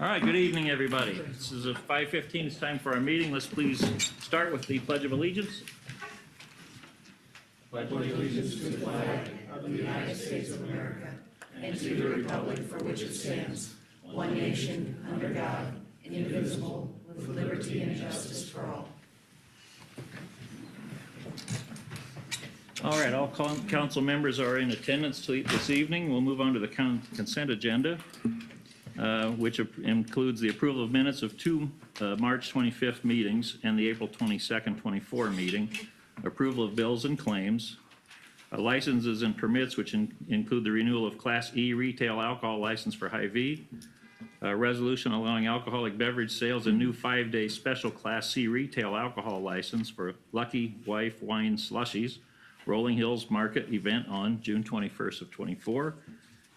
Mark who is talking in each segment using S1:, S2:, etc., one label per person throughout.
S1: All right, good evening, everybody. This is 5:15. It's time for our meeting. Let's please start with the Pledge of Allegiance.
S2: Pledge allegiance to the flag of the United States of America and to the republic for which it stands, one nation, under God, indivisible, with liberty and justice for all.
S1: All right, all council members are in attendance this evening. We'll move on to the consent agenda, which includes the approval of minutes of two March 25th meetings and the April 22nd, 24 meeting, approval of bills and claims, licenses and permits, which include the renewal of Class E retail alcohol license for Hy-Vee, a resolution allowing alcoholic beverage sales, a new 5-day special Class C retail alcohol license for Lucky Wife Wine Slushies, Rolling Hills Market event on June 21st of 24,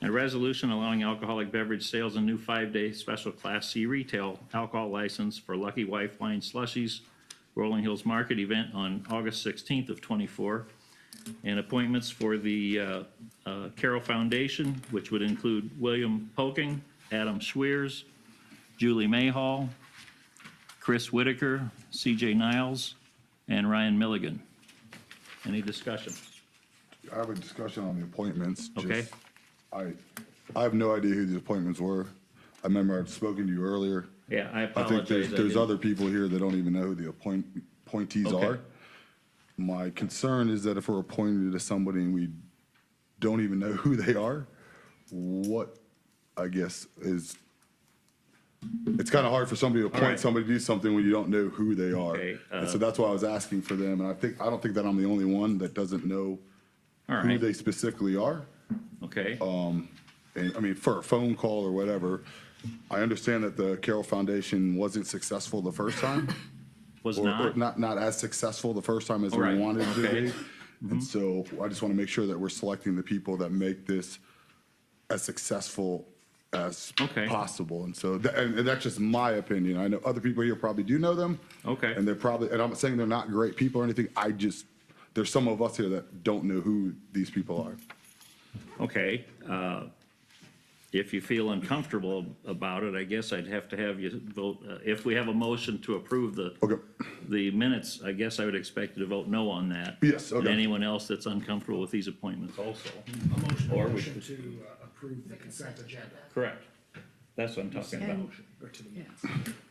S1: and a resolution allowing alcoholic beverage sales, a new 5-day special Class C retail alcohol license for Lucky Wife Wine Slushies, Rolling Hills Market event on August 16th of 24, and appointments for the Carroll Foundation, which would include William Poking, Adam Schweers, Julie Mayhall, Chris Whitaker, CJ Niles, and Ryan Milligan. Any discussion?
S3: I have a discussion on the appointments.
S1: Okay.
S3: I have no idea who the appointments were. I remember I've spoken to you earlier.
S1: Yeah, I
S3: I
S1: apologize.
S3: think there's other people here that don't even know who the appointees
S1: Okay.
S3: are. My concern is that if we're appointed to somebody and we don't even know who they are, what, I guess, is, it's kind of hard for somebody to
S1: right.
S3: appoint somebody to do something when you don't know who they are.
S1: Okay,
S3: And so that's why I was asking for them, and I don't think that I'm the only one that doesn't know
S1: All
S3: who
S1: right,
S3: they specifically are.
S1: okay,
S3: And I mean, for a phone call or whatever, I understand that the Carroll Foundation wasn't successful the first time.
S1: was
S3: or
S1: not,
S3: not as successful the first time as
S1: All right,
S3: we wanted it to
S1: okay.
S3: be. And so I just want to make sure that we're selecting the people that make this as successful as
S1: Okay.
S3: possible. And so, and that's just my opinion. I know other people here probably do know them.
S1: Okay.
S3: And they're probably, and I'm not saying they're not great people or anything. There's some of us here that don't know who these people are.
S1: okay. If you feel uncomfortable about it, I guess I'd have to have you vote, if we have a motion to approve
S3: Okay.
S1: the minutes, I guess I would expect you to vote no on that.
S3: Yes,
S1: And
S3: okay.
S1: anyone else that's uncomfortable with these appointments also.
S4: A
S1: Or we
S4: motion to approve the consent agenda.
S1: Correct. That's what I'm talking about.
S4: Motion, or to the minutes.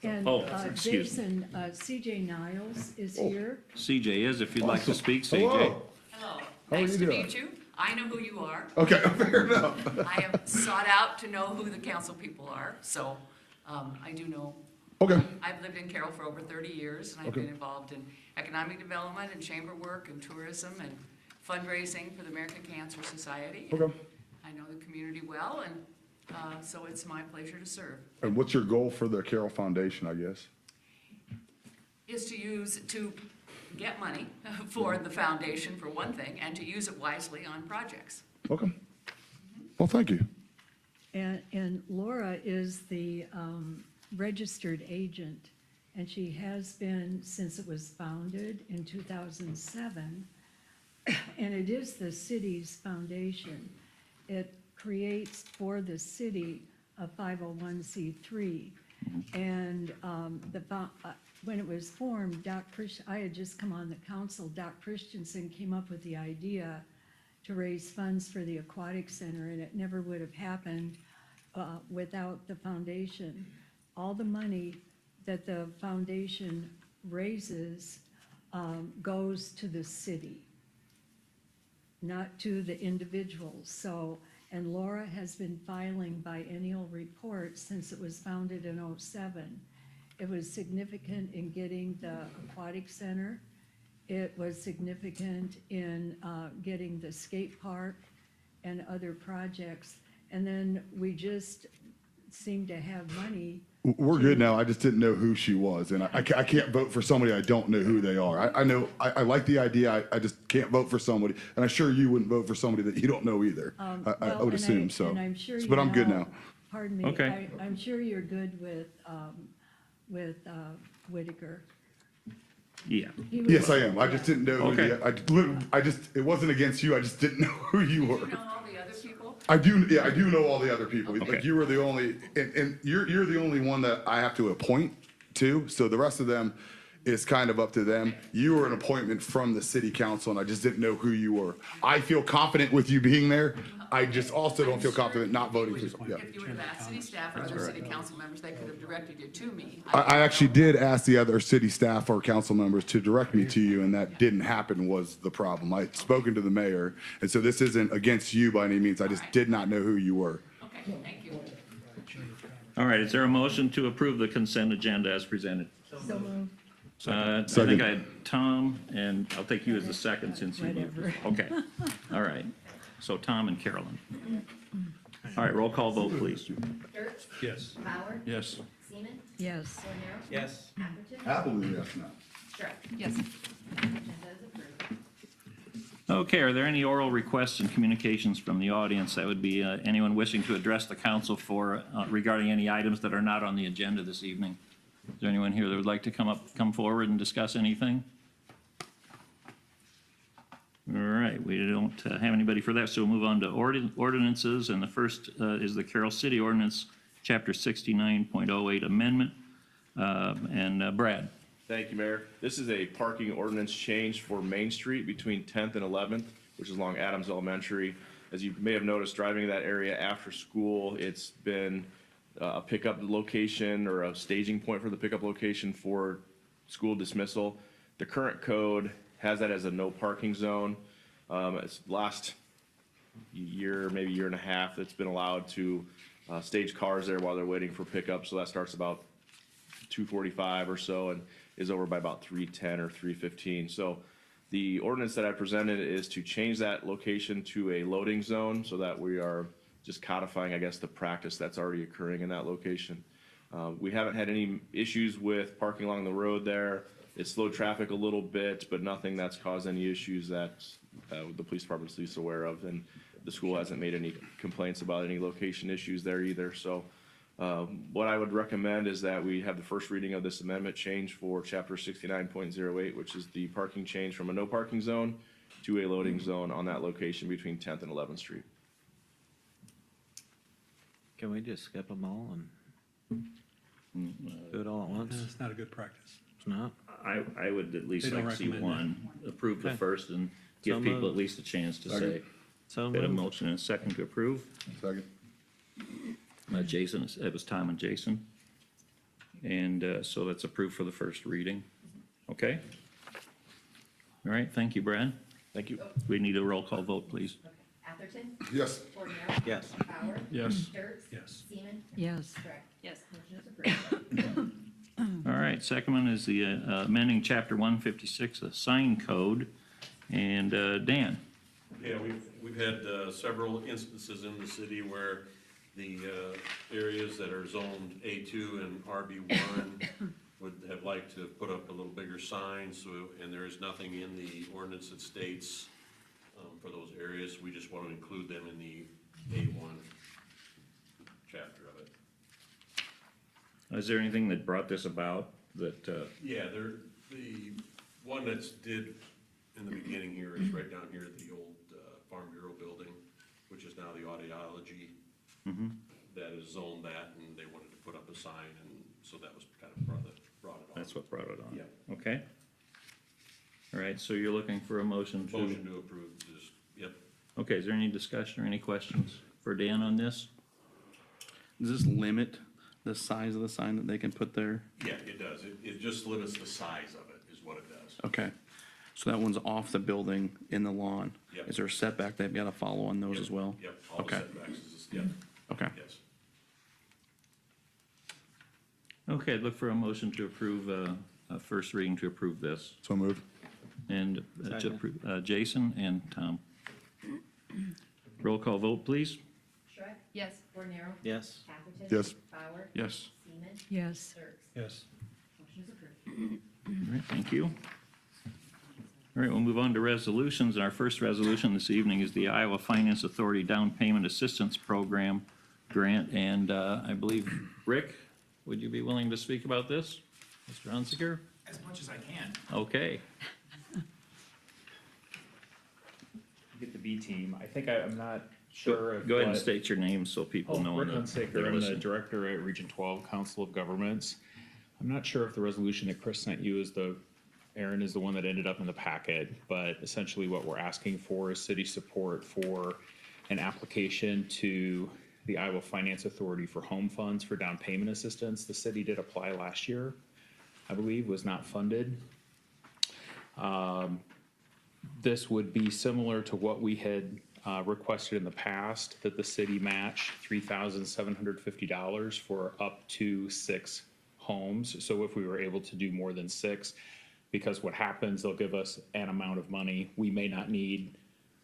S5: And
S1: Oh, excuse me.
S5: Jason, CJ Niles is here.
S1: CJ is, if you'd like to speak, CJ.
S3: Hello.
S6: Hello,
S3: How are
S6: nice
S3: you
S6: to
S3: doing?
S6: meet you. I know who you are.
S3: Okay, fair enough.
S6: I have sought out to know who the council people are, so I do know.
S3: Okay.
S6: I've lived in Carroll for over 30 years, and I've
S3: Okay.
S6: been involved in economic development and chamber work and tourism and fundraising for the American Cancer Society.
S3: Okay.
S6: I know the community well, and so it's my pleasure to serve.
S3: And what's your goal for the Carroll Foundation, I guess?
S6: Is to get money for the foundation, for one thing, and to use it wisely on projects.
S3: Okay. Well, thank you.
S5: And Laura is the registered agent, and she has been since it was founded in 2007. And it is the city's foundation. It creates for the city a 501c3. And when it was formed, I had just come on the council. Doc Christensen came up with the idea to raise funds for the aquatic center, and it never would have happened without the foundation. All the money that the foundation raises goes to the city, not to the individuals. So, and Laura has been filing biennial reports since it was founded in '07. It was significant in getting the aquatic center. It was significant in getting the skate park and other projects. And then we just seemed to have money.
S3: We're good now. I just didn't know who she was, and I can't vote for somebody I don't know who they are. I know, I like the idea. I just can't vote for somebody, and I'm sure you wouldn't vote for somebody that you don't know either. I
S5: Well,
S3: would
S5: and
S3: assume so.
S5: And I'm sure
S3: But I'm good now.
S5: Pardon me.
S1: Okay.
S5: I'm sure you're good with Whitaker.
S1: Yeah.
S5: He was-
S3: Yes, I am. I just didn't know.
S1: Okay.
S3: It wasn't against you. I just didn't know who you
S6: You
S3: were.
S6: know all the other people?
S3: I do, yeah, I do know all the other people.
S1: Okay.
S3: Like, you were the only, and you're the only one that I have to appoint to, so the rest of them is kind of up to them. You were an appointment from the city council, and I just didn't know who you were. I feel confident with you being there. I just also don't feel confident not voting for you. Yeah.
S6: If you would have asked city staff or other city council members, they could have directed you to me.
S3: I actually did ask the other city staff or council members to direct me to you, and that didn't happen was the problem. I'd spoken to the mayor, and so this isn't against you by any means. I just did not know who you were.
S6: Okay, thank you.
S1: All right, is there a motion to approve the consent agenda as presented?
S5: So moved.
S1: I think
S3: Second.
S1: I had Tom, and I'll take you as the second since you moved.
S5: Whatever.
S1: Okay, all right. So Tom and Carolyn. All right, roll call vote, please.
S2: Dirk?
S4: Yes.
S2: Bauer?
S4: Yes.
S2: Seaman?
S5: Yes.
S2: Rivera?
S7: Yes.
S2: Atherton?
S3: Happily, yes, no.
S2: Shrek?
S6: Yes.
S2: Agenda is approved.
S1: Okay, are there any oral requests and communications from the audience? That would be anyone wishing to address the council for, regarding any items that are not on the agenda this evening. Is there anyone here that would like to come forward and discuss anything? All right, we don't have anybody for that, so we'll move on to ordinances, and the first is the Carroll City Ordinance, Chapter 69.08 Amendment. Brad.
S8: Thank you, Mayor. This is a parking ordinance change for Main Street between 10th and 11th, which is along Adams Elementary. As you may have noticed, driving that area after school, it's been a pickup location or a staging point for the pickup location for school dismissal. The current code has that as a no parking zone. It's last year, maybe year and a half, it's been allowed to stage cars there while they're waiting for pickup. So that starts about 2:45 or so and is over by about 3:10 or 3:15. So the ordinance that I presented is to change that location to a loading zone so that we are just codifying, I guess, the practice that's already occurring in that location. We haven't had any issues with parking along the road there. It slowed traffic a little bit, but nothing that's caused any issues that the police department's least aware of. And the school hasn't made any complaints about any location issues there either. So what I would recommend is that we have the first reading of this amendment change for Chapter 69.08, which is the parking change from a no parking zone to a loading zone on that location between 10th and 11th Street.
S7: Can we just skip them all and do it all at once?
S4: It's not a good practice.
S7: It's not?
S1: I would at least
S4: They don't
S1: like to see
S4: recommend
S1: one, approve the
S7: Okay.
S1: first and
S7: So
S1: give people
S7: moved.
S1: at least a chance to say.
S3: Second.
S7: So
S1: We had a
S7: moved.
S1: motion and a second to approve.
S3: Second.
S1: Jason, it was Tom and Jason. And so that's approved for the first reading. Okay? All right, thank you, Brad.
S8: Thank you.
S1: We need a roll call vote, please.
S2: Okay. Atherton?
S3: Yes.
S2: Rivera?
S7: Yes.
S2: Bauer?
S4: Yes.
S2: Dirk?
S4: Yes.
S2: Seaman?
S5: Yes.
S2: Shrek?
S6: Yes.
S2: Motion is approved.
S1: All right, second one is the amending Chapter 156, the sign code. And Dan?
S9: Yeah, we've had several instances in the city where the areas that are zoned A2 and RB1 would have liked to put up a little bigger sign, so, and there is nothing in the ordinance that states for those areas. We just want to include them in the A1 chapter of it.
S1: Is there anything that brought this about that,
S9: Yeah, the one that's did in the beginning here is right down here at the old Farm Bureau building, which is now the audiology. That is zoned that, and they wanted to put up a sign, and so that was kind of brought it on.
S1: that's what brought it on?
S9: Yeah.
S1: Okay. All right, so you're looking for a motion to?
S9: Motion to approve is, yep.
S1: Okay, is there any discussion or any questions for Dan on this?
S10: Does this limit the size of the sign that they can put there?
S9: Yeah, it does. It just limits the size of it, is what it does.
S10: Okay, so that one's off the building in the lawn.
S9: Yep.
S10: Is there a setback they've got to follow on those as well?
S9: Yep, all the
S10: Okay.
S9: setbacks is, yep,
S10: Okay,
S9: yes.
S1: Okay, I'd look for a motion to approve, a first reading to approve this.
S3: So moved.
S1: And to
S7: Second.
S1: approve, Jason and Tom. Roll call vote, please.
S2: Shrek?
S6: Yes.
S2: Rivera?
S7: Yes.
S2: Atherton?
S3: Yes.
S2: Bauer?
S10: yes.
S2: Seaman?
S5: Yes.
S2: Dirk?
S4: Yes.
S2: Motion is approved.
S1: All right, thank you. All right, we'll move on to resolutions. Our first resolution this evening is the Iowa Finance Authority Down Payment Assistance Program grant. And I believe, Rick, would you be willing to speak about this? Mr. Hunziker?
S11: As much as I can.
S1: Okay.
S11: Get the B team. I think I'm not Sure.
S1: Go ahead and state your name so people know.
S11: Rick
S1: that
S11: Hunsaker,
S1: they're
S11: I'm the
S1: listening.
S11: director at Region 12 Council of Governments. I'm not sure if the resolution that Chris sent you Aaron is the one that ended up in the packet, but essentially what we're asking for is city support for an application to the Iowa Finance Authority for home funds for down payment assistance. The city did apply last year, I believe, was not funded. This would be similar to what we had requested in the past, that the city match $3,750 for up to 6 homes. So if we were able to do more than 6, because what happens, they'll give us an amount of money. We may not need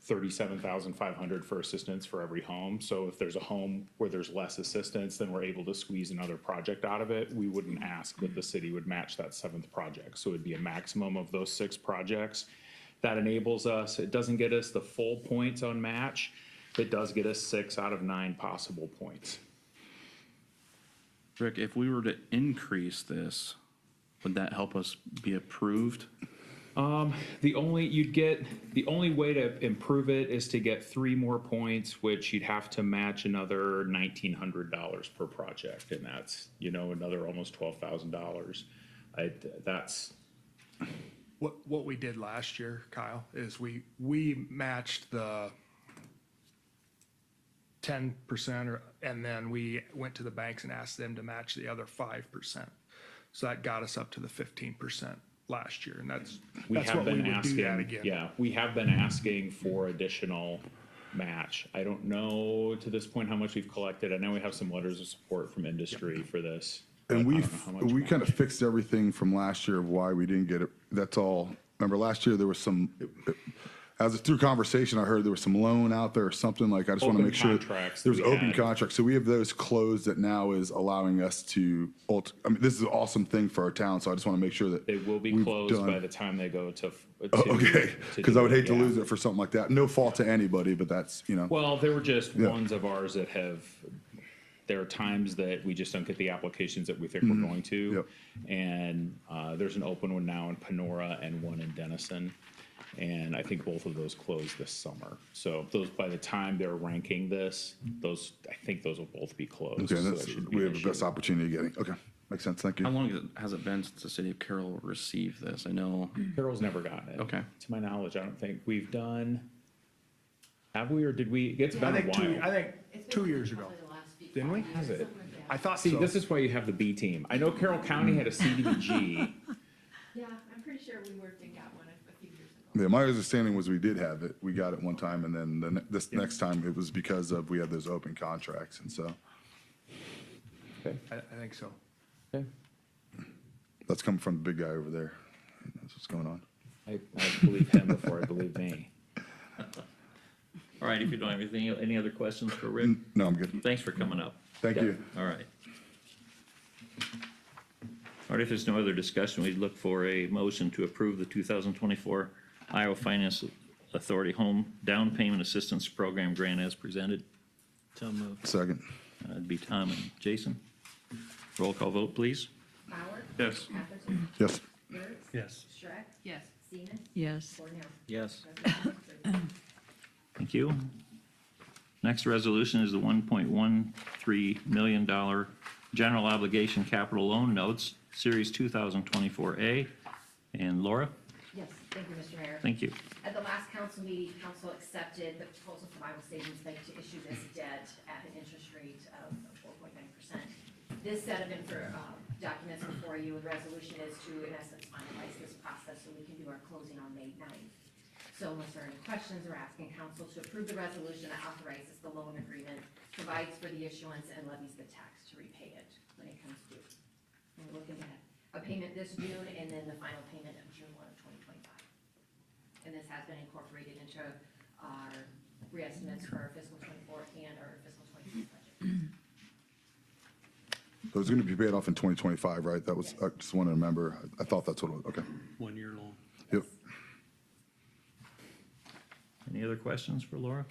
S11: $37,500 for assistance for every home. So if there's a home where there's less assistance, then we're able to squeeze another project out of it. We wouldn't ask that the city would match that 7th project. So it'd be a maximum of those 6 projects. That enables us, it doesn't get us the full points on match. It does get us 6 out of 9 possible points.
S10: Rick, if we were to increase this, would that help us be approved?
S11: The only way to improve it is to get 3 more points, which you'd have to match another $1,900 per project, and that's, another almost $12,000. That's.
S4: What we did last year, Kyle, is we matched the 10% and then we went to the banks and asked them to match the other 5%. So that got us up to the 15% last year, and that's what we would do that again.
S11: Yeah, we have been asking for additional match. I don't know to this point how much we've collected. I know we have some letters of support from industry for this.
S3: And
S11: but I don't know how much
S3: we
S11: match.
S3: kind of fixed everything from last year of why we didn't get it. That's all. Remember last year there was through conversation, I heard there was some loan out there or something like, I just want to
S11: Open
S3: make sure.
S11: contracts
S3: There's
S11: that we
S3: open
S11: had.
S3: contracts. So we have those closed that now is allowing us to, this is an awesome thing for our town. So I just want to make sure that.
S11: They will be
S3: we've
S11: closed
S3: done-
S11: by the time they go to.
S3: Okay, because I would hate to
S11: yeah.
S3: lose it for something like that. No fault to anybody, but that's,
S11: Well, there were just
S3: Yeah.
S11: ones of ours that there are times that we just don't get the applications that we think we're going to.
S3: Yep.
S11: And there's an open one now in Panora and one in Denison. And I think both of those close this summer. So those, by the time they're ranking this, I think those will both be closed.
S3: okay,
S11: So
S3: that's,
S11: that shouldn't be
S3: we
S11: an
S3: have the best
S11: issue.
S3: opportunity of getting. Okay, makes sense. Thank
S10: How
S3: you.
S10: long has it been since the city of Carroll received this? I know,
S11: Carroll's never gotten it.
S10: Okay.
S11: To my knowledge, I don't think we've done, have we, or did we? It's
S4: I
S11: been a
S4: think
S11: while.
S4: 2 years ago. Didn't we?
S11: Has it?
S4: I thought
S11: See,
S4: so.
S11: this is why you have the B team. I know Carroll County had a CDBG.
S2: Yeah, I'm pretty sure we worked and got one a few years ago.
S3: Yeah, my understanding was we did have it. We got it one time, and then this next time it was because of we had those open contracts, and so
S11: Okay.
S4: I think so.
S11: Okay.
S3: that's coming from the big guy over there. That's what's going on.
S11: I believe him before I believe me.
S1: All right, if you don't have anything, any other questions for Rick?
S3: No, I'm good.
S1: Thanks for coming up.
S3: Thank you.
S1: All right. All right, if there's no other discussion, we'd look for a motion to approve the 2024 Iowa Finance Authority Home Down Payment Assistance Program grant as presented.
S7: So moved.
S3: Second.
S1: That'd be Tom and Jason. Roll call vote, please.
S2: Bauer?
S10: yes.
S2: Atherton?
S3: Yes.
S2: Burns?
S4: Yes.
S2: Shrek?
S6: Yes.
S2: Seaman?
S5: Yes.
S2: Cornell?
S7: Yes.
S1: Thank you. Next resolution is the $1.13 million general obligation capital loan notes, Series 2024A. And Laura,
S2: Yes, thank you, Mr. Mayor.
S1: thank you.
S2: At the last council meeting, council accepted the proposal from Iowa Savings Bank to issue this debt at an interest rate of 4.9%. This set of documents before you, and resolution is to, in essence, finalize this process so we can do our closing on May 9th. So unless there are any questions, we're asking council to approve the resolution that authorizes the loan agreement, provides for the issuance, and levies the tax to repay it when it comes due. And we're looking at a payment this June and then the final payment of June 1 of 2025. And this has been incorporated into our reestimates for our fiscal '24 and our fiscal '25 budget.
S3: So it's going to be paid off in 2025, right? That was, I just want to remember. I thought that's what it was. Okay.
S10: 1 year long.
S3: Yep.
S1: Any other questions for Laura?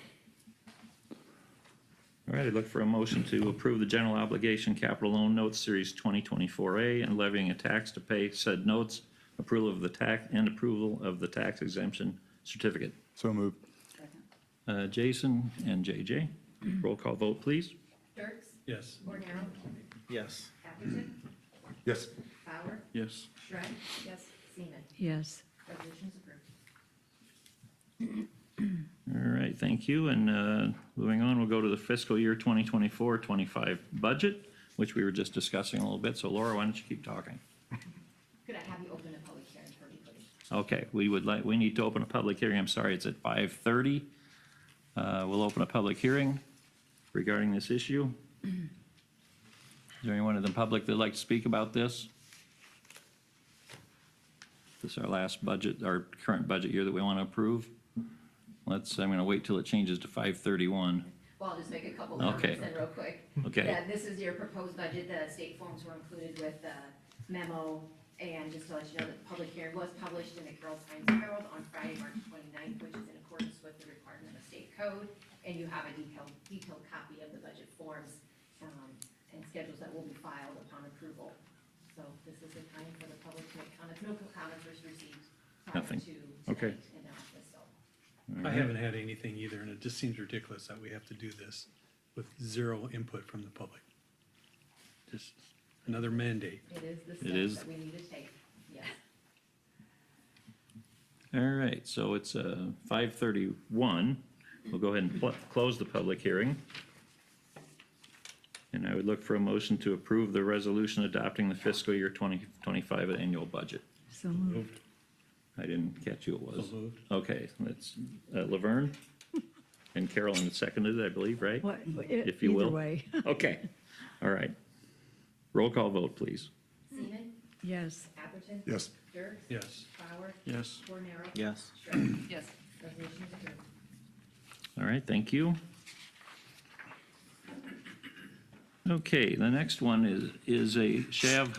S1: All right, I'd look for a motion to approve the general obligation capital loan notes, Series 2024A, and levying a tax to pay said notes, approval of the tax exemption certificate.
S3: So moved.
S1: Jason and JJ. Roll call vote, please.
S2: Dirks?
S10: Yes.
S2: Bornero?
S7: Yes.
S2: Atherton?
S3: Yes.
S2: Bauer?
S10: Yes.
S2: Shrek? Yes. Seaman?
S5: Yes.
S2: Resolution is approved.
S1: All right, thank you. And moving on, we'll go to the fiscal year 2024-25 budget, which we were just discussing a little bit. So Laura, why don't you keep talking?
S2: Could I have you open a public hearing for me, please?
S1: Okay, we need to open a public hearing. I'm sorry, it's at 5:30. We'll open a public hearing regarding this issue. Is there anyone in the public that'd like to speak about this? This is our last budget, our current budget year that we want to approve. I'm going to wait till it changes to 5:31.
S2: Well, I'll just make a couple
S1: Okay.
S2: comments then real quick.
S1: Okay.
S2: Yeah, this is your proposed budget. The state forms were included with the memo. And just to let you know, that the public hearing was published in the Carroll Times-Herald on Friday, March 29th, which is in accordance with the requirement of state code. And you have a detailed copy of the budget forms and schedules that will be filed upon approval. So this is the time for the public to make comments. No comments were received prior
S1: Nothing.
S2: to
S1: Okay.
S2: tonight in the office, so.
S12: I haven't had anything either, and it just seems ridiculous that we have to do this with zero input from the public. Just another mandate.
S2: It is the
S1: It is.
S2: steps that we need to take, yes.
S1: All right, so it's 5:31. We'll go ahead and close the public hearing. And I would look for a motion to approve the resolution adopting the fiscal year 2025 annual budget.
S5: So moved.
S1: I didn't catch who it was.
S12: So moved.
S1: Okay, that's Laverne and Carolyn seconded it, I believe, right?
S5: What,
S1: If you will.
S5: either way.
S1: Okay, all right. Roll call vote, please.
S2: Seaman?
S5: Yes.
S2: Atherton?
S3: Yes.
S2: Dirks?
S12: Yes.
S2: Bauer?
S10: Yes.
S2: Bornero?
S7: Yes.
S2: Shrek?
S6: Yes.
S2: Resolution is approved.
S1: All right, thank you. Okay, the next one is a Shive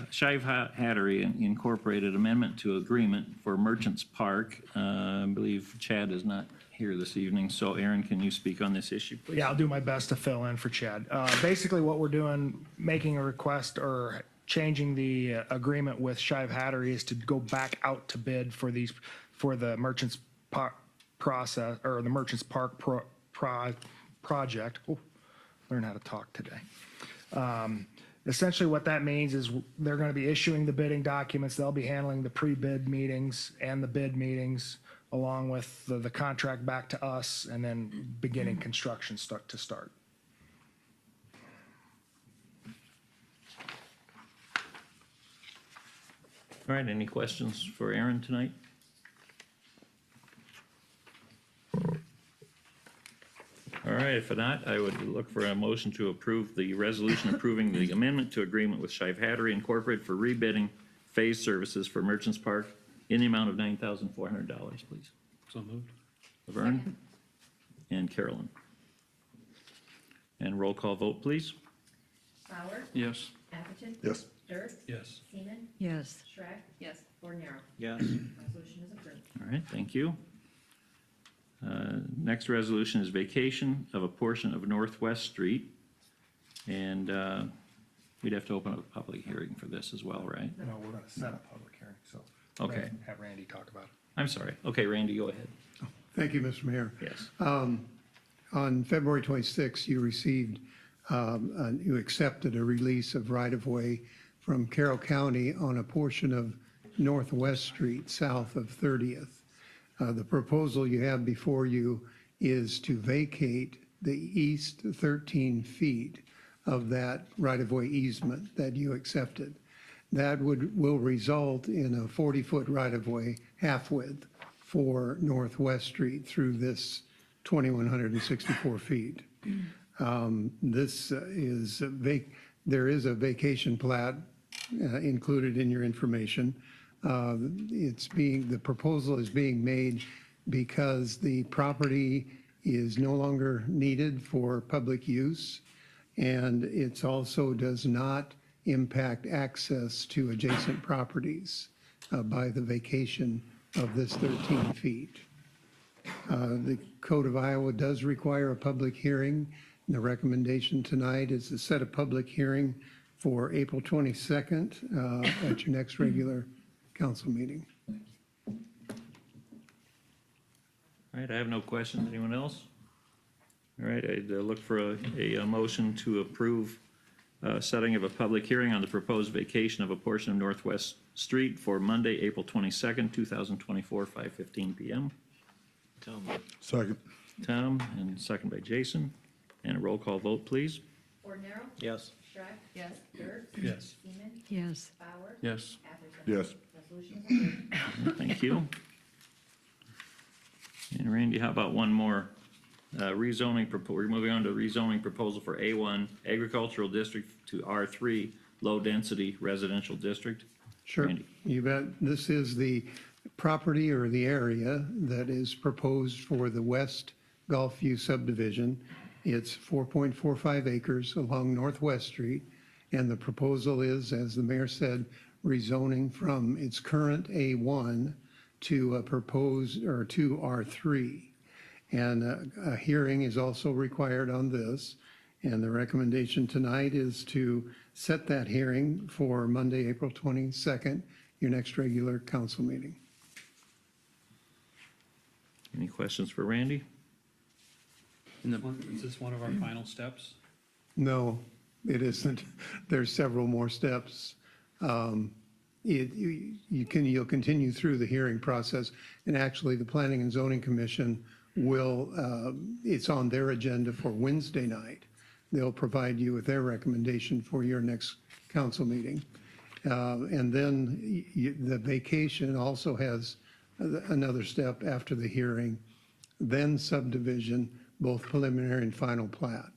S1: Hattery Incorporated Amendment to Agreement for Merchants Park. I believe Chad is not here this evening, so Aaron, can you speak on this issue, please?
S4: Yeah, I'll do my best to fill in for Chad. Basically, what we're doing, making a request or changing the agreement with Shive Hattery is to go back out to bid for the Merchants Park process, or the Merchants Park project. Oh, learn how to talk today. Essentially what that means is they're going to be issuing the bidding documents. They'll be handling the pre-bid meetings and the bid meetings along with the contract back to us and then beginning construction to start.
S1: All right, any questions for Aaron tonight? All right, if not, I would look for a motion to approve the resolution approving the amendment to agreement with Shive Hattery Incorporated for rebidding phase services for Merchants Park in the amount of $9,400, please.
S12: So moved.
S1: Laverne and Carolyn. And roll call vote, please.
S2: Bauer?
S10: Yes.
S2: Atherton?
S3: Yes.
S2: Dirks?
S12: Yes.
S2: Seaman?
S5: Yes.
S2: Shrek?
S6: Yes.
S2: Bornero?
S7: Yes.
S2: Resolution is approved.
S1: All right, thank you. Next resolution is vacation of a portion of Northwest Street. And we'd have to open up a public hearing for this as well, right?
S4: No, we're going to set a public hearing, so.
S1: Okay.
S4: Have Randy talk about it.
S1: I'm sorry. Okay, Randy, go ahead.
S13: Thank you, Mr. Mayor.
S1: Yes.
S13: On February 26, you received, you accepted a release of right-of-way from Carroll County on a portion of Northwest Street south of 30th. The proposal you have before you is to vacate the east 13 feet of that right-of-way easement that you accepted. That will result in a 40-foot right-of-way, half-width, for Northwest Street through this 2,164 feet. There is a vacation plat included in your information. The proposal is being made because the property is no longer needed for public use, and it also does not impact access to adjacent properties by the vacation of this 13 feet. The Code of Iowa does require a public hearing. And the recommendation tonight is to set a public hearing for April 22nd at your next regular council meeting.
S1: All right, I have no questions. Anyone else? All right, I'd look for a motion to approve setting of a public hearing on the proposed vacation of a portion of Northwest Street for Monday, April 22nd, 2024, 5:15 PM.
S3: Second.
S1: Tom, and second by Jason. And a roll call vote, please.
S2: Ordinary.
S7: Yes.
S2: Schreck. Yes. Dirk.
S12: Yes.
S2: Seaman.
S5: Yes.
S2: Bauer.
S10: Yes.
S2: Atherton.
S3: Yes.
S2: Resolution is approved.
S1: Thank you. And Randy, how about one more? We're moving on to rezoning proposal for A1 Agricultural District to R3 Low Density Residential District.
S13: Sure,
S1: Randy.
S13: you bet. This is the property or the area that is proposed for the West Gulfview subdivision. It's 4.45 acres along Northwest Street, and the proposal is, as the mayor said, rezoning from its current A1 to a proposed, or to R3. And a hearing is also required on this. And the recommendation tonight is to set that hearing for Monday, April 22nd, your next regular council meeting.
S1: Any questions for Randy?
S12: Is this one of our final steps?
S13: No, it isn't. There's several more steps. You'll continue through the hearing process. And actually, the Planning and Zoning Commission will, it's on their agenda for Wednesday night. They'll provide you with their recommendation for your next council meeting. And then the vacation also has another step after the hearing, then subdivision, both preliminary and final plat.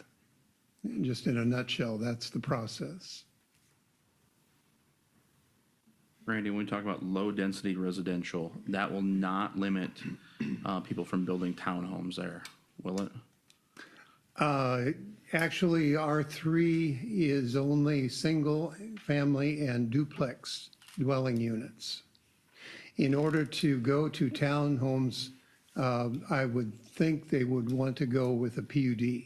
S13: Just in a nutshell, that's the process.
S10: Randy, when we talk about low-density residential, that will not limit people from building townhomes there, will it?
S13: Actually, R3 is only single family and duplex dwelling units. In order to go to townhomes, I would think they would want to go with a PUD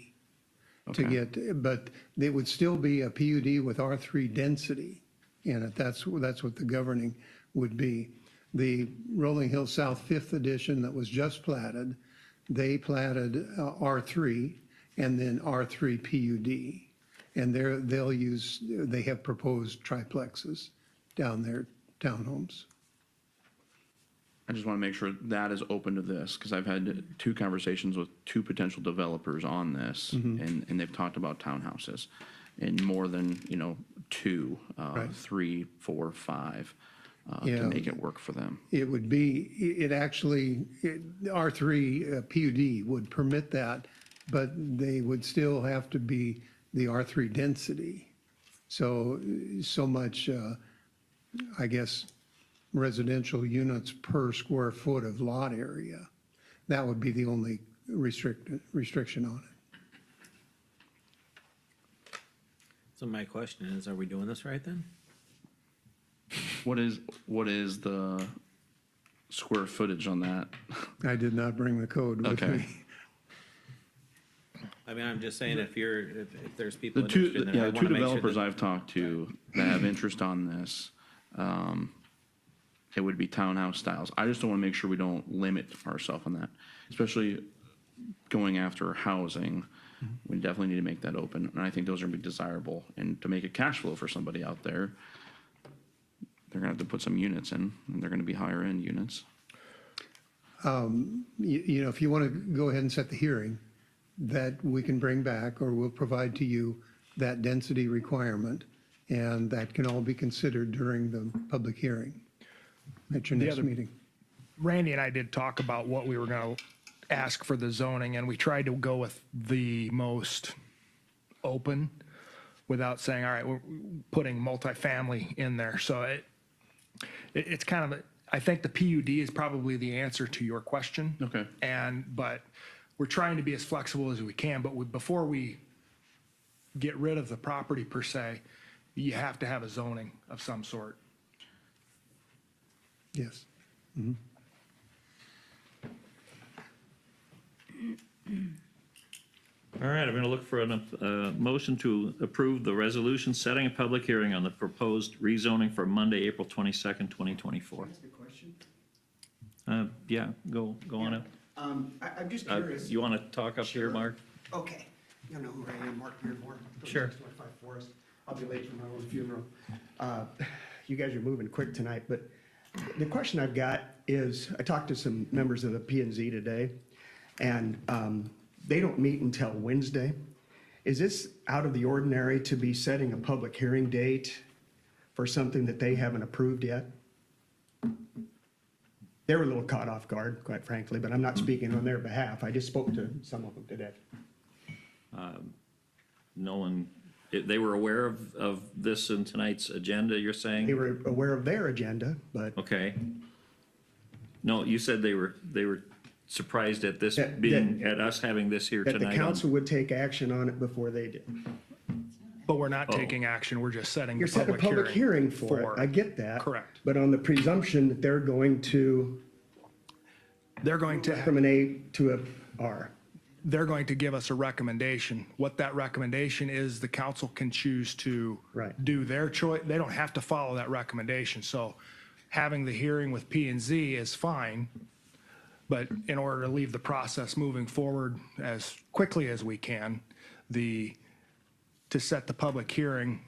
S13: to
S10: Okay.
S13: get, but they would still be a PUD with R3 density in it. That's what the governing would be. The Rolling Hill South Fifth Edition that was just platted, they platted R3 and then R3 PUD. And they have proposed triplexes down their townhomes.
S10: I just want to make sure that is open to this, because I've had two conversations with two potential developers on this, and they've talked about townhouses in more than, two,
S13: Right.
S10: 3, 4, 5,
S13: Yeah.
S10: to make it work for them.
S13: It would be, R3 PUD would permit that, but they would still have to be the R3 density. So much, I guess, residential units per square foot of lot area. That would be the only restriction on it.
S7: So my question is, are we doing this right then?
S10: What is the square footage on that?
S13: I did not bring the code with
S10: Okay.
S13: me.
S7: I mean, I'm just saying if there's people
S10: The two,
S7: interested in it, I
S10: the two
S7: want to make sure
S10: developers
S7: that.
S10: I've talked to that have interest on this, it would be townhouse styles. I just don't want to make sure we don't limit ourselves on that, especially going after housing. We definitely need to make that open, and I think those are gonna be desirable. And to make a cash flow for somebody out there, they're gonna have to put some units in, and they're gonna be higher end units.
S13: If you want to go ahead and set the hearing, that we can bring back, or we'll provide to you that density requirement, and that can all be considered during the public hearing at your
S4: The
S13: next
S4: other-
S13: meeting.
S4: Randy and I did talk about what we were going to ask for the zoning, and we tried to go with the most open without saying, all right, we're putting multifamily in there. So it's kind of, I think the PUD is probably the answer to your question.
S10: Okay.
S4: But we're trying to be as flexible as we can, but before we get rid of the property per se, you have to have a zoning of some sort.
S13: Yes.
S1: All right, I'm going to look for a motion to approve the resolution setting a public hearing on the proposed rezoning for Monday, April 22nd, 2024.
S14: Ask a question?
S1: Yeah, go on it.
S14: I'm just curious.
S1: You want to talk up here, Mark?
S14: Okay, you know who I am, Mark Beardmore.
S4: Sure.
S14: 2625 Forest. I'll be late for my own funeral. You guys are moving quick tonight, but the question I've got is, I talked to some members of the P and Z today, and they don't meet until Wednesday. Is this out of the ordinary to be setting a public hearing date for something that they haven't approved yet? They were a little caught off guard, quite frankly, but I'm not speaking on their behalf. I just spoke to some of them today.
S1: No one, they were aware of this in tonight's agenda, you're saying?
S14: They were aware of their agenda, but
S1: Okay. No, you said they were surprised at this
S14: That-
S1: being, at us having this here
S14: that the
S1: tonight.
S14: council would take action on it before they did.
S4: But we're not taking action, we're just setting
S14: You're
S4: the
S14: setting a
S4: public hearing.
S14: public hearing for it. I get that.
S4: Correct.
S14: But on the presumption that they're going to
S4: They're going to,
S14: from an A to a R.
S4: they're going to give us a recommendation. What that recommendation is, the council can choose to
S14: Right.
S4: do their choice. They don't have to follow that recommendation. So having the hearing with P and Z is fine. But in order to leave the process moving forward as quickly as we can, to set the public hearing,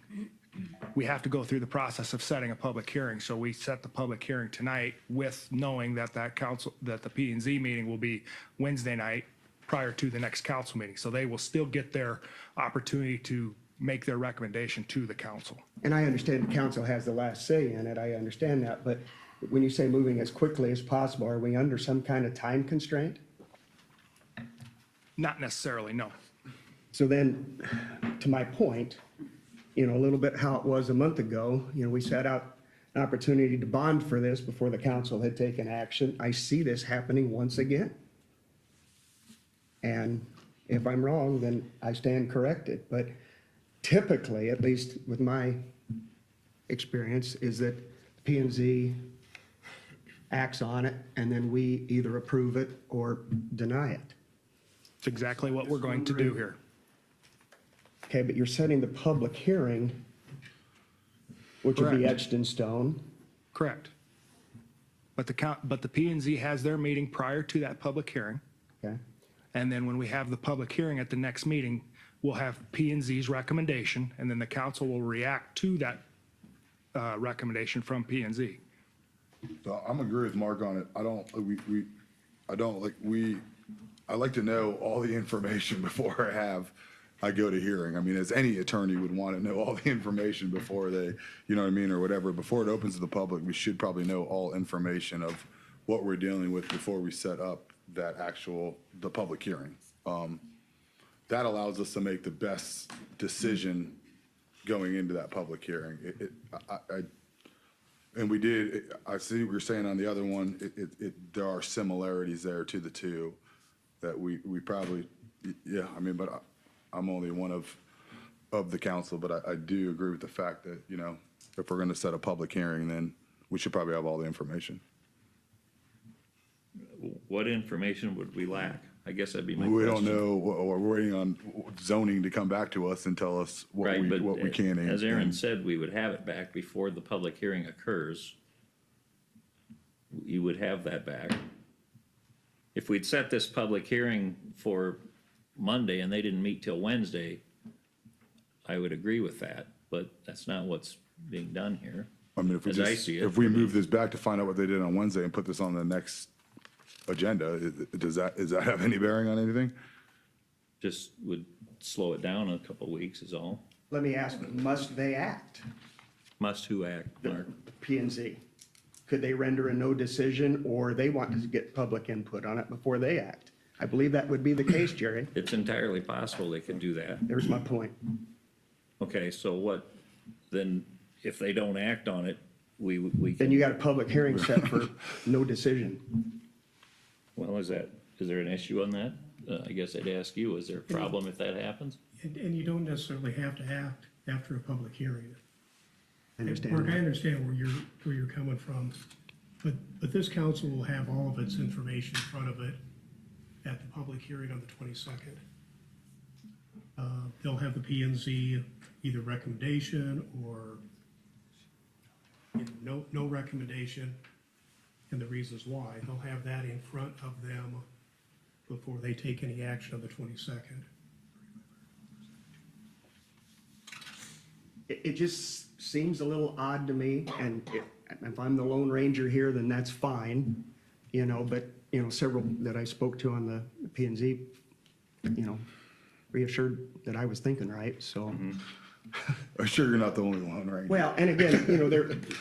S4: we have to go through the process of setting a public hearing. So we set the public hearing tonight with knowing that the P and Z meeting will be Wednesday night prior to the next council meeting. So they will still get their opportunity to make their recommendation to the council.
S14: And I understand the council has the last say in it. I understand that. But when you say moving as quickly as possible, are we under some kind of time constraint?
S4: Not necessarily, no.
S14: So then, to my point, a little bit how it was a month ago, we set out an opportunity to bond for this before the council had taken action. I see this happening once again. And if I'm wrong, then I stand corrected. But typically, at least with my experience, is that P and Z acts on it and then we either approve it or deny it.
S4: It's exactly what we're going to do here.
S14: Okay, but you're setting the public hearing, which would be
S4: Correct.
S14: etched in stone.
S4: Correct. But the P and Z has their meeting prior to that public hearing.
S14: Okay,
S4: And then when we have the public hearing at the next meeting, we'll have P and Z's recommendation, and then the council will react to that recommendation from P and Z.
S3: So I'm agree with Mark on it. I like to know all the information before I go to hearing. I mean, as any attorney would want to know all the information before they, you know what I mean, or whatever. Before it opens to the public, we should probably know all information of what we're dealing with before we set up the public hearing. That allows us to make the best decision going into that public hearing. And we did, I see what you're saying on the other one, there are similarities there to the two that we probably, yeah, I mean, but I'm only one of the council, but I do agree with the fact that, if we're going to set a public hearing, then we should probably have all the information.
S1: What information would we lack? I guess that'd be my question.
S3: We don't know, we're waiting on zoning to come back to us and tell us what
S1: Right,
S3: we
S1: but
S3: can.
S1: as Aaron said, we would have it back before the public hearing occurs. You would have that back. If we'd set this public hearing for Monday and they didn't meet till Wednesday, I would agree with that, but that's not what's being done here.
S3: I mean,
S1: as I see it.
S3: if we move this back to find out what they did on Wednesday and put this on the next agenda, does that have any bearing on anything?
S1: Just would slow it down a couple weeks is all.
S14: Let me ask, must they act,
S1: Must who act, Mark?
S14: P and Z? Could they render a no decision, or they want to get public input on it before they act? I believe that would be the case, Jerry.
S1: It's entirely possible they could do that.
S14: There's my point.
S1: Okay, so what, then if they don't act on it, we
S14: Then
S1: can,
S14: you got a public hearing set for no decision.
S1: well, is there an issue on that? I guess I'd ask you, is there a problem if that happens?
S15: And you don't necessarily have to act after a public hearing.
S14: I understand
S15: Mark, I
S14: that.
S15: understand where you're coming from, but this council will have all of its information in front of it at the public hearing on the 22nd. They'll have the P and Z either recommendation or no recommendation and the reasons why. They'll have that in front of them before they take any action on the 22nd.
S14: it just seems a little odd to me, and if I'm the Lone Ranger here, then that's fine, you know, but, you know, several that I spoke to on the P and Z, you know, reassured that I was thinking right, so.
S3: I'm sure you're not the only one, right?
S14: Well, and again,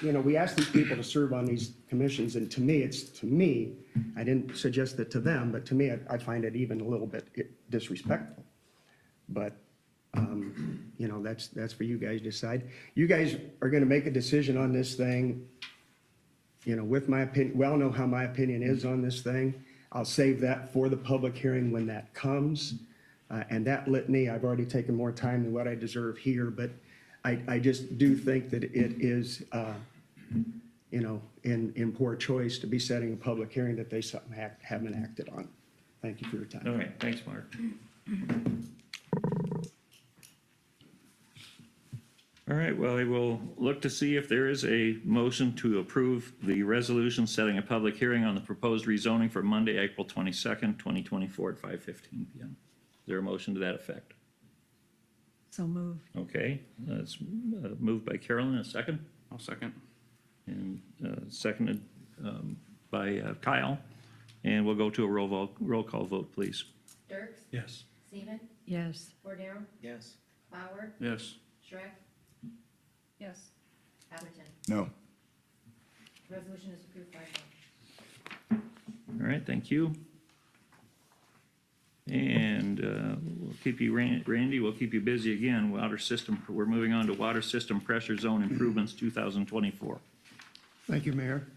S14: you know, we ask these people to serve on these commissions, and to me, I didn't suggest it to them, but to me, I find it even a little bit disrespectful. But, you know, that's for you guys to decide. You guys are gonna make a decision on this thing, you know, with my opinion, well, know how my opinion is on this thing. I'll save that for the public hearing when that comes. And that litany, I've already taken more time than what I deserve here, but I just do think that it is, you know, in poor choice to be setting a public hearing that they haven't acted on. Thank you for your time.
S1: All right, thanks, Mark. All right, well, I will look to see if there is a motion to approve the resolution setting a public hearing on the proposed rezoning for Monday, April 22nd, 2024 at 5:15 PM. Is there a motion to that effect?
S5: So moved.
S1: Okay, that's moved by Carolyn, a second,
S10: I'll second.
S1: and seconded by Kyle. And we'll go to a roll call vote, please.
S2: Dirks?
S12: Yes.
S2: Seaman?
S5: Yes.
S2: Cordero?
S7: Yes.
S2: Bauer?
S10: Yes.
S2: Shrek?
S6: Yes.
S2: Atherton?
S3: No.
S2: Resolution is approved 5-0.
S1: All right, thank you. And we'll keep you, Randy, we'll keep you busy again. Water system, we're moving on to water system pressure zone improvements 2024.
S13: Thank you, Mayor.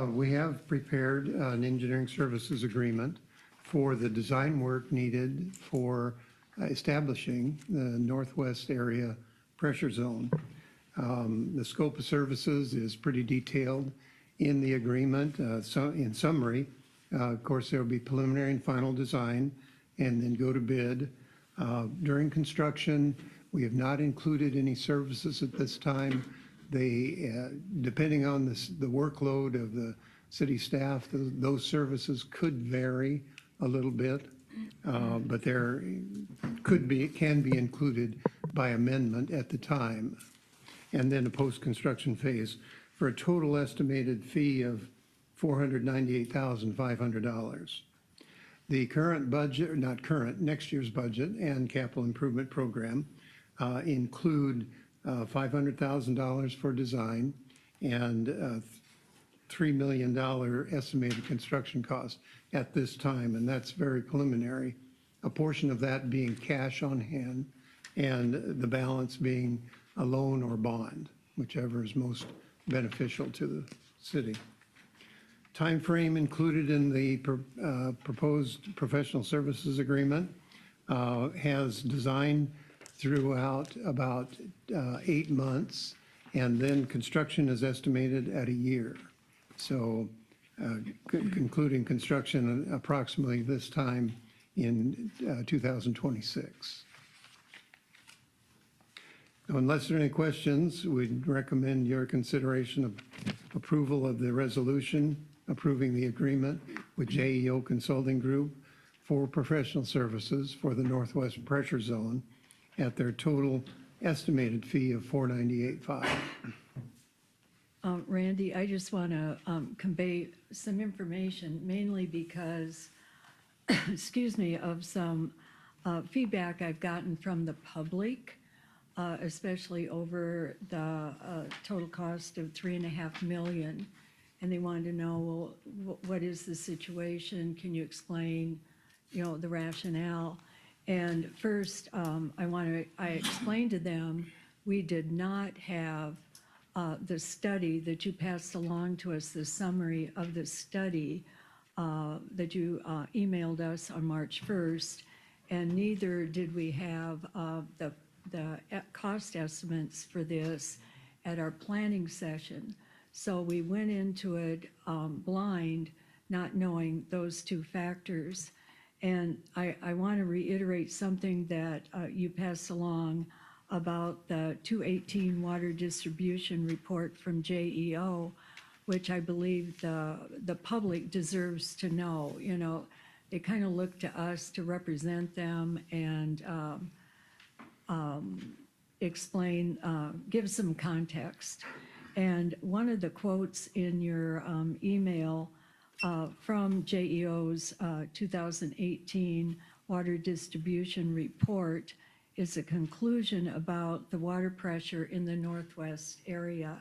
S13: We have prepared an engineering services agreement for the design work needed for establishing the Northwest Area Pressure Zone. The scope of services is pretty detailed in the agreement. So in summary, of course, there will be preliminary and final design and then go to bid. During construction, we have not included any services at this time. They, depending on the workload of the city staff, those services could vary a little bit, but there can be included by amendment at the time. And then a post-construction phase for a total estimated fee of $498,500. The current budget, not current, next year's budget and capital improvement program include $500,000 for design and $3 million estimated construction cost at this time, and that's very preliminary. A portion of that being cash on hand and the balance being a loan or bond, whichever is most beneficial to the city. Time frame included in the proposed professional services agreement has design throughout about 8 months, and then construction is estimated at a year. So concluding construction approximately this time in 2026. Unless there are any questions, we'd recommend your consideration of approval of the resolution approving the agreement with JEO Consulting Group for professional services for the Northwest Pressure Zone at their total estimated fee of $498,500.
S5: Randy, I just want to convey some information, mainly because, excuse me, of some feedback I've gotten from the public, especially over the total cost of $3.5 million. And they wanted to know, well, what is the situation? Can you explain, you know, the rationale? And first, I explained to them, we did not have the study that you passed along to us, the summary of the study that you emailed us on March 1st, and neither did we have the cost estimates for this at our planning session. So we went into it blind, not knowing those two factors. And I want to reiterate something that you passed along about the 218 water distribution report from JEO, which I believe the public deserves to know. You know, they kind of look to us to represent them and explain, give some context. And one of the quotes in your email from JEO's 2018 Water Distribution Report is a conclusion about the water pressure in the Northwest area.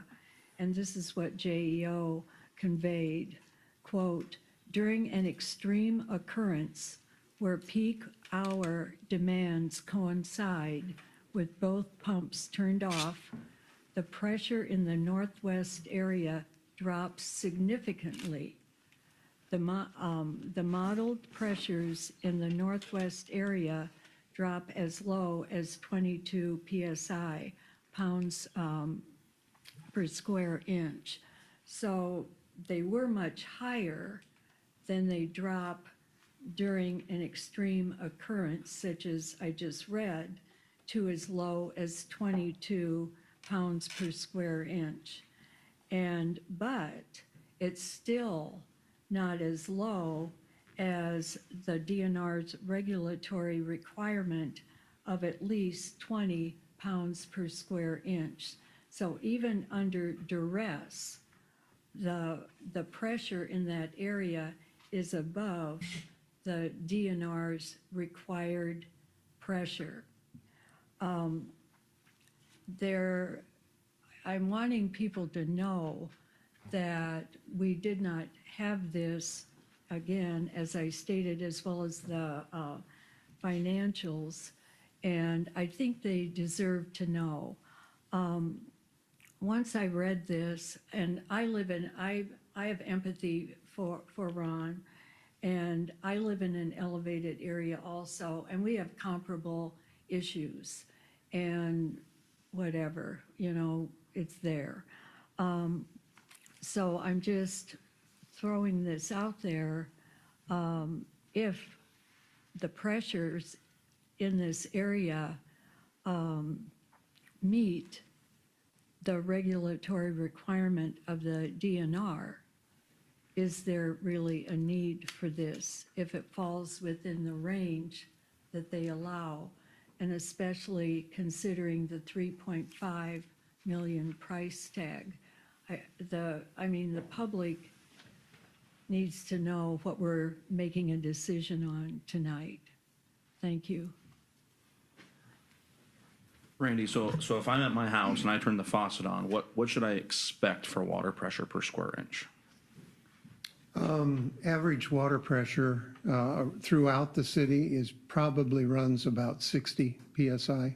S5: And this is what JEO conveyed, quote, "During an extreme occurrence where peak hour demands coincide with both pumps turned off, the pressure in the Northwest area drops significantly. The modeled pressures in the Northwest area drop as low as 22 psi, pounds per square inch." So they were much higher than they drop during an extreme occurrence, such as I just read, to as low as 22 pounds per square inch. But it's still not as low as the DNR's regulatory requirement of at least 20 pounds per square inch. So even under duress, the pressure in that area is above the DNR's required pressure. I'm wanting people to know that we did not have this, again, as I stated, as well as the financials, and I think they deserve to know. Once I read this, and I have empathy for Ron, and I live in an elevated area also, and we have comparable issues, and whatever, it's there. So I'm just throwing this out there. If the pressures in this area meet the regulatory requirement of the DNR, is there really a need for this if it falls within the range that they allow? And especially considering the 3.5 million price tag. The public needs to know what we're making a decision on tonight. Thank you.
S10: Randy, so if I'm at my house and I turn the faucet on, what should I expect for water pressure per square inch?
S13: Average water pressure throughout the city probably runs about 60 psi.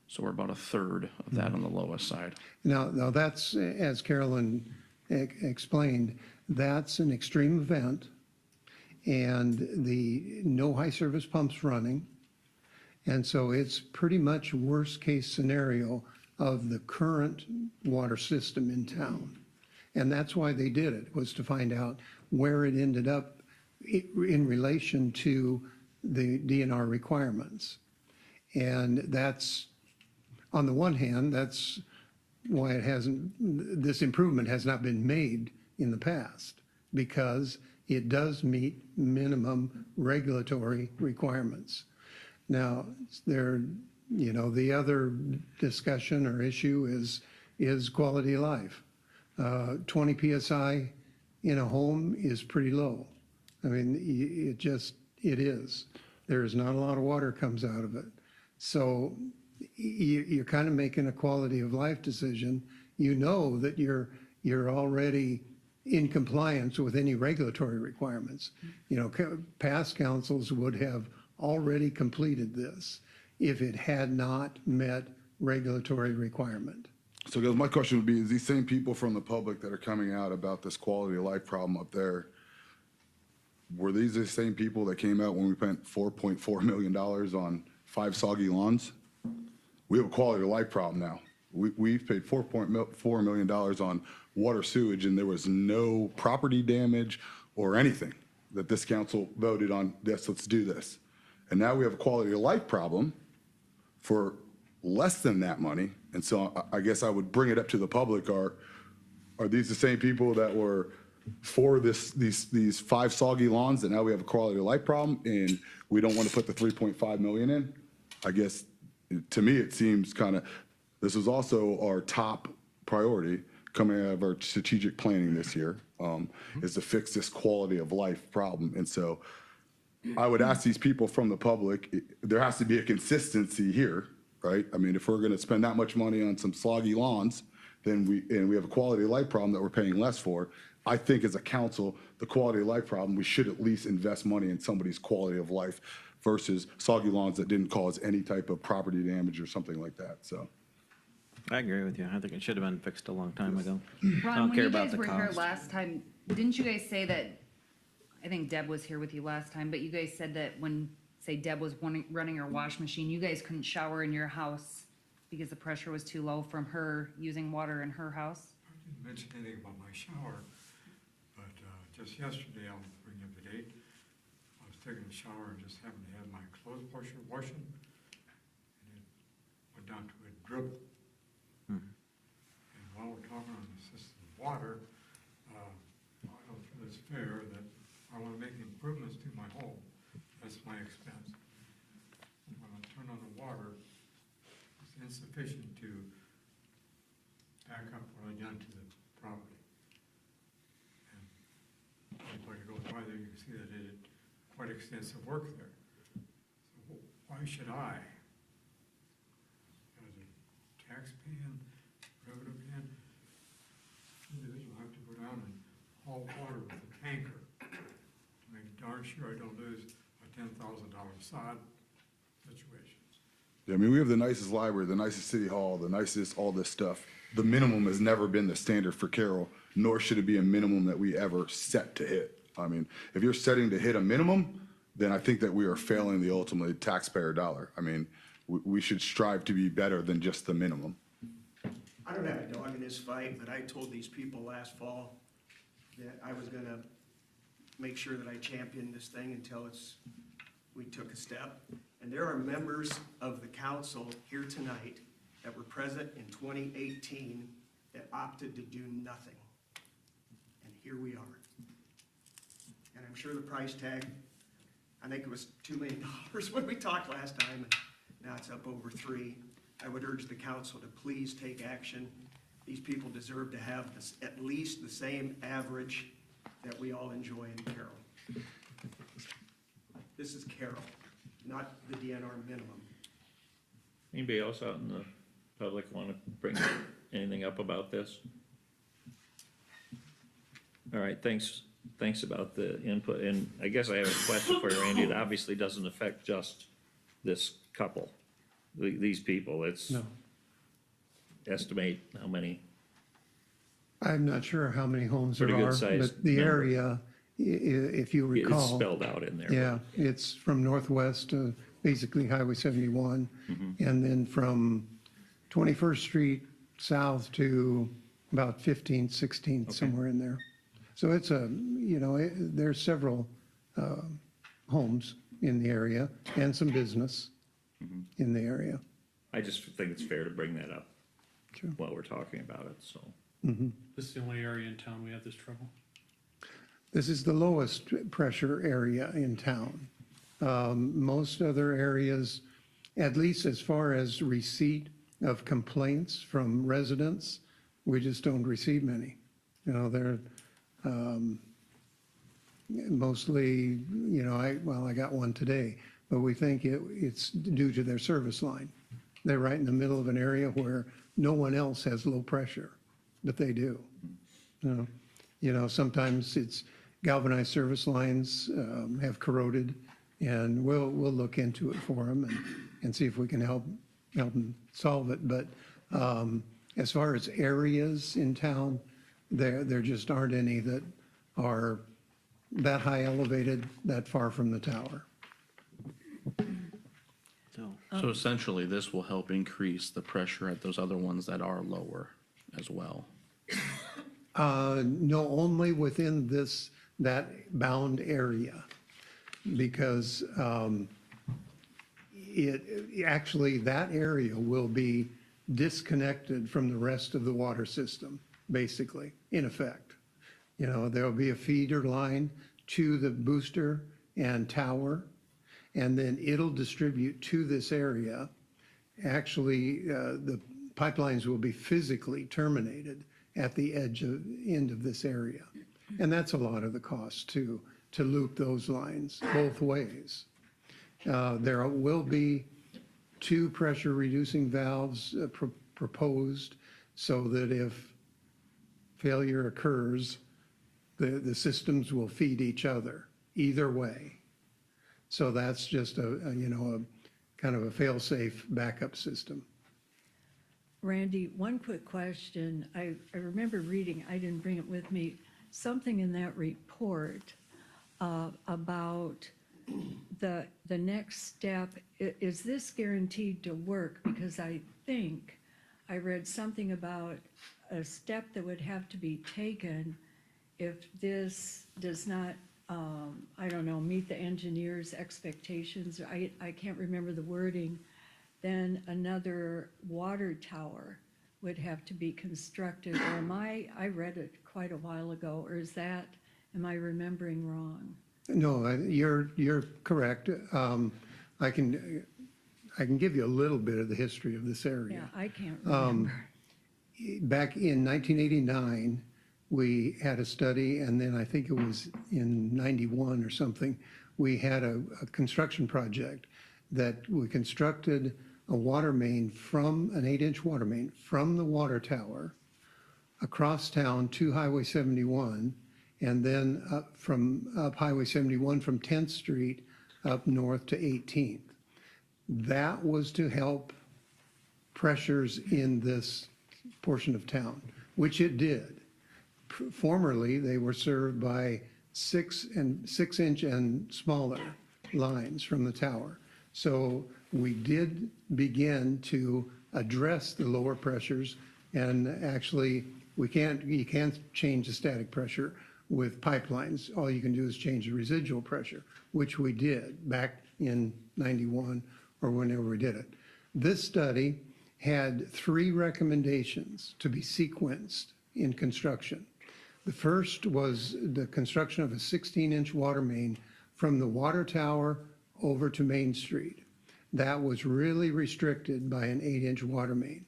S10: So we're about a third of that on the lowest side.
S13: Now that's, as Carolyn explained, that's an extreme event, and no high service pumps running. And so it's pretty much worst case scenario of the current water system in town. And that's why they did it, was to find out where it ended up in relation to the DNR requirements. And that's, on the one hand, that's why this improvement has not been made in the past, because it does meet minimum regulatory requirements. Now, the other discussion or issue is quality of life. 20 psi in a home is pretty low. I mean, it is. There is not a lot of water comes out of it. So you're kind of making a quality of life decision. You know that you're already in compliance with any regulatory requirements. Past councils would have already completed this if it had not met regulatory requirement.
S3: So guys, my question would be, is these same people from the public that are coming out about this quality of life problem up there, were these the same people that came out when we spent $4.4 million on 5 soggy lawns? We have a quality of life problem now. We've paid $4.4 million on water sewage, and there was no property damage or anything that this council voted on, yes, let's do this. And now we have a quality of life problem for less than that money. And so I guess I would bring it up to the public. Are these the same people that were for these 5 soggy lawns that now we have a quality of life problem and we don't want to put the 3.5 million in? I guess to me it seems kind of, This was also our top priority coming out of our strategic planning this year, is to fix this quality of life problem. And so I would ask these people from the public, there has to be a consistency here, right? I mean, if we're gonna spend that much money on some sloggy lawns, then we have a quality of life problem that we're paying less for. I think as a council, the quality of life problem, we should at least invest money in somebody's quality of life versus soggy lawns that didn't cause any type of property damage or something like that, so.
S7: I agree with you. I think it should have been fixed a long time ago. I
S16: Ron,
S7: don't
S16: when
S7: care
S16: you
S7: about
S16: guys
S7: the
S16: were here
S7: cost.
S16: last time, didn't you guys say that, I think Deb was here with you last time, but you guys said that when, say Deb was running her wash machine, you guys couldn't shower in your house because the pressure was too low from her using water in her house?
S17: I didn't mention anything about my shower, but just yesterday, I'll bring you up to date. I was taking a shower and just happened to have my clothes washer washing, and it went down to a dribble. And while we're talking on the system of water, I don't feel it's fair that I want to make improvements to my home. That's my expense. When I turn on the water, it's insufficient to back up what I've done to the property. And anybody goes by there, you can see that it did quite extensive work there. So why should I, as a tax-paying, revenue-paying individual, have to go down and haul water with a tanker to make darn sure I don't lose a $10,000 sod situation?
S3: Yeah, I mean, we have the nicest library, the nicest city hall, the nicest, all this stuff. The minimum has never been the standard for Carroll, nor should it be a minimum that we ever set to hit. I mean, if you're setting to hit a minimum, then I think that we are failing the ultimate taxpayer dollar. I mean, we should strive to be better than just the minimum.
S14: I don't have a dog in this fight, but I told these people last fall that I was gonna make sure that I championed this thing until we took a step. And there are members of the council here tonight that were present in 2018 that opted to do nothing. And here we are. And I'm sure the price tag, I think it was $2 million when we talked last time, and now it's up over 3. I would urge the council to please take action. These people deserve to have at least the same average that we all enjoy in Carroll. This is Carroll, not the DNR minimum.
S1: Anybody else out in the public want to bring anything up about this? All right, thanks about the input, and I guess I have a question for you, Randy. It obviously doesn't affect just this couple, these people. It's
S13: No.
S1: estimate how many.
S13: I'm not sure how many homes there
S1: Pretty good
S13: are,
S1: size
S13: but the
S1: number.
S13: area, if you
S1: It's
S13: recall.
S1: spelled out in there.
S13: Yeah, it's from northwest to basically Highway 71, and then from 21st Street south to about 15th, 16th, somewhere in there. So it's there's several homes in the area and some business in the area.
S1: I just think it's fair to bring that up
S13: Sure.
S1: while we're talking about it, so.
S12: This is the only area in town we have this trouble?
S13: This is the lowest pressure area in town. Most other areas, at least as far as receipt of complaints from residents, we just don't receive many. They're mostly, I got one today, but we think it's due to their service line. They're right in the middle of an area where no one else has low pressure, but they do. Sometimes it's galvanized service lines have corroded, and we'll look into it for them and see if we can help them solve it. But as far as areas in town, there just aren't any that are that high elevated, that far from the tower.
S10: So essentially, this will help increase the pressure at those other ones that are lower as well.
S13: No, only within that bound area, because actually, that area will be disconnected from the rest of the water system, basically, in effect. There'll be a feeder line to the booster and tower, and then it'll distribute to this area. Actually, pipelines will be physically terminated at the end of this area. And that's a lot of the cost too, to loop those lines both ways. There will be 2 pressure reducing valves proposed so that if failure occurs, the systems will feed each other either way. So that's just a kind of a fail-safe backup system.
S5: Randy, one quick question. I remember reading, I didn't bring it with me, something in that report about the next step. Is this guaranteed to work? Because I think I read something about a step that would have to be taken if this does not, I don't know, meet the engineer's expectations. I can't remember the wording. Then another water tower would have to be constructed. Or I read it quite a while ago, or am I remembering wrong?
S13: No, you're correct. I can give you a little bit of the history of this area.
S5: Yeah, I can't remember.
S13: Back in 1989, we had a study, and then I think it was in 91 or something, we had a construction project that we constructed a water main from an 8-inch water main from the water tower across town to Highway 71, and then up Highway 71 from 10th Street up north to 18th. That was to help pressures in this portion of town, which it did. Formerly, they were served by 6-inch and smaller lines from the tower. So we did begin to address the lower pressures, and actually you can't change the static pressure with pipelines. All you can do is change the residual pressure, which we did back in 91 or whenever we did it. This study had 3 recommendations to be sequenced in construction. The first was the construction of a 16-inch water main from the water tower over to Main Street. That was really restricted by an 8-inch water main.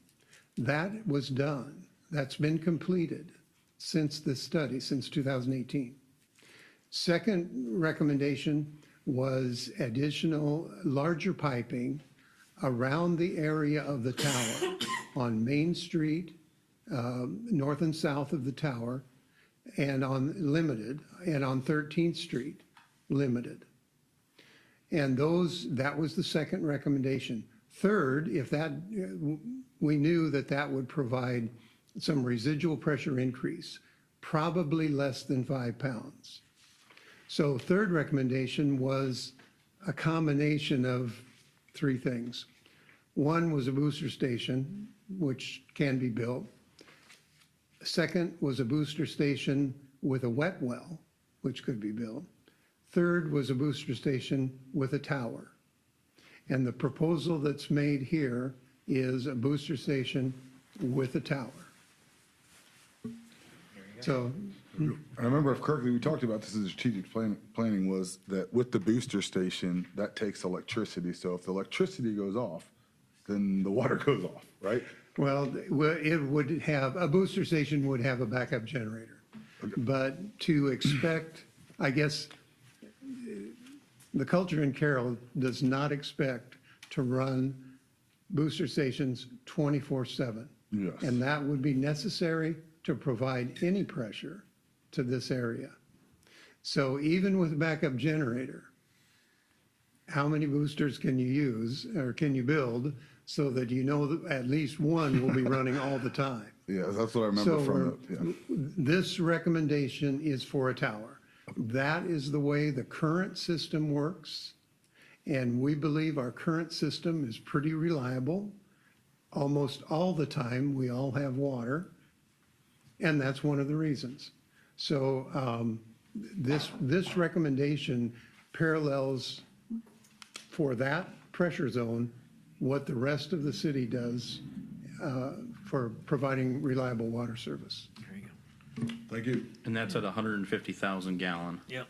S13: That was done. That's been completed since this study, since 2018. Second recommendation was additional larger piping around the area of the tower on Main Street, north and south of the tower, and on 13th Street, limited. And that was the second recommendation. Third, we knew that would provide some residual pressure increase, probably less than 5 pounds. So third recommendation was a combination of 3 things. One was a booster station, which can be built. Second was a booster station with a wet well, which could be built. Third was a booster station with a tower. And the proposal that's made here is a booster station with a tower. So,
S3: I remember if correctly, we talked about this in the strategic planning was that with the booster station, that takes electricity. So if the electricity goes off, then the water goes off, right?
S13: well, it would have, a booster station would have a backup generator.
S3: Okay.
S13: But to expect, I guess, the culture in Carroll does not expect to run booster stations 24/7.
S3: Yes.
S13: And that would be necessary to provide any pressure to this area. So even with a backup generator, how many boosters can you use or can you build so that you know that at least one will be running all the time?
S3: Yeah, that's what I remember
S13: So this recommendation is for a tower. That is the way the current system works. And we believe our current system is pretty reliable. Almost all the time, we all have water. And that's one of the reasons. So this recommendation parallels for that pressure zone what the rest of the city does for providing reliable water service.
S7: There you go.
S3: Thank you.
S10: And that's at 150,000 gallon.
S7: Yep.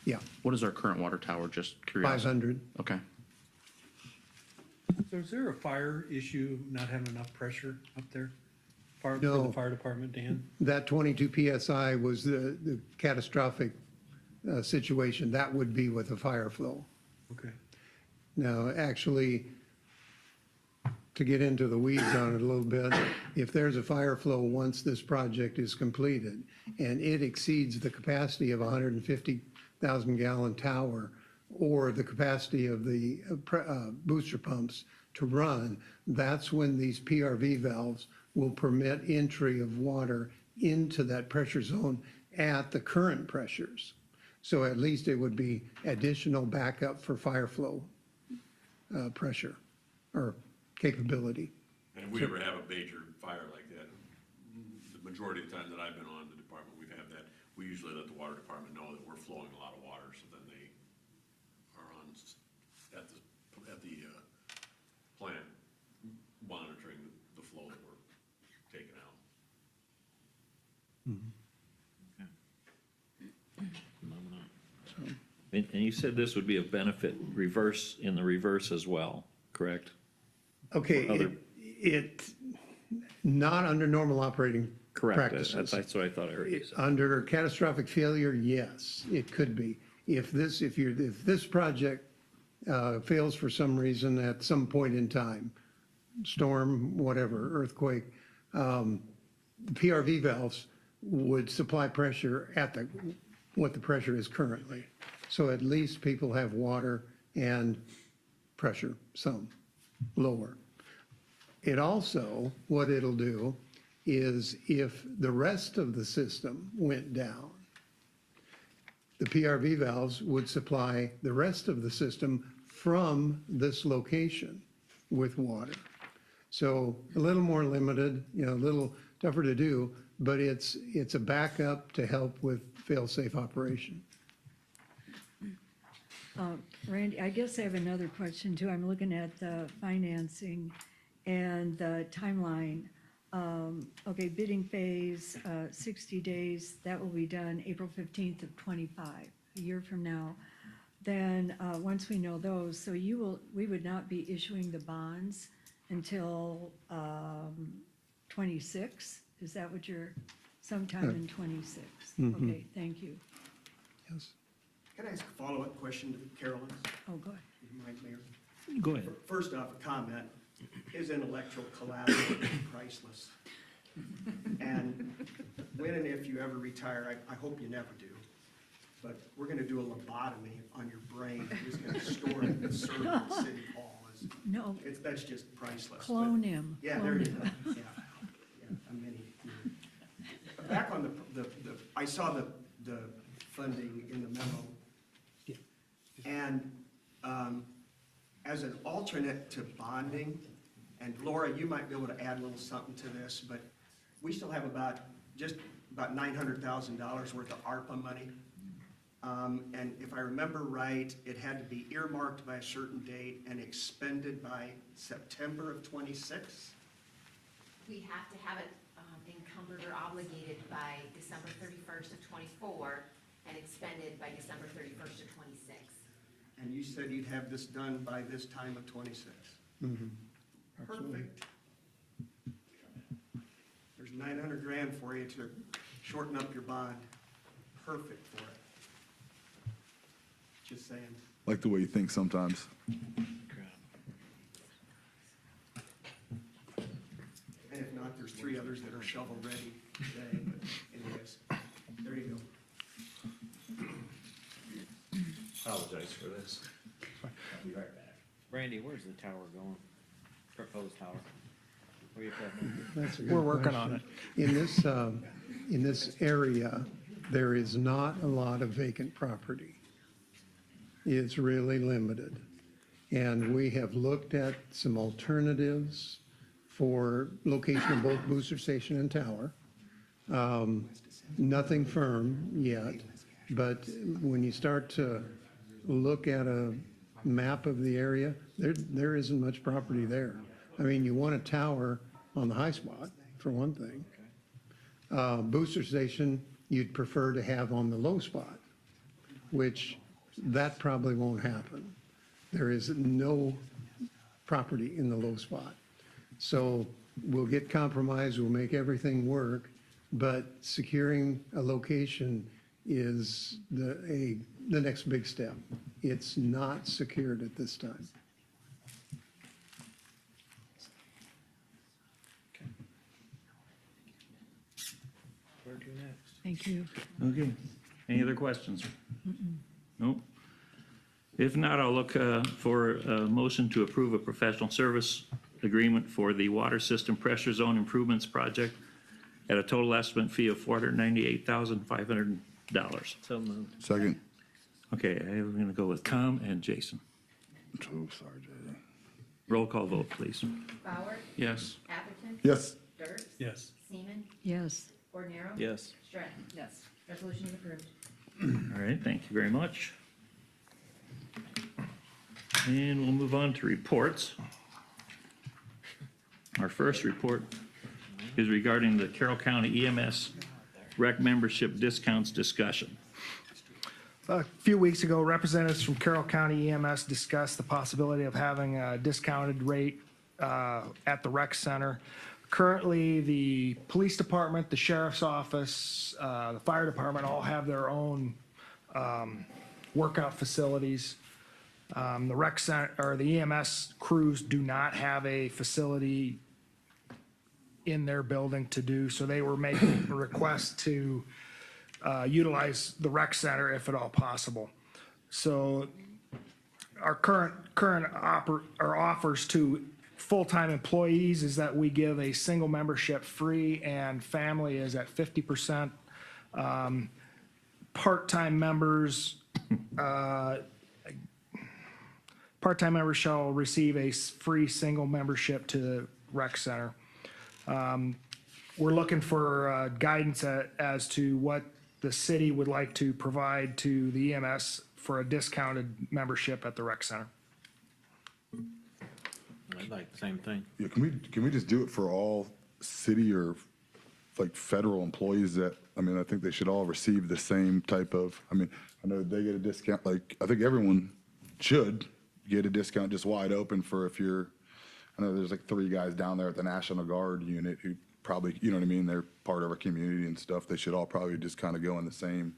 S13: Yeah,
S10: What is our current water tower, just curiosity?
S13: 500.
S10: Okay.
S12: So is there a fire issue, not having enough pressure up there? For
S13: No.
S12: the fire department, Dan?
S13: That 22 PSI was the catastrophic situation. That would be with a fire flow.
S12: Okay.
S13: Now, actually, to get into the weeds on it a little bit, if there's a fire flow once this project is completed and it exceeds the capacity of a 150,000 gallon tower or the capacity of the booster pumps to run, that's when these PRV valves will permit entry of water into that pressure zone at the current pressures. So at least it would be additional backup for fire flow pressure or capability.
S9: And if we ever have a major fire like that, the majority of the time that I've been on the department, we've had that, we usually let the water department know that we're flowing a lot of water, so then they are on, at the plant, monitoring the flow that we're taking out.
S1: And you said this would be a benefit in the reverse as well, correct?
S13: Okay,
S1: Other-
S13: not under normal operating
S1: Correct.
S13: practices.
S1: That's what I thought I heard you say.
S13: Under catastrophic failure, yes, it could be. If this project fails for some reason at some point in time, storm, whatever, earthquake, PRV valves would supply pressure at what the pressure is currently. So at least people have water and pressure, some lower. It also, what it'll do is if the rest of the system went down, the PRV valves would supply the rest of the system from this location with water. So a little more limited, a little tougher to do, but it's a backup to help with fail-safe operation.
S5: Randy, I guess I have another question too. I'm looking at the financing and the timeline. Okay, bidding phase, 60 days, that will be done April 15th of 25, a year from now. Then, once we know those, so we would not be issuing the bonds until 26? Is that what sometime in 26?
S13: Mhm.
S5: Okay, thank you.
S13: Yes.
S14: Can I ask a follow-up question to Carolyn?
S5: Oh, go ahead.
S14: If you mind, Mayor?
S1: Go ahead.
S14: First off, a comment, is intellectual collateral priceless? And when and if you ever retire, I hope you never do, but we're gonna do a lobotomy on your brain. We're just gonna store it and serve it at City Hall.
S5: No.
S14: That's just priceless.
S5: Clone
S14: But-
S5: him.
S14: Yeah,
S5: Clone
S14: there you
S5: him.
S14: go. Yeah, a mini. Back on I saw the funding in the memo. And as an alternate to bonding, and Laura, you might be able to add a little something to this, but we still have about $900,000 worth of ARPA money. And if I remember right, it had to be earmarked by a certain date and expended by September of '26?
S18: We have to have it encumbered or obligated by December 31st of '24 and expended by December 31st of '26.
S14: And you said you'd have this done by this time of '26? Perfect. There's 900 grand for you to shorten up your bond. Perfect for it. Just saying.
S3: Like the way you think sometimes.
S14: And if not, there's 3 others that are shovel-ready today, but anyways, there you go.
S7: Apologize for this. I'll be right back. Randy, where's the tower going? Proposed tower? Where you putting
S13: That's a
S4: We're
S13: good
S4: working on
S13: question. In this area, there is not a lot of vacant property. It's really limited. And we have looked at some alternatives for location of both booster station and tower. Nothing firm yet, but when you start to look at a map of the area, there isn't much property there. I mean, you want a tower on the high spot, for one thing. Booster station, you'd prefer to have on the low spot, which that probably won't happen. There is no property in the low spot. So we'll get compromise, we'll make everything work, but securing a location is the next big step. It's not secured at this time.
S7: Where to next?
S5: Thank you.
S1: Okay. Any other questions? Nope. If not, I'll look for a motion to approve a professional service agreement for the water system pressure zone improvements project at a total estimate fee of $498,500.
S7: So moved.
S3: Second.
S1: Okay, I'm going to go with Tom and Jason.
S3: Oh, sorry, Jay.
S1: Roll call vote, please.
S18: Bauer,
S10: Yes.
S18: Atherton.
S3: Yes.
S18: Dirk,
S12: Yes.
S18: Seaman,
S5: Yes.
S18: Ordinary.
S7: Yes.
S18: Stratton.
S6: Yes.
S18: Resolution is approved.
S1: All right, thank you very much. And we'll move on to reports. Our first report is regarding the Carroll County EMS rec membership discounts discussion.
S4: A few weeks ago, representatives from Carroll County EMS discussed the possibility of having a discounted rate at the rec center. Currently, the police department, the sheriff's office, the fire department all have their own workout facilities. The rec center, or the EMS crews do not have a facility in their building to do, so they were making a request to utilize the rec center if at all possible. So our current offers to full-time employees is that we give a single membership free, and family is at 50%. Part-time members shall receive a free single membership to the rec center. We're looking for guidance as to what the city would like to provide to the EMS for a discounted membership at the rec center.
S7: I'd like the same thing.
S3: Yeah, can we just do it for all city or like federal employees that, I mean, I think they should all receive the same type of, I mean, I know they get a discount, like, I think everyone should get a discount just wide open for if you're, I know there's like 3 guys down there at the National Guard unit who probably, you know what I mean, they're part of our community and stuff. They should all probably just kind of go in the same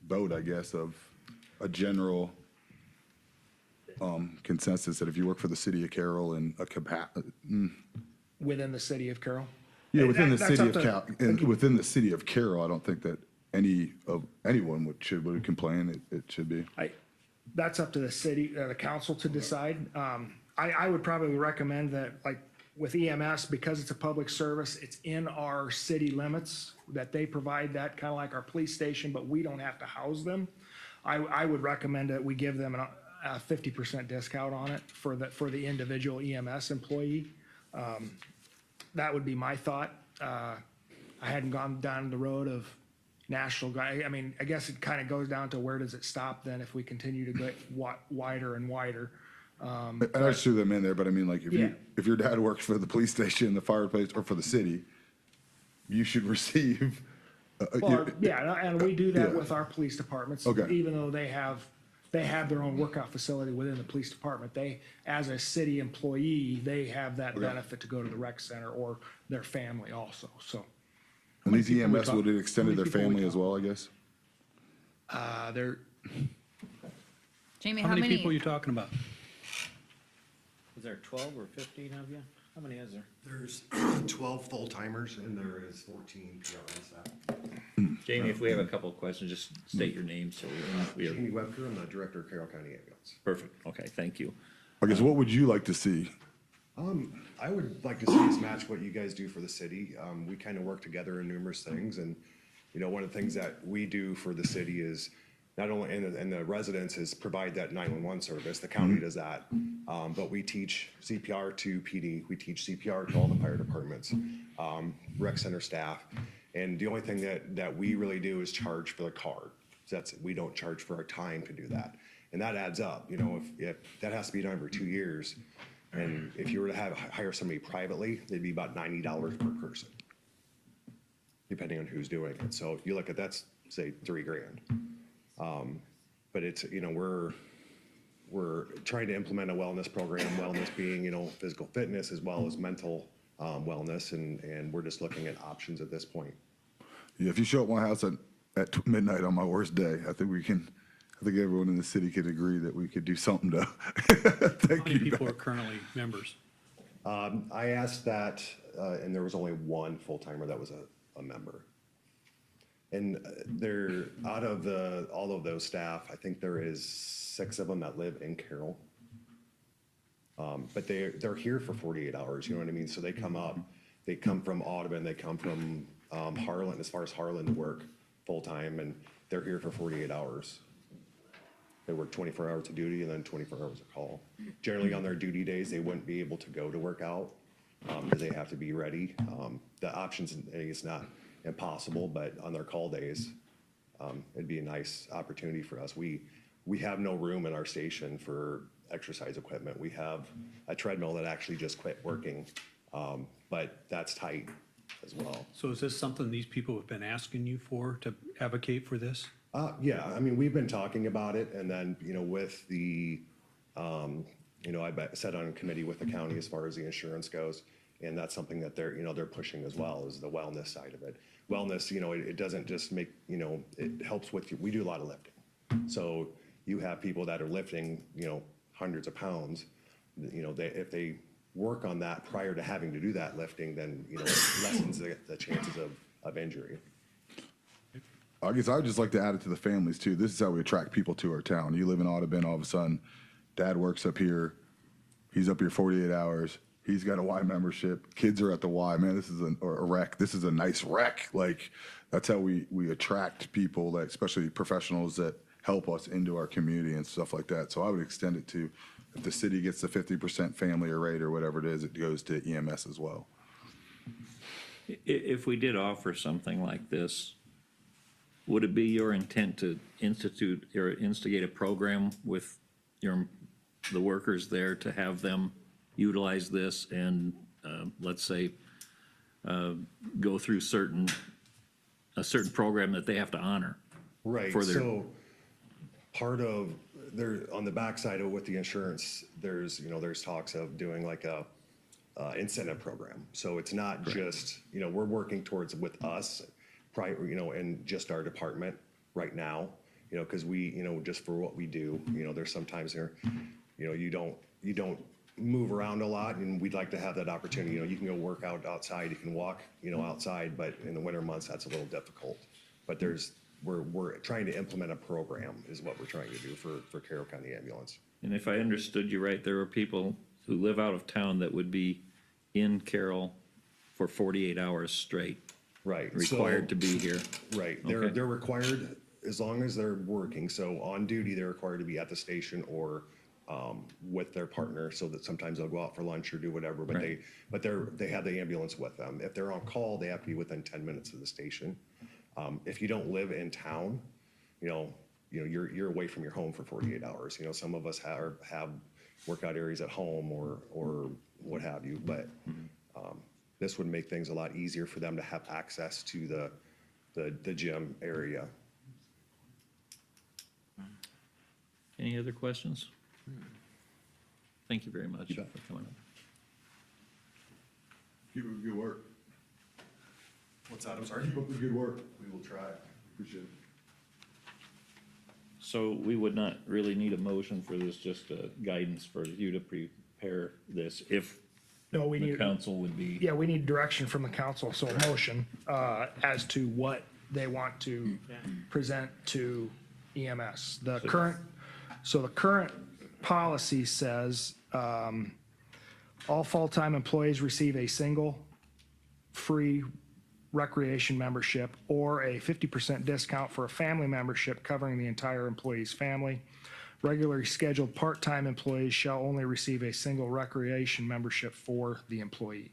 S3: boat, I guess, of a general consensus that if you work for the city of Carroll and
S4: Within the city of Carroll?
S3: yeah, within the
S4: That's
S3: city
S4: up
S3: of
S4: to-
S3: within the city of Carroll, I don't think that anyone would complain. It should be.
S4: That's up to the city, the council to decide. I would probably recommend that, like, with EMS, because it's a public service, it's in our city limits, that they provide that, kind of like our police station, but we don't have to house them. I would recommend that we give them a 50% discount on it for the individual EMS employee. That would be my thought. I hadn't gone down the road of national guy. I mean, I guess it kind of goes down to where does it stop then if we continue to get wider and wider.
S3: And I just threw them in there, but I mean, like, if your dad works for the police station, the fireplace, or for the city, you should receive.
S4: Well, yeah, and we do that
S3: Yeah.
S4: with our police departments.
S3: Okay.
S4: Even though they have their own workout facility within the police department, they, as a city employee, they have that benefit to go to the rec center or their family also, so.
S3: And these
S4: people we
S3: EMS
S4: talk-
S3: would have extended
S4: how
S3: their
S4: many people we
S3: family as
S4: talk-
S3: well, I guess.
S4: They're,
S16: Jamie,
S12: How many people are you talking about?
S7: Is there 12 or 15 of you? How many is there?
S19: There's 12 full-timers and there is 14 PRN staff.
S1: Jamie, if we have a couple of questions, just state your name so we
S19: Jamie
S1: are.
S19: Webker, I'm the director of Carroll County Ambulance.
S1: Perfect, okay, thank you.
S3: I guess, what would you like to see?
S19: I would like to see us match what you guys do for the city. We kind of work together in numerous things, and, you know, one of the things that we do for the city is not only, and the residents is provide that 911 service, the county does that, but we teach CPR to PD, we teach CPR to all the fire departments, rec center staff, and the only thing that we really do is charge for the card. So we don't charge for our time to do that, and that adds up, you know, if that has to be done for 2 years, and if you were to hire somebody privately, it'd be about $90 per person, depending on who's doing it. So if you look at that's say $3,000. But it's, you know, we're trying to implement a wellness program, wellness being, physical fitness as well as mental wellness, and we're just looking at options at this point.
S3: Yeah, if you show up at my house at midnight on my worst day, I think everyone in the city could agree that we could do something to
S12: How many people are currently members?
S19: I asked that, and there was only one full-timer that was a member. And they're, out of all of those staff, I think there is 6 of them that live in Carroll. But they're here for 48 hours, you know what I mean? So they come from Audubon, they come from Harlan, as far as Harlan, to work full-time, and they're here for 48 hours. They work 24 hours of duty and then 24 hours of call. Generally, on their duty days, they wouldn't be able to go to work out because they have to be ready. The options, it's not impossible, but on their call days, it'd be a nice opportunity for us. We have no room in our station for exercise equipment. We have a treadmill that actually just quit working, but that's tight as well.
S12: So is this something these people have been asking you for, to advocate for this?
S19: Yeah, I mean, we've been talking about it, and then, with the, I sat on a committee with the county as far as the insurance goes, and that's something that they're pushing as well, is the wellness side of it. Wellness, it doesn't just make, it helps with, we do a lot of lifting. So you have people that are lifting, hundreds of pounds, if they work on that prior to having to do that lifting, then, it lessens the chances of injury.
S3: I guess I would just like to add it to the families too. This is how we attract people to our town. You live in Audubon, all of a sudden, dad works up here. He's up here 48 hours. He's got a Y membership. Kids are at the Y. Man, this is a rec. This is a nice rec. Like, that's how we attract people, that, especially professionals that help us into our community and stuff like that. So I would extend it to, if the city gets the 50% family rate or whatever it is, it goes to EMS as well.
S1: If we did offer something like this, would it be your intent to institute or instigate a program with the workers there to have them utilize this and, let's say, go through a certain program that they have to honor?
S19: Right,
S1: for their-
S19: so part of, on the backside of with the insurance, there's talks of doing like a incentive program. So it's not just, we're working towards with us, and just our department right now, because we, just for what we do, there's sometimes there, you don't move around a lot, and we'd like to have that opportunity. You can go work out outside, you can walk, outside, but in the winter months, that's a little difficult. But we're trying to implement a program is what we're trying to do for Carroll County Ambulance.
S1: And if I understood you right, there are people who live out of town that would be in Carroll for 48 hours straight.
S19: Right.
S1: Required to be here.
S19: Right.
S1: Okay.
S19: They're required, as long as they're working, so on duty, they're required to be at the station or with their partner, so that sometimes they'll go out for lunch or do whatever, but
S1: Right.
S19: they have the ambulance with them. If they're on call, they have to be within 10 minutes of the station. If you don't live in town, you're away from your home for 48 hours. Some of us have workout areas at home or what have you, but this would make things a lot easier for them to have access to the gym area.
S1: Any other questions? Thank you very much for coming up.
S3: Keep up the good work.
S19: What's that? I'm sorry?
S3: Keep up the good work. We will try. Appreciate it.
S1: So we would not really need a motion for this, just guidance for you to prepare this if
S4: No, we
S1: the
S4: need,
S1: council would be.
S4: yeah, we need direction from the council, so a motion, as to what they want to present to EMS. The current policy says, all full-time employees receive a single free recreation membership or a 50% discount for a family membership covering the entire employee's family. Regularly scheduled part-time employees shall only receive a single recreation membership for the employee.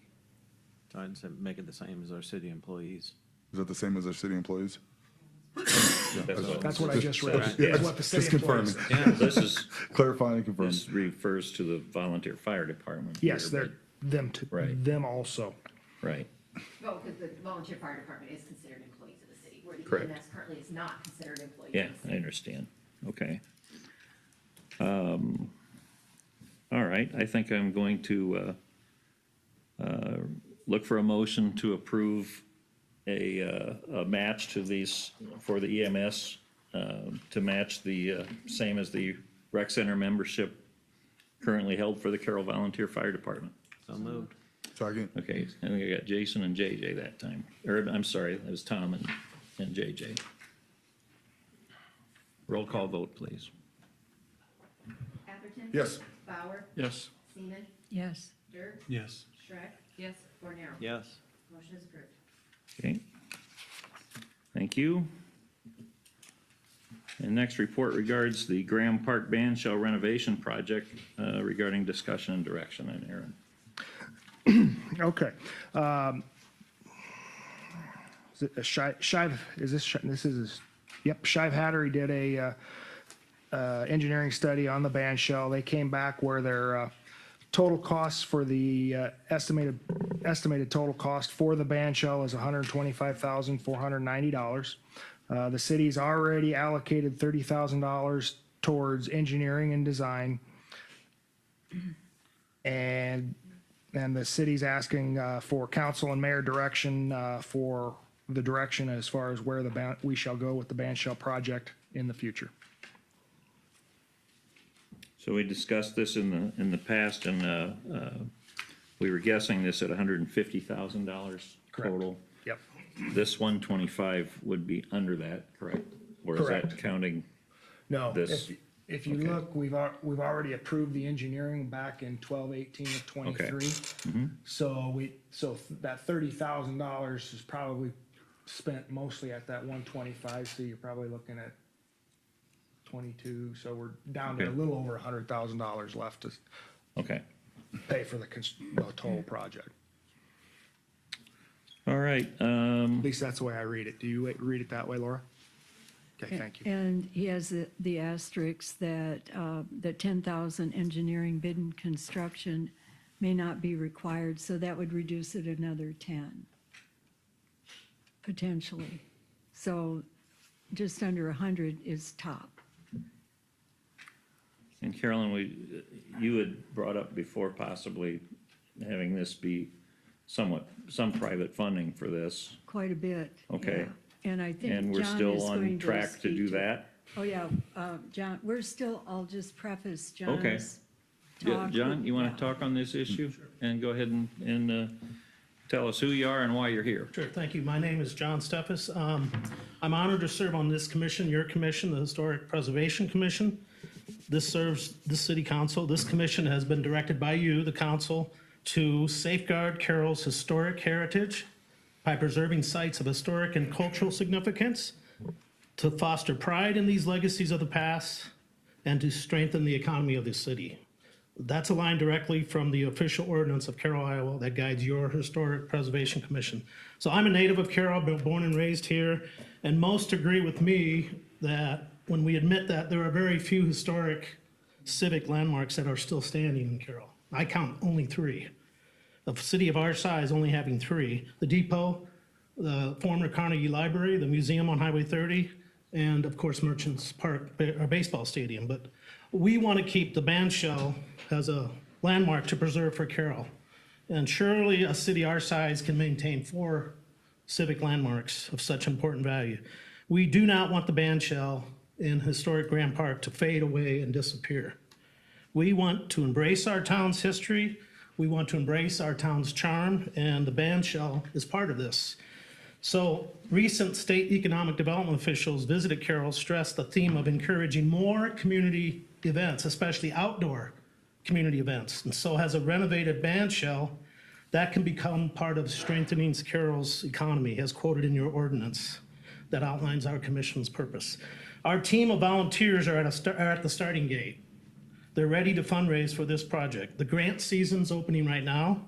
S7: So I'd say make it the same as our city employees.
S3: Is that the same as our city employees?
S4: That's what I just read.
S3: Yeah,
S4: Is what the city
S3: just confirming.
S4: employees-
S1: Yeah, this is,
S3: Clarifying and confirming.
S1: this refers to the volunteer fire department.
S4: Yes,
S1: here,
S4: they're
S1: Right.
S4: them also.
S1: but- Right,
S18: Well, because the volunteer fire department is considered employees of the city, where the
S1: Correct.
S18: EMS currently is not considered employees
S1: yeah,
S18: of the
S1: I
S18: city.
S1: understand, okay. All right, I think I'm going to look for a motion to approve a match to these, for the EMS, to match the same as the rec center membership currently held for the Carroll Volunteer Fire Department.
S7: So moved.
S3: Second.
S1: Okay, and we got Jason and JJ that time. Or, I'm sorry, it was Tom and JJ. Roll call vote, please.
S2: Atherton?
S3: Yes.
S2: Bauer?
S11: Yes.
S2: Seaman?
S5: Yes.
S2: Dirk?
S12: Yes.
S2: Schreck?
S6: Yes.
S2: Cornero?
S7: Yes.
S2: Motion is approved.
S1: Okay. Thank you. And next report regards the Graham Park Band Shell renovation project regarding discussion and direction. And Aaron.
S4: Okay. Is it a Shive, is this, yep, Shive Hattery did a engineering study on the band shell. They came back where their total costs for the estimated total cost for the band shell is $125,490. The city's already allocated $30,000 towards engineering and design. And the city's asking for council and mayor direction for the direction as far as where we shall go with the band shell project in the future.
S1: So we discussed this in the past, and we were guessing this at $150,000 total.
S4: Yep.
S1: This 125 would be under that, correct? Or is that
S4: Correct.
S1: counting
S4: No,
S1: this?
S4: if you
S1: Okay.
S4: look, we've already approved the engineering back in 12/18 of 23.
S1: Mhm.
S4: So that $30,000 is probably spent mostly at that 125, so you're probably looking at 22, so we're down to a
S1: Okay.
S4: little over $100,000 left to
S1: Okay.
S4: pay for the total project.
S1: All right.
S4: At least that's the way I read it. Do you read it that way, Laura? Okay, thank you.
S5: And he has the asterisk that, that 10,000 engineering bid and construction may not be required, so that would reduce it another 10, potentially. So just under 100 is top.
S1: And Carolyn, you had brought up before possibly having this be some private funding for this.
S5: Quite a bit.
S1: Okay.
S5: yeah. And I think
S1: And we're
S5: John
S1: still
S5: is
S1: on
S5: going
S1: track to
S5: speak
S1: do that?
S5: Oh, yeah, John, I'll just preface
S1: Okay.
S5: John's talk.
S1: John, you want to talk on this issue? And go ahead and tell us who you are and why you're here.
S20: Sure, thank you. My name is John Steffes. I'm honored to serve on this commission, your commission, the Historic Preservation Commission. This serves the city council. This commission has been directed by you, the council, to safeguard Carroll's historic heritage by preserving sites of historic and cultural significance, to foster pride in these legacies of the past, and to strengthen the economy of the city. That's a line directly from the official ordinance of Carroll, Iowa that guides your Historic Preservation Commission. So I'm a native of Carroll, been born and raised here, and most agree with me that when we admit that there are very few historic civic landmarks that are still standing in Carroll. I count only 3. A city of our size only having 3. The depot, the former Carnegie Library, the museum on Highway 30, and of course Merchants Park, our baseball stadium. But we want to keep the band shell as a landmark to preserve for Carroll. And surely a city our size can maintain 4 civic landmarks of such important value. We do not want the band shell in historic Graham Park to fade away and disappear. We want to embrace our town's history. We want to embrace our town's charm, and the band shell is part of this. So recent state economic development officials visited Carroll, stressed the theme of encouraging more community events, especially outdoor community events. And so has a renovated band shell that can become part of strengthening Carroll's economy, as quoted in your ordinance that outlines our commission's purpose. Our team of volunteers are at the starting gate. They're ready to fundraise for this project. The grant season's opening right now,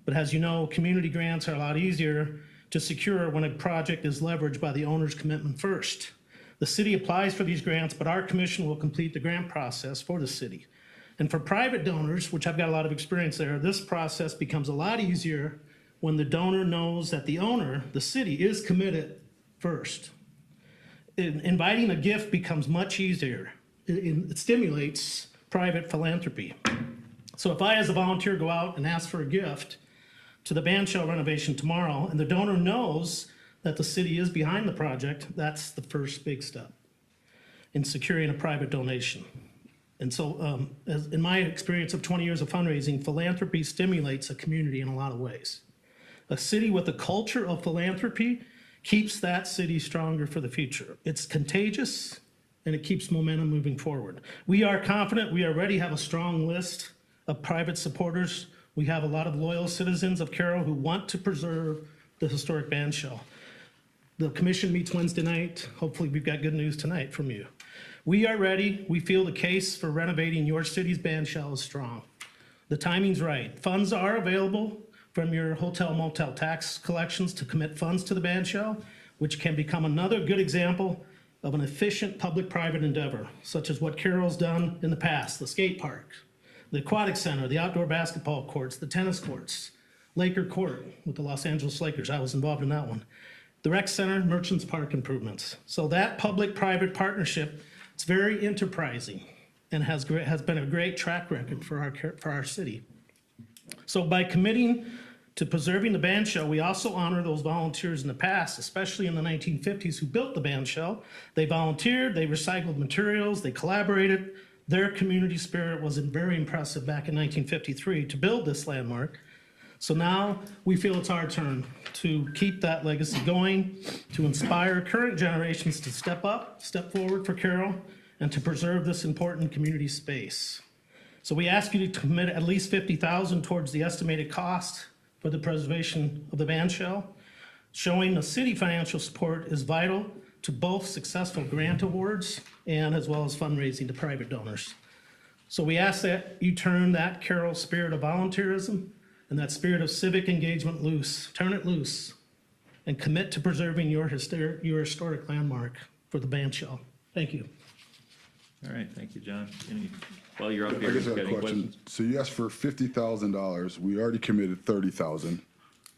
S20: but as you know, community grants are a lot easier to secure when a project is leveraged by the owner's commitment first. The city applies for these grants, but our commission will complete the grant process for the city. And for private donors, which I've got a lot of experience there, this process becomes a lot easier when the donor knows that the owner, the city, is committed first. Inviting a gift becomes much easier. It stimulates public-private philanthropy. So if I, as a volunteer, go out and ask for a gift to the band shell renovation tomorrow, and the donor knows that the city is behind the project, that's the first big step in securing a private donation. And so, as in my experience of 20 years of fundraising, philanthropy stimulates a community in a lot of ways. A city with a culture of philanthropy keeps that city stronger for the future. It's contagious, and it keeps momentum moving forward. We are confident, we already have a strong list of private supporters. We have a lot of loyal citizens of Carroll who want to preserve the historic band shell. The commission meets Wednesday night. Hopefully we've got good news tonight from you. We are ready. We feel the case for renovating your city's band shell is strong. The timing's right. Funds are available from your hotel motel tax collections to commit funds to the band shell, which can become another good example of an efficient public-private endeavor, such as what Carroll's done in the past, the skate park, the aquatic center, the outdoor basketball courts, the tennis courts, Laker Court with the Los Angeles Lakers. I was involved in that one. The rec center, Merchants Park improvements. So that public-private partnership, it's very enterprising and has been a great track record for our city. So by committing to preserving the band shell, we also honor those volunteers in the past, especially in the 1950s, who built the band shell. They volunteered, they recycled materials, they collaborated. Their community spirit was very impressive back in 1953 to build this landmark. So now we feel it's our turn to keep that legacy going, to inspire current generations to step up, step forward for Carroll, and to preserve this important community space. So we ask you to commit at least $50,000 towards the estimated cost for the preservation of the band shell. Showing the city financial support is vital to both successful grant awards and as well as fundraising to private donors. So we ask that you turn that Carroll spirit of volunteerism and that spirit of civic engagement loose, turn it loose, and commit to preserving your historic landmark for the band shell. Thank you.
S1: All right, thank you, John. While you're up
S3: I
S1: here,
S3: guess I
S1: got
S3: have a
S1: any
S3: question.
S1: questions?
S3: So you asked for $50,000. We already committed 30,000.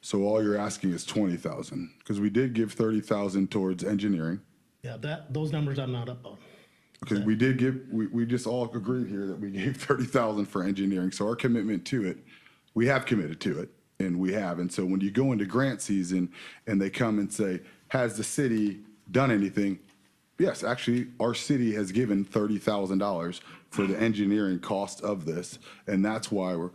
S3: So all you're asking is 20,000, because we did give 30,000 towards engineering.
S20: Yeah, those numbers I'm not up on.
S3: Because we did give, we just all agreed here that we gave 30,000 for engineering. So our commitment to it, we have committed to it, and we have. And so when you go into grant season and they come and say, has the city done anything? Yes, actually, our city has given $30,000 for the engineering cost of this. And that's why we're,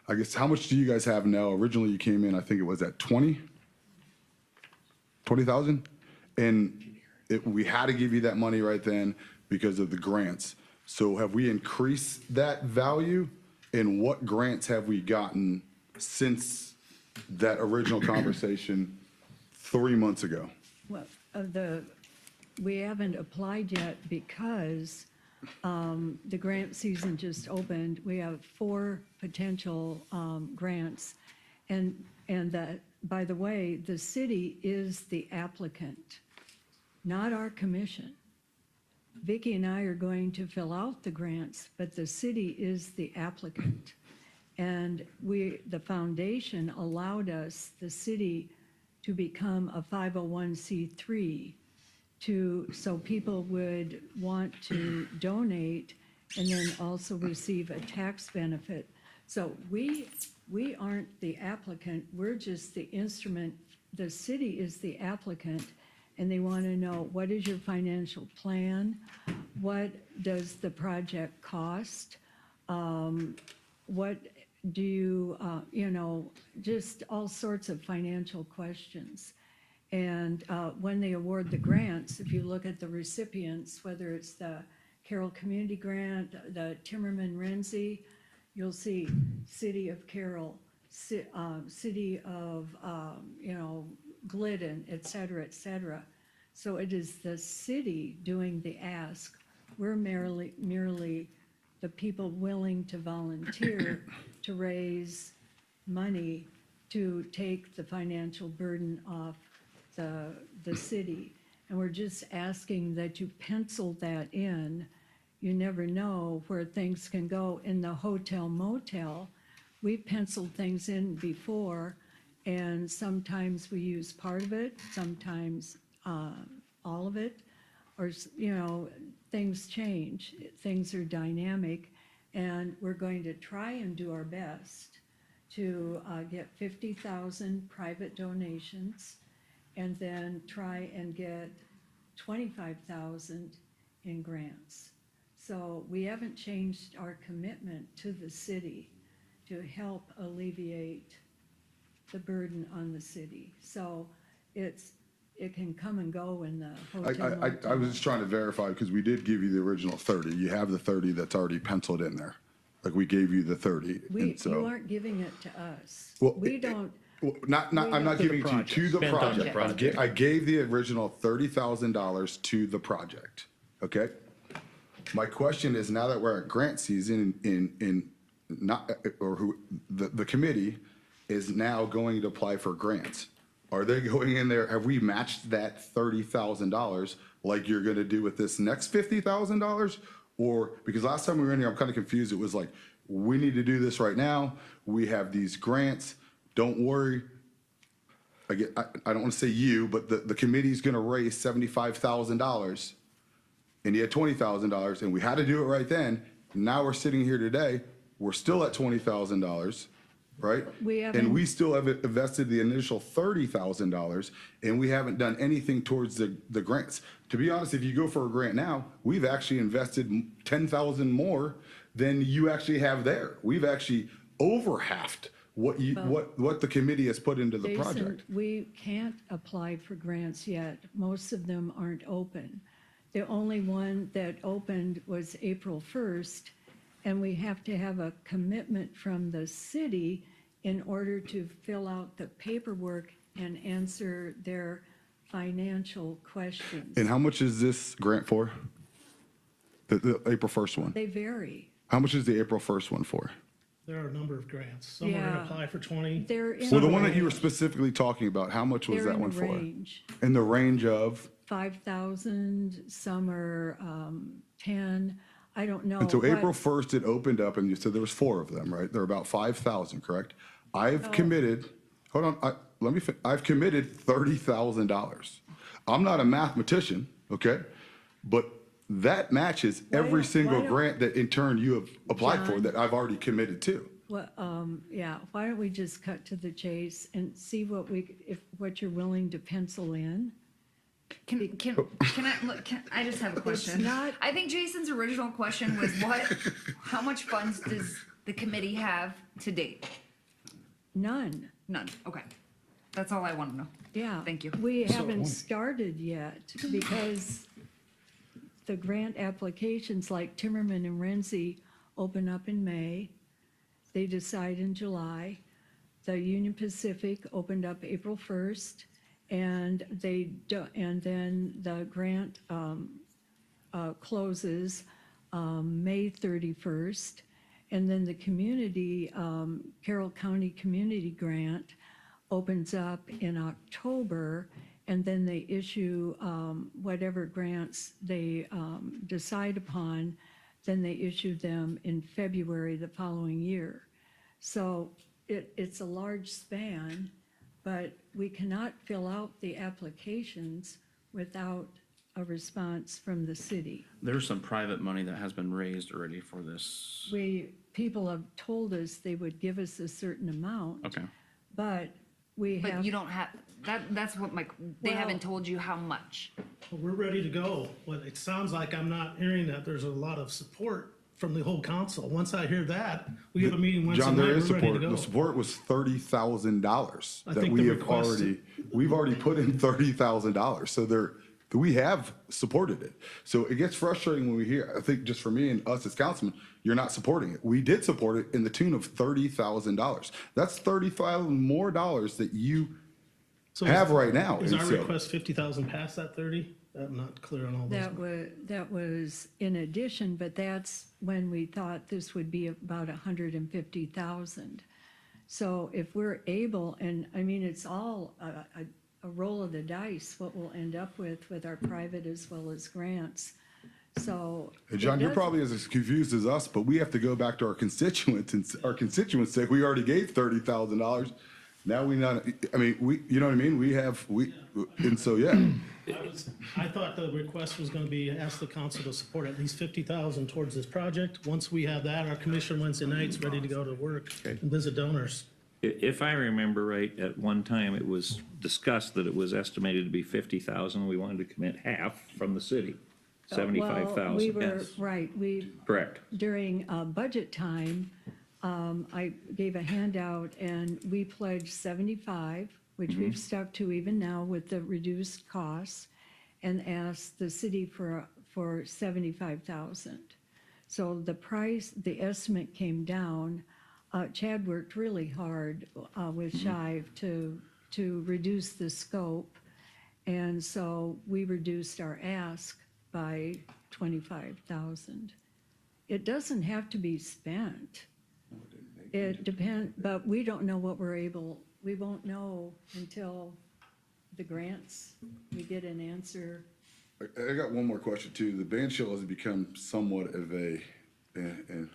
S3: I guess, how much do you guys have now? Originally you came in, I think it was at 20,000? And we had to give you that money right then because of the grants. So have we increased that value? And what grants have we gotten since that original conversation 3 months ago?
S5: Well, we haven't applied yet because the grant season just opened. We have 4 potential grants. And that, by the way, the city is the applicant, not our commission. Vicki and I are going to fill out the grants, but the city is the applicant. And the foundation allowed us, the city, to become a 501c3 so people would want to donate and then also receive a tax benefit. So we aren't the applicant, we're just the instrument. The city is the applicant, and they want to know, what is your financial plan? What does the project cost? What do you, just all sorts of financial questions. And when they award the grants, if you look at the recipients, whether it's the Carroll Community Grant, the Timmerman-Renzi, you'll see City of Carroll, City of, Glidden, et cetera. So it is the city doing the ask. We're merely the people willing to volunteer to raise money to take the financial burden off the city. And we're just asking that you pencil that in. You never know where things can go. In the hotel motel, we penciled things in before, and sometimes we use part of it, sometimes all of it, or things change, things are dynamic, And we're going to try and do our best to get 50,000 private donations and then try and get 25,000 in grants. So we haven't changed our commitment to the city to help alleviate the burden on the city. So it can come and go in the hotel.
S3: I was just trying to verify, because we did give you the original 30. You have the 30 that's already penciled in there. Like, we gave you the 30.
S5: You aren't giving it to us.
S3: Well,
S5: We don't.
S3: I'm not giving it to you, to the
S1: Spent on the
S3: project.
S1: project.
S3: I gave the original $30,000 to the project, okay? My question is, now that we're at grant season, the committee is now going to apply for grants. Are they going in there, have we matched that $30,000 like you're gonna do with this next $50,000? Or, because last time we were in here, I'm kind of confused, it was like, we need to do this right now, we have these grants, don't worry. I don't wanna say you, but the committee's gonna raise $75,000, and you had $20,000, and we had to do it right then. Now we're sitting here today, we're still at $20,000, right? And we still have invested the initial $30,000, and we haven't done anything towards the grants. To be honest, if you go for a grant now, we've actually invested 10,000 more than you actually have there. We've actually over-halved what the committee has put into the
S5: Jason,
S3: project.
S5: we can't apply for grants yet. Most of them aren't open. The only one that opened was April 1st, and we have to have a commitment from the city in order to fill out the paperwork and answer their financial questions.
S3: And how much is this grant for? The April 1st one?
S5: They vary.
S3: How much is the April 1st one for?
S20: There are a number of grants. Some are gonna
S5: Yeah.
S20: apply for 20.
S5: They're in
S3: Well, the
S5: a
S3: one that you were
S5: range.
S3: specifically talking about, how much was
S5: They're
S3: that
S5: in
S3: one
S5: a
S3: for?
S5: range.
S3: In the range of?
S5: 5,000, some are 10, I don't know.
S3: And so
S5: what-
S3: April 1st, it opened up, and you said there was 4 of them, right? There are about 5,000, correct? I've committed, hold on, I've committed $30,000. I'm not a mathematician, okay? But that matches every single grant that in turn you have applied for
S5: John?
S3: that I've already committed to.
S5: Well, yeah, why don't we just cut to the chase and see what you're willing to pencil in?
S16: Can I just have a question?
S5: not-
S16: I think Jason's original question was how much funds does the committee have to date?
S5: None.
S16: None, okay. That's all I want to know.
S5: Yeah.
S16: Thank you.
S5: We haven't started yet because the grant applications like Timmerman and Renzi open up in May. They decide in July. The Union Pacific opened up April 1st, and and then the grant closes May 31st. And then the community, Carroll County Community Grant opens up in October, and then they issue whatever grants they decide upon, then they issue them in February the following year. So it's a large span, but we cannot fill out the applications without a response from the city.
S10: There's some private money that has been raised already for this.
S5: People have told us they would give us a certain amount.
S10: Okay.
S5: But we have.
S16: But you don't have, that's what they
S5: Well-
S16: haven't told you how much.
S20: Well, we're ready to go, but it sounds like I'm not hearing that there's a lot of support from the whole council. Once I hear that, we have a meeting Wednesday
S3: John,
S20: night,
S3: there is
S20: we're ready to
S3: support.
S20: go.
S3: The support was $30,000
S20: I
S3: that
S20: think
S3: we
S20: the
S3: have
S20: request-
S3: we've already put in $30,000. So we have supported it. So it gets frustrating when we hear, I think just for me and us as councilmen, you're not supporting it. We did support it in the tune of $30,000. That's $35 more that you
S20: So
S3: have
S20: is-
S3: right now.
S20: Is
S3: And
S20: our
S3: so-
S20: request 50,000 past that 30? I'm not clear on all those.
S5: That was in addition, but that's when we thought this would be about 150,000. So if we're able, and I mean, it's all a roll of the dice, what we'll end up with our private as well as grants. So.
S3: Hey, John,
S5: it
S3: you're
S5: does-
S3: probably as confused as us, but we have to go back to our constituents, and our constituents say we already gave $30,000. Now we not, I mean, you know what I mean? And so, yeah.
S20: I thought the request was gonna be, ask the council to support at least 50,000 towards this project. Once we have that, our commission Wednesday night's ready to go to work and visit donors.
S1: If I remember right, at one time it was discussed that it was estimated to be 50,000. We wanted to commit half from the city,
S5: Well,
S1: 75,000.
S5: we were,
S1: Yes.
S5: right,
S1: Correct.
S5: during budget time, I gave a handout and we pledged 75, which we've stuck to even now with the reduced costs, and asked the city for 75,000. So the estimate came down. Chad worked really hard with Shive to reduce the scope. And so we reduced our ask by 25,000. It doesn't have to be spent. It depends, but we don't know what we won't know until the grants, we get an answer.
S3: I got one more question too. The band shell has become somewhat of an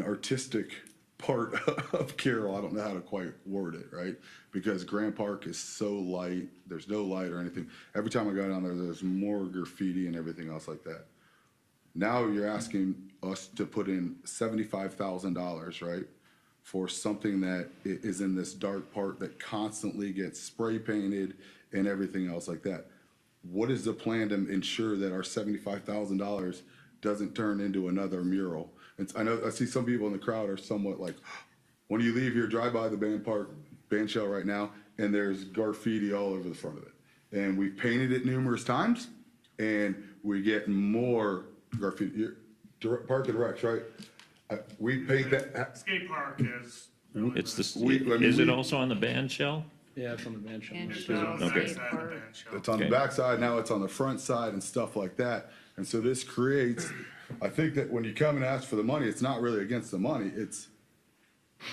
S3: artistic part of Carroll. I don't know how to quite word it, right? Because Grand Park is so light, there's no light or anything. Every time I go down there, there's more graffiti and everything else like that. Now you're asking us to put in $75,000, right? For something that is in this dark part that constantly gets spray painted and everything else like that. What is the plan to ensure that our $75,000 doesn't turn into another mural? And I know I see some people in the crowd are somewhat like, when you leave here, drive by the band shell right now, and there's graffiti all over the front of it. And we've painted it numerous times, and we get more graffiti. Park and Recs, right? We paint that.
S21: Skate park is.
S1: It's
S21: is
S1: it also on the band shell?
S10: Yeah, it's on the band shell.
S1: Okay.
S3: It's on the back side, now it's on the front side and stuff like that. And so this creates, I think that when you come and ask for the money, it's not really against the money, it's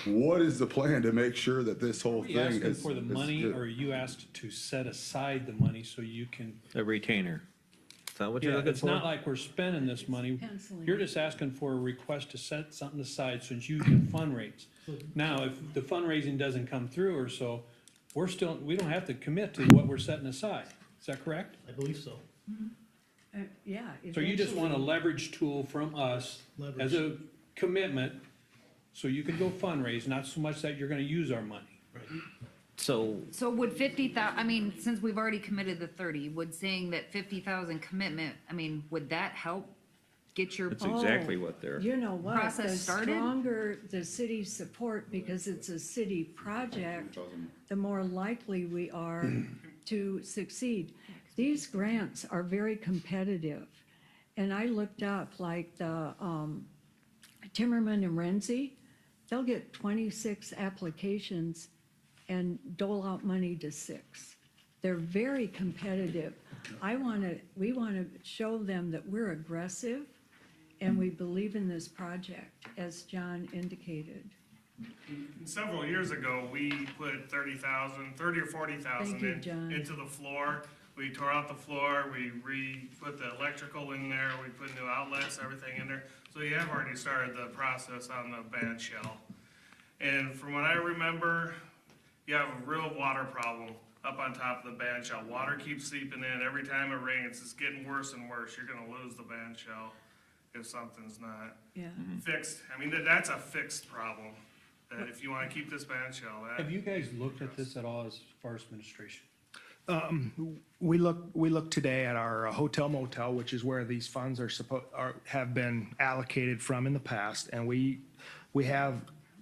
S3: what is the plan to make sure that this whole
S12: Are you
S3: thing
S12: asking
S3: is.
S12: for the money,
S3: good?
S12: or are you asked to set aside the money so you can?
S7: A retainer. Is that what you're
S12: Yeah,
S7: looking
S12: it's
S7: for?
S12: not like we're spending this money.
S5: Penciling.
S12: You're just asking for a request to set something aside so you can fundraise. Now, if the fundraising doesn't come through or so, we don't have to commit to what we're setting aside. Is that correct?
S20: I believe so.
S5: Yeah.
S12: So you just want a
S5: eventually.
S12: leverage tool from us as a commitment, so you can go fundraise, not so much that you're gonna use our money.
S7: So,
S16: would 50,000, I mean, since we've already committed the 30, would saying that 50,000 commitment, I mean, would that help get your?
S1: That's exactly what they're.
S5: You know what?
S16: Process
S5: The
S16: started?
S5: stronger the city support, because it's a city project, the more likely we are to succeed. These grants are very competitive. And I looked up, like the Timmerman and Renzi, they'll get 26 applications and dole out money to 6. They're very competitive. We want to show them that we're aggressive and we believe in this project, as John indicated.
S21: Several years ago, we put 30,000 or 40,000
S5: Thank you, John.
S21: into the floor. We tore out the floor, we put the electrical in there, we put new outlets, everything in there. So you have already started the process on the band shell. And from what I remember, you have a real water problem up on top of the band shell. Water keeps seeping in. Every time it rains, it's getting worse and worse. You're gonna lose the band shell if something's not
S5: Yeah.
S21: fixed. I mean, that's a fixed problem, that if you wanna keep this band shell, that.
S12: Have you guys looked at this at all as far as administration?
S4: We look today at our hotel motel, which is where these funds have been allocated from in the past, and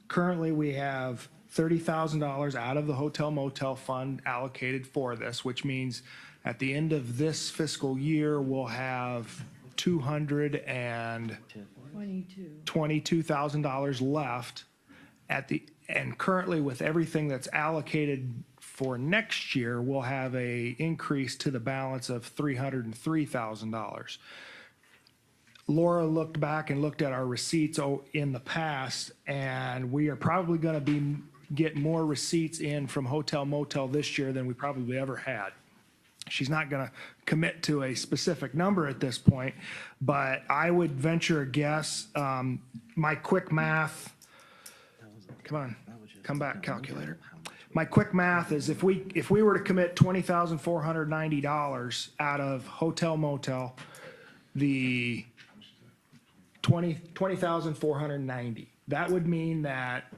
S4: currently we have $30,000 out of the hotel motel fund allocated for this, which means at the end of this fiscal year, we'll have $222,000 left and currently with everything that's allocated for next year, we'll have a increase to the balance of $303,000. Laura looked back and looked at our receipts in the past, and we are probably gonna get more receipts in from hotel motel this year than we probably ever had. She's not gonna commit to a specific number at this point, but I would venture a guess, my quick math, come come back, calculator. My quick math is if we were to commit $20,490 out of hotel motel, the 20,490, that would mean that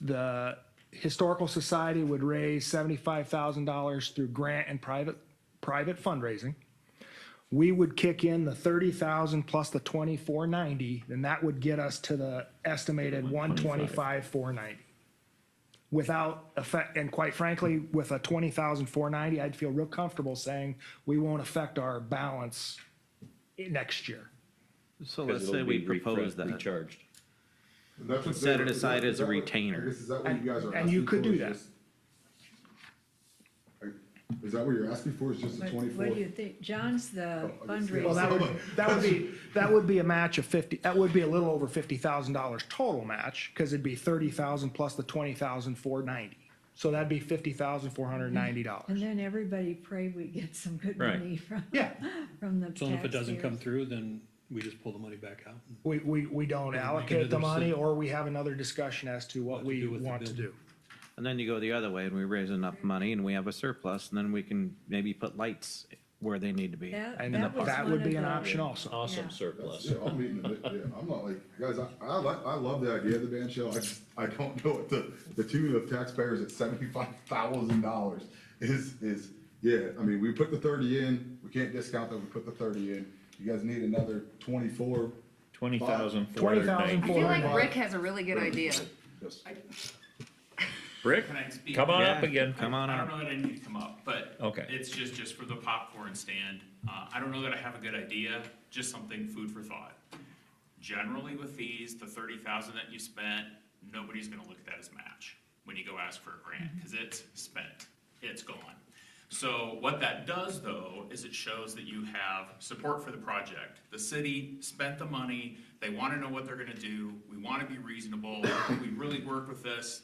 S4: the Historical Society would raise $75,000 through grant and private fundraising. We would kick in the 30,000 plus the 2490, then that would get us to the estimated 125,490. Without effect, and quite frankly, with a 20,490, I'd feel real comfortable saying we won't affect our balance next year.
S7: So let's say we propose that.
S11: Recharged.
S3: That's what
S7: Set it
S3: they-
S7: aside as a
S3: is that what-
S7: retainer.
S3: I guess, is that what you guys are
S4: And you
S3: asking
S4: could
S3: for,
S4: do
S3: is
S4: that.
S3: just- Is that what you're asking for, is just a
S5: What
S3: 24?
S5: do you think? John's the fundraiser.
S4: Well, that would be a match of 50, that would be a little over $50,000 total match, because it'd be 30,000 plus the 20,490. So that'd be $50,490.
S5: And then everybody pray we get some good
S11: Right.
S5: money from,
S4: Yeah.
S5: from the
S12: So if it doesn't come
S5: taxpayers.
S12: through, then we just pull the money back out.
S4: We don't
S12: Make
S4: allocate the
S12: another
S4: money,
S12: decision.
S4: or we have another discussion as to what
S12: What to
S4: we
S12: do with the
S4: want to
S12: bill.
S4: do.
S7: And then you go the other way and we raise enough money and we have a surplus and then we can maybe put lights where they need to be.
S4: And
S5: That was
S4: that
S5: one
S4: would
S5: of
S4: be an
S5: the-
S4: option also.
S11: Awesome
S5: Yeah.
S11: surplus.
S3: Yeah, I'm meeting it, yeah, I'm not like, guys, I love the idea of the band shell, I don't know what the tune of taxpayers at $75,000 is, yeah, I mean, we put the 30 in, we can't discount that, we put the 30 in, you guys need another 24.
S1: 20,490.
S6: I feel like Rick has a really good idea.
S3: Yes.
S11: Rick,
S8: Can I speak?
S11: come on
S7: Yeah.
S11: up again.
S7: Come on
S8: I
S7: up.
S8: don't know that I need to come up, but
S11: Okay.
S8: it's just for the popcorn stand. I don't know that I have a good idea, just something food for thought. Generally with these, the 30,000 that you spent, nobody's gonna look at that as match when you go ask for a grant, cause it's spent, it's gone. So what that does though, is it shows that you have support for the project. The city spent the money, they wanna know what they're gonna do, we wanna be reasonable, we really work with this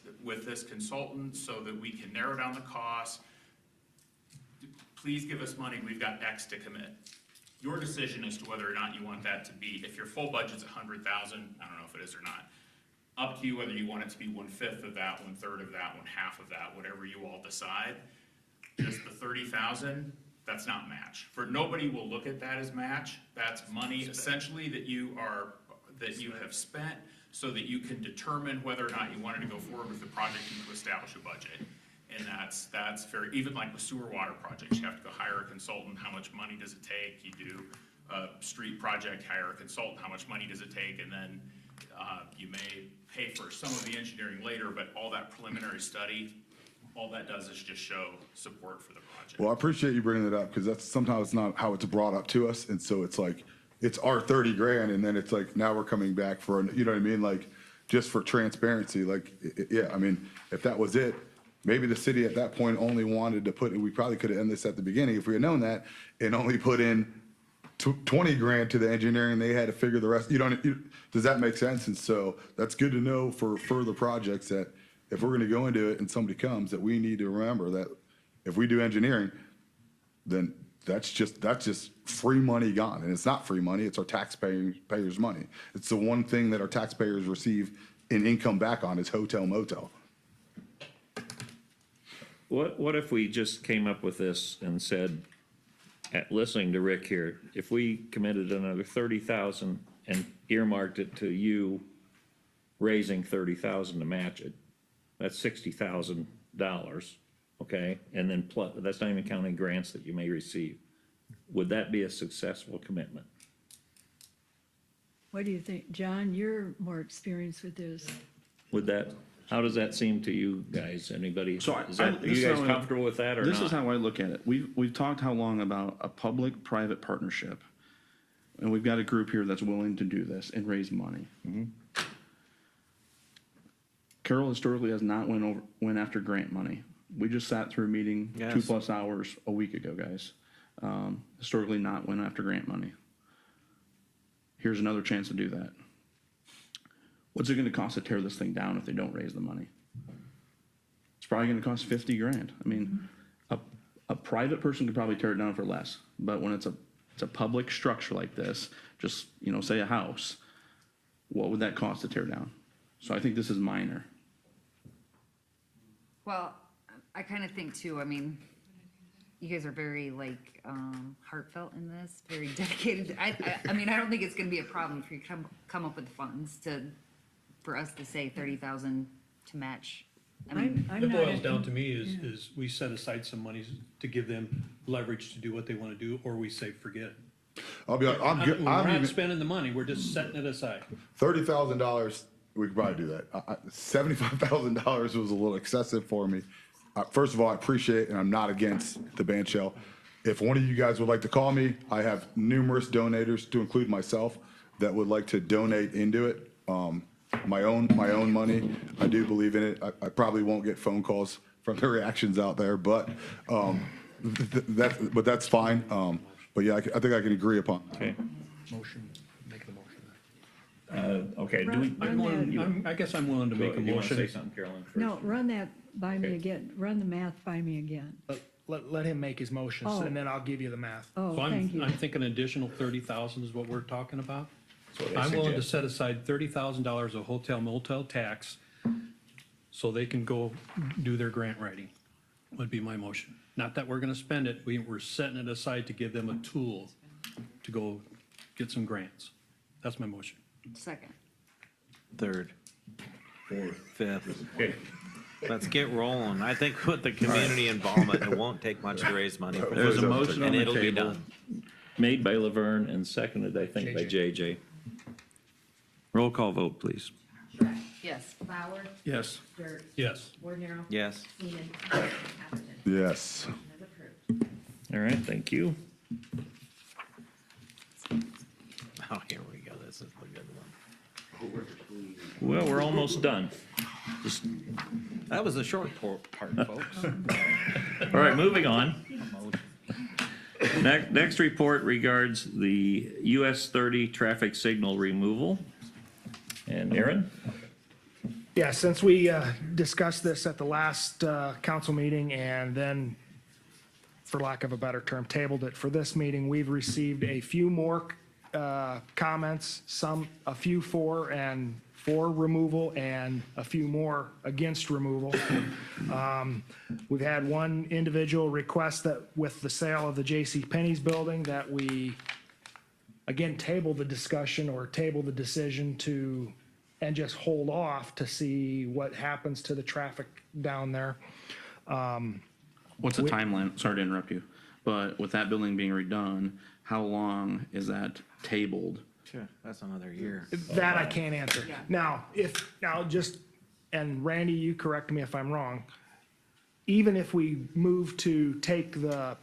S8: consultant so that we can narrow down the costs. Please give us money, we've got X to commit. Your decision as to whether or not you want that to be, if your full budget's 100,000, I don't know if it is or not. Up to you whether you want it to be 1/5 of that, 1/3 of that, 1/2 of that, whatever you all decide. Just the 30,000, that's not match. For nobody will look at that as match. That's money essentially that you have spent so that you can determine whether or not you wanted to go forward with the project and to establish a budget. And that's fair, even like with sewer water projects, you have to go hire a consultant, how much money does it take? You do a street project, hire a consultant, how much money does it take? And then, you may pay for some of the engineering later, but all that preliminary study, all that does is just show support for the project.
S3: Well, I appreciate you bringing it up, because that's sometimes not how it's brought up to us, and so it's like, it's our 30 grand, and then it's like, now we're coming back for, you know what I mean, like, just for transparency, like, yeah, I mean, if that was it, maybe the city at that point only wanted to put, we probably could have ended this at the beginning if we had known that, and only put in 20 grand to the engineering, they had to figure the rest, does that make sense? And so, that's good to know for further projects, that if we're gonna go into it and somebody comes, that we need to remember that if we do engineering, then that's just free money gone. And it's not free money, it's our taxpayers' money. It's the one thing that our taxpayers receive in income back on is hotel motel.
S1: What if we just came up with this and said, listening to Rick here, if we committed another 30,000 and earmarked it to you raising 30,000 to match it, that's $60,000, okay? And then plus, that's not even counting grants that you may receive. Would that be a successful commitment?
S5: What do you think? John, you're more experienced with this.
S1: Would that, how does that seem to you guys? Anybody?
S10: So
S1: Are you guys comfortable with that or not?
S10: This is how I look at it. We've talked how long about a public-private partnership. And we've got a group here that's willing to do this and raise money. Carroll historically has not went after grant money. We just sat through a meeting
S7: Yes.
S10: 2+ hours a week ago, guys. Historically not went after grant money. Here's another chance to do that. What's it gonna cost to tear this thing down if they don't raise the money? It's probably gonna cost 50 grand. I mean, a private person could probably tear it down for less, but when it's a public structure like this, just, say a house, what would that cost to tear down? So I think this is minor.
S16: Well, I kind of think too, I mean, you guys are very like heartfelt in this, very dedicated. I mean, I don't think it's gonna be a problem if you come up with funds for us to say 30,000 to match. I mean,
S5: I'm
S12: It
S5: not
S12: boils
S5: a-
S12: down to me is we set aside some monies to give them leverage to do what they wanna do, or we say, forget it.
S3: I'll be honest, I'm good,
S12: We're
S3: I'm
S12: not
S3: even,
S12: spending the money, we're just setting it aside.
S3: $30,000, we could probably do that. $75,000 was a little excessive for me. First of all, I appreciate it, and I'm not against the band shell. If one of you guys would like to call me, I have numerous donators, to include myself, that would like to donate into it. My own money. I do believe in it. I probably won't get phone calls from the reactions out there, but that's fine. But yeah, I think I can agree upon.
S1: Okay.
S4: Motion, make the motion.
S1: Okay, do we?
S12: I guess I'm willing to make a
S1: You want to say
S12: motion.
S1: something, Carolyn? first?
S5: No, run that by me again, run the math by me again.
S4: Let him make his motions,
S5: Oh.
S4: and then I'll give you the math.
S5: Oh,
S12: So
S5: thank you.
S12: I'm thinking additional 30,000 is what we're talking about.
S1: That's what I
S12: I'm willing to
S1: suggest.
S12: set aside $30,000 of hotel motel tax so they can go do their grant writing, would be my motion. Not that we're gonna spend it, we're setting it aside to give them a tool to go get some grants. That's my motion.
S16: second.
S7: Third,
S9: Fourth.
S7: fifth.
S1: Okay.
S7: Let's get rolling. I think with the community involvement, it won't take much to raise money. for
S1: There's a
S7: this,
S1: motion on
S7: and
S1: the
S7: it'll be
S1: table,
S7: done.
S1: made by Laverne and seconded, I think, by JJ.
S7: Roll call vote, please.
S18: Truax,
S16: Yes.
S18: Bauer,
S12: Yes.
S18: Dirk,
S12: Yes.
S18: Wardenaro.
S7: Yes.
S18: Seaman, Atherton.
S3: Yes.
S18: Motion is approved.
S1: All right, thank you.
S7: Oh, here we go. This is the good one.
S1: Well, we're almost done. Just,
S7: That was the short part, folks.
S1: all right, moving on. Next report regards the US 30 traffic signal removal. And Aaron?
S4: Yeah, since we discussed this at the last council meeting and then, for lack of a better term, tabled it for this meeting, we've received a few more comments, a few for removal and a few more against removal. We've had one individual request that with the sale of the J.C. Penney's building that we, again, table the discussion or table the decision and just hold off to see what happens to the traffic down there.
S10: What's the timeline? Sorry to interrupt you, but with that building being redone, how long is that tabled?
S7: Sure, that's another year.
S4: That I can't answer. Now, and Randy, you correct me if I'm wrong, even if we move to take the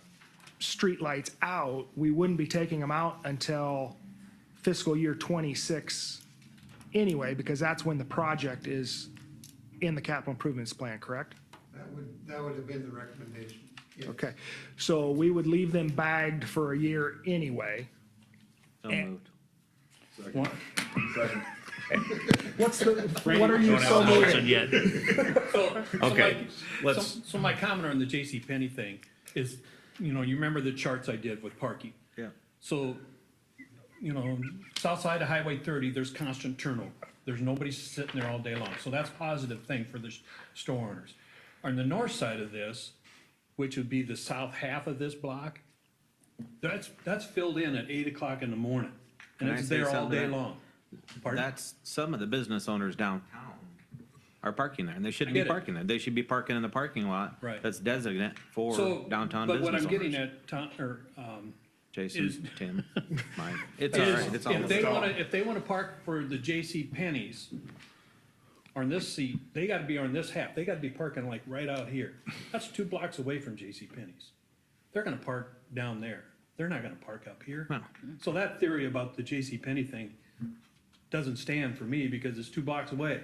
S4: streetlights out, we wouldn't be taking them out until fiscal year '26 anyway, because that's when the project is in the capital improvements plan, correct?
S13: That would have been the recommendation. yes.
S4: Okay, so we would leave them bagged for a year anyway.
S7: So
S4: And-
S7: moved.
S3: Second.
S4: What are you
S1: Don't have
S4: so
S1: a
S4: moving?
S1: motion yet. Okay, let's,
S12: So my comment on the J.C. Penney thing is, you remember the charts I did with parking?
S7: Yeah.
S12: So, south side of Highway 30, there's constant turnover. There's nobody sitting there all day long. So that's a positive thing for the store owners. On the north side of this, which would be the south half of this block, that's filled in at 8 o'clock in the morning. And
S7: Can I
S12: it's
S7: say
S12: there all
S7: something to
S12: day
S7: that?
S12: long. Pardon?
S7: That's, some of the business owners downtown are parking there, and they
S12: I
S7: shouldn't be
S12: get it.
S7: parking there. They should be parking in the parking lot.
S12: Right.
S7: That's designated for
S12: So,
S7: downtown
S12: but
S7: business
S12: what I'm
S7: owners.
S12: getting at, Tom,
S7: Jason,
S12: is-
S7: Tim, Mike, it's all right, it's all.
S12: if they wanna park for the J.C. Penney's on this seat, they gotta be on this half. They gotta be parking like right out here. That's 2 blocks away from J.C. Penney's. They're gonna park down there. They're not gonna park up here.
S7: No.
S12: So that theory about the J.C. Penney thing doesn't stand for me because it's 2 blocks away.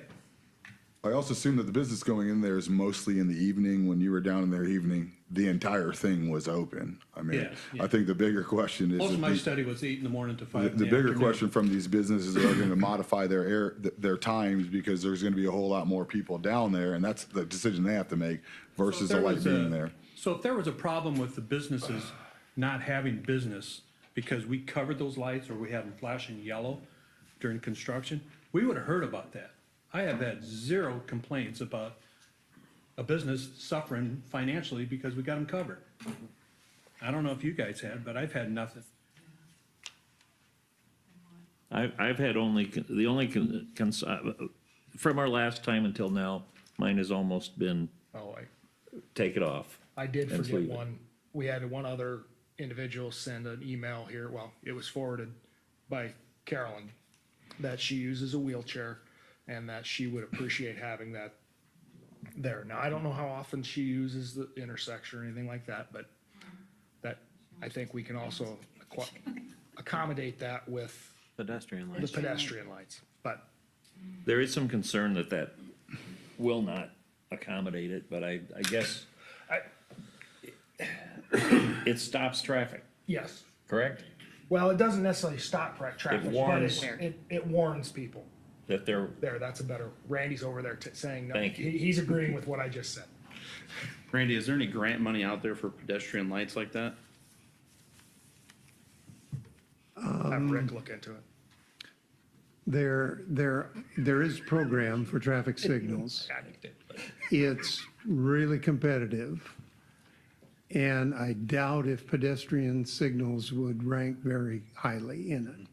S3: I also assume that the business going in there is mostly in the evening. When you were down in there evening, the entire thing was open. I mean,
S12: Yes,
S3: I think the bigger question is.
S12: Most of my
S3: the-
S12: study was 8 in the morning to 5 in
S3: The
S12: the
S3: bigger
S12: afternoon.
S3: question from these businesses are going to modify their times because there's going to be a whole lot more people down there, and that's the decision they have to make versus the
S12: there
S3: light
S12: was
S3: being there.
S12: So if there was a problem with the businesses not having business because we covered those lights or we had them flashing yellow during construction, we would have heard about that. I have had 0 complaints about a business suffering financially because we got them covered. I don't know if you guys had, but I've had nothing.
S1: I've had the only from our last time until now, mine has almost been
S4: Oh,
S1: take it off.
S4: I did
S1: and
S4: forget
S1: leave it.
S4: one. We had one other individual send an email here. Well, it was forwarded by Carolyn that she uses a wheelchair and that she would appreciate having that there. Now, I don't know how often she uses the intersection or anything like that, but that, I think we can also accommodate that with
S7: Pedestrian
S4: the
S7: lights.
S4: pedestrian lights. But
S1: There is some concern that will not accommodate it, but I guess it stops traffic,
S4: yes,
S1: correct?
S4: well, it doesn't necessarily stop traffic, but
S1: warns-
S4: it warns people.
S1: That they're,
S4: There, that's a better, Randy's over there saying no.
S1: Thank you.
S4: He's agreeing with what I just said.
S10: Randy, is there any grant money out there for pedestrian lights like that?
S4: Have Rick look into it.
S13: There is program for traffic signals. It's really competitive. And I doubt if pedestrian signals would rank very highly in it.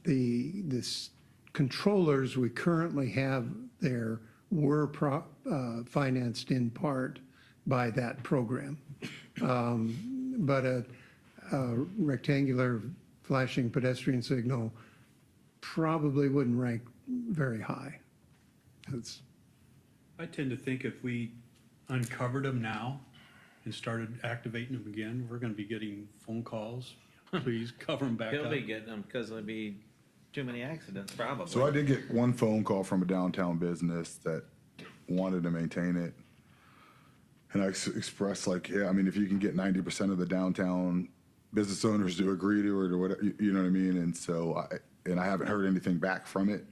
S13: The controllers we currently have there were financed in part by that program. But a rectangular flashing pedestrian signal probably wouldn't rank very high. It's,
S12: I tend to think if we uncovered them now and started activating them again, we're gonna be getting phone calls. Please cover them back
S7: He'll
S12: up.
S7: be getting them because there'll be too many accidents, probably.
S3: So I did get one phone call from a downtown business that wanted to maintain it. And I expressed like, yeah, I mean, if you can get 90% of the downtown business owners to agree to it or whatever, you know what I mean? And so I haven't heard anything back from it,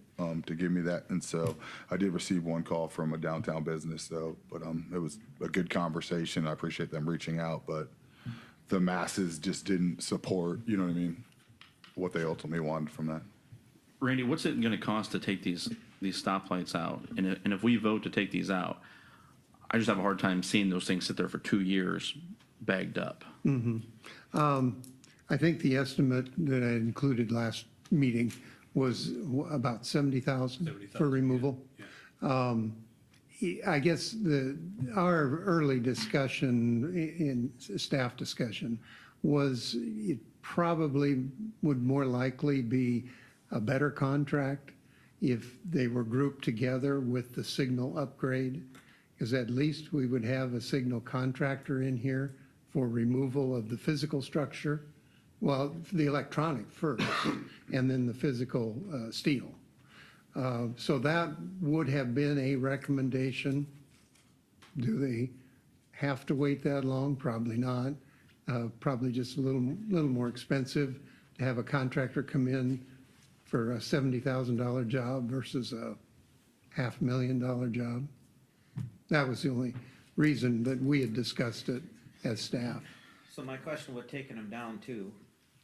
S3: to give me that. And so I did receive one call from a downtown business though, but, it was a good conversation. I appreciate them reaching out, but the masses just didn't support, you know what I mean? What they ultimately wanted from that.
S10: Randy, what's it gonna cost to take these stoplights out? And if we vote to take these out, I just have a hard time seeing those things sit there for 2 years bagged up.
S13: I think the estimate that I included last meeting was about 70,000 for removal. I guess our early discussion in staff discussion was it probably would more likely be a better contract if they were grouped together with the signal upgrade, because at least we would have a signal contractor in here for removal of the physical structure. Well, the electronic first, and then the physical steel. So that would have been a recommendation. Do they have to wait that long? Probably not. Probably just a little more expensive to have a contractor come in for a $70,000 job versus a $500,000 job. That was the only reason that we had discussed it as staff.
S7: So my question with taking them down too,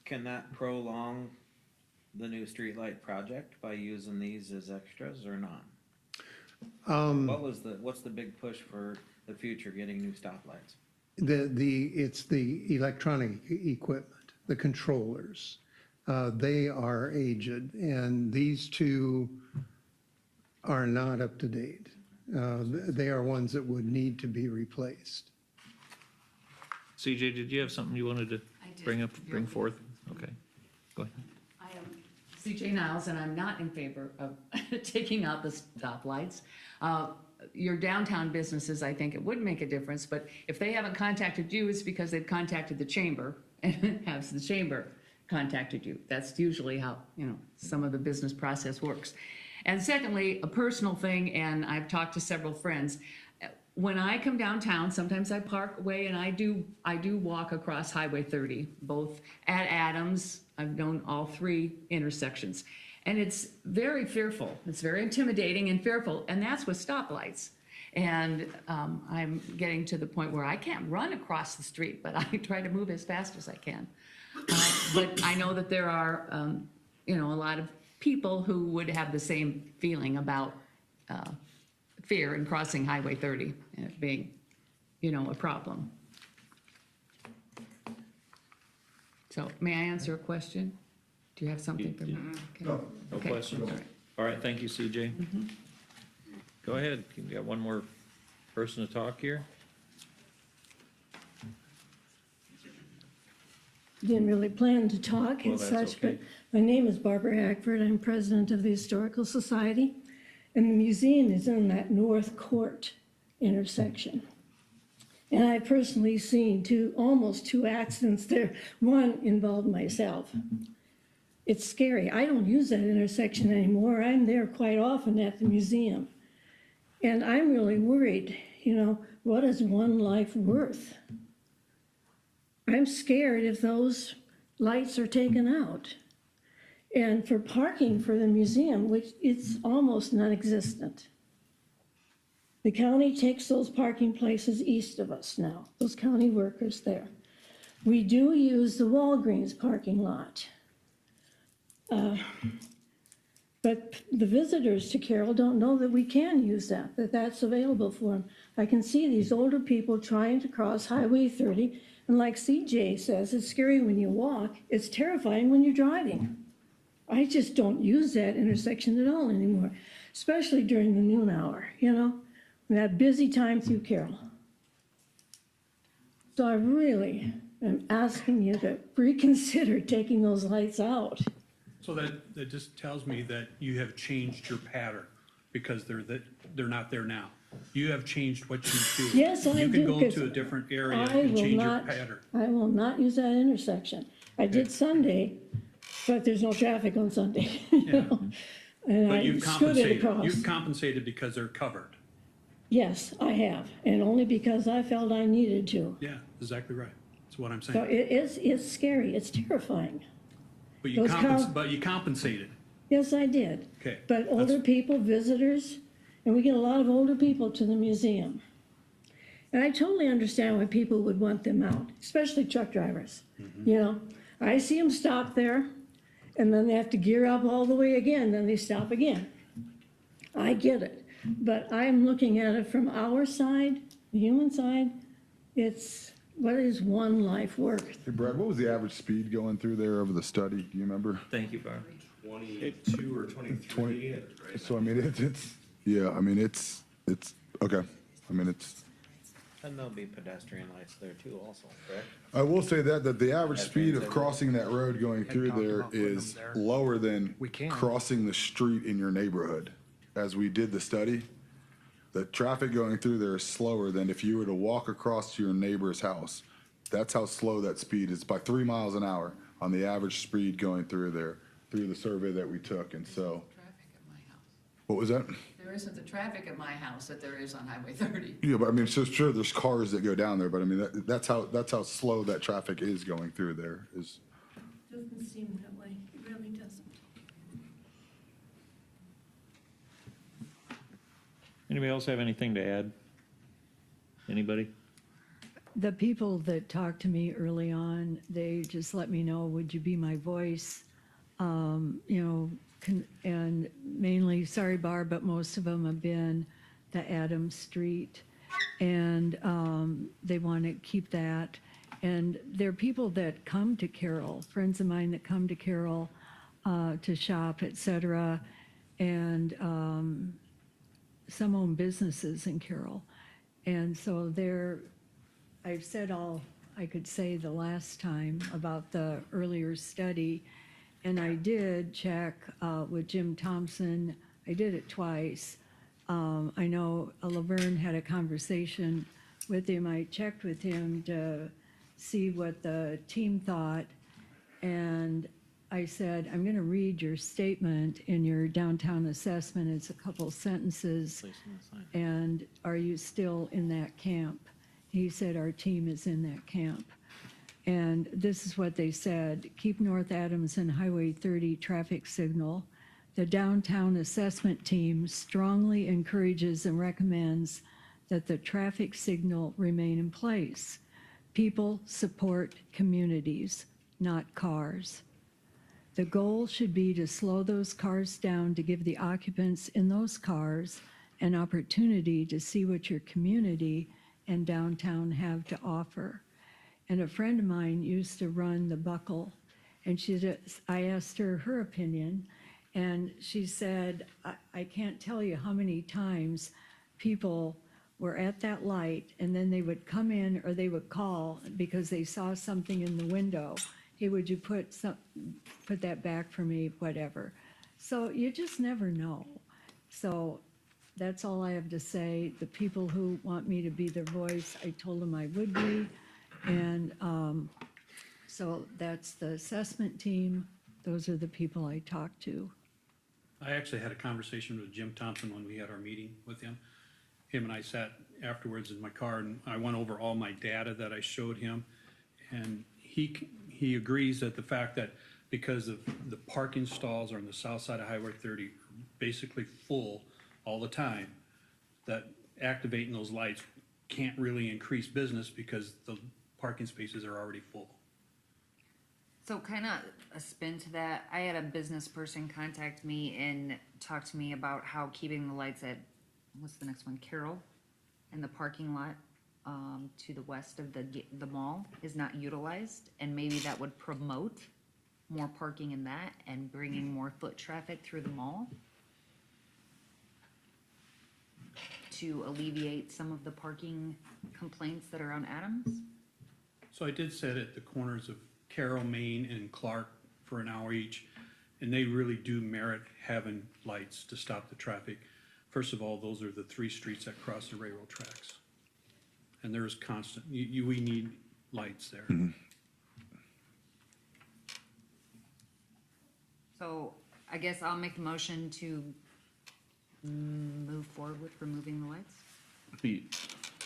S7: can that prolong the new streetlight project by using these as extras or not? What's the big push for the future getting new stoplights?
S13: It's the electronic equipment, the controllers. They are aged, and these two are not up to date. They are ones that would need to be replaced.
S1: CJ, did you have something you wanted to
S6: I did.
S1: bring forth? Okay, go ahead.
S6: I am CJ Niles, and I'm not in favor of taking out the stoplights. Your downtown businesses, I think it would make a difference, but if they haven't contacted you, it's because they've contacted the chamber and has the chamber contacted you. That's usually how, some of the business process works. And secondly, a personal thing, and I've talked to several friends. When I come downtown, sometimes I park away and I do walk across Highway 30, both at Adams. I've known all three intersections. And it's very fearful. It's very intimidating and fearful, and that's with stoplights. And I'm getting to the point where I can't run across the street, but I try to move as fast as I can. But I know that there are, a lot of people who would have the same feeling about fear in crossing Highway 30 and it being, you know, a problem. So may I answer a question? Do you have something for me? Okay.
S1: No
S6: Okay.
S1: questions?
S6: All right.
S1: All right, thank you, CJ. Go ahead, you got one more person to talk here?
S15: Didn't really plan to talk
S1: Well,
S15: and
S1: that's
S15: such,
S1: okay.
S15: but my name is Barbara Hackford. I'm president of the Historical Society, and the museum is in that North Court intersection. And I've personally seen almost two accidents there. One involved myself. It's scary. I don't use that intersection anymore. I'm there quite often at the museum. And I'm really worried, you know, what is one life worth? I'm scared if those lights are taken out. And for parking for the museum, which it's almost non-existent. The county takes those parking places east of us now, those county workers there. We do use the Walgreens parking lot. But the visitors to Carroll don't know that we can use that that's available for them. I can see these older people trying to cross Highway 30, and like CJ says, it's scary when you walk, it's terrifying when you're driving. I just don't use that intersection at all anymore, especially during the noon hour, you know, that busy time through Carroll. So I really am asking you to reconsider taking those lights out.
S12: So that just tells me that you have changed your pattern because they're not there now. You have changed what you do.
S15: Yes, I do.
S12: You can go
S15: 'Cause
S12: to a different area
S15: I
S12: and
S15: will
S12: change your
S15: not-
S12: pattern.
S15: I will not use that intersection. I did Sunday, but there's no traffic on Sunday. you know? And
S12: But
S15: I
S12: you've
S15: scooted
S12: compensated,
S15: across.
S12: you've compensated because they're covered.
S15: Yes, I have, and only because I felt I needed to.
S12: Yeah, exactly right. That's what I'm
S15: So
S12: saying.
S15: it's scary, it's terrifying.
S12: But
S15: those
S12: you compensated.
S15: Yes, I did.
S12: Okay.
S15: But older people, visitors, and we get a lot of older people to the museum. And I totally understand why people would want them out, especially truck drivers. You know, I see them stop there, and then they have to gear up all the way again, then they stop again. I get it, but I'm looking at it from our side, the human side. It's, what is one life worth?
S3: Hey Brad, what was the average speed going through there over the study? Do you remember?
S1: Thank you, Barb.
S9: 22 or 23.
S3: So I mean, yeah, I mean, it's, okay. I mean, it's,
S7: And there'll be pedestrian lights there too also, correct?
S3: I will say that the average
S7: That's
S3: speed of
S7: right.
S3: crossing that road going through
S4: talked
S3: there
S4: about putting them
S3: is
S4: there.
S3: lower than
S4: We can.
S3: crossing the street in your neighborhood. As we did the study, the traffic going through there is slower than if you were to walk across to your neighbor's house. That's how slow that speed is, by 3 miles an hour on the average speed going through there, through the survey that we took, and so.
S6: Traffic at my house.
S3: What was that?
S6: There isn't the traffic at my house that there is on Highway 30.
S3: Yeah, but I mean, so sure, there's cars that go down there, but I mean, that's how slow that traffic is going through there, is.
S15: Doesn't seem that way, it really doesn't.
S1: Anybody else have anything to add? Anybody?
S5: The people that talked to me early on, they just let me know, would you be my voice? You know, and mainly, sorry Barb, but most of them have been the Adams Street. And they want to keep that. And there are people that come to Carroll, friends of mine that come to Carroll to shop, et cetera. And some own businesses in Carroll. And so I've said all I could say the last time about the earlier study, and I did check with Jim Thompson. I did it twice. I know Laverne had a conversation with him. I checked with him to see what the team thought, and I said, I'm going to read your statement in your downtown assessment. It's a couple sentences. And are you still in that camp? He said, our team is in that camp. And this is what they said. Keep North Adams and Highway 30 traffic signal. The downtown assessment team strongly encourages and recommends that the traffic signal remain in place. People support communities, not cars. The goal should be to slow those cars down to give the occupants in those cars an opportunity to see what your community and downtown have to offer. And a friend of mine used to run the Buckle, and I asked her opinion, and she said, I can't tell you how many times people were at that light, and then they would come in or they would call because they saw something in the window. Hey, would you put that back for me, whatever. So you just never know. So that's all I have to say. The people who want me to be their voice, I told them I would be. And so that's the assessment team. Those are the people I talked to.
S12: I actually had a conversation with Jim Thompson when we had our meeting with him. Him and I sat afterwards in my car, and I went over all my data that I showed him. And he agrees that the fact that because of the parking stalls are on the south side of Highway 30 are basically full all the time, that activating those lights can't really increase business because the parking spaces are already full.
S16: So kind of a spin to that, I had a business person contact me and talk to me about how keeping the lights at, what's the next one, Carroll, in the parking lot to the west of the mall is not utilized, and maybe that would promote more parking in that and bringing more foot traffic through the mall to alleviate some of the parking complaints that are on Adams.
S12: So I did sit at the corners of Carroll, Main, and Clark for an hour each, and they really do merit having lights to stop the traffic. First of all, those are the 3 streets that cross the railroad tracks. And there's constant, we need lights there.
S16: So I guess I'll make the motion to move forward with removing the lights.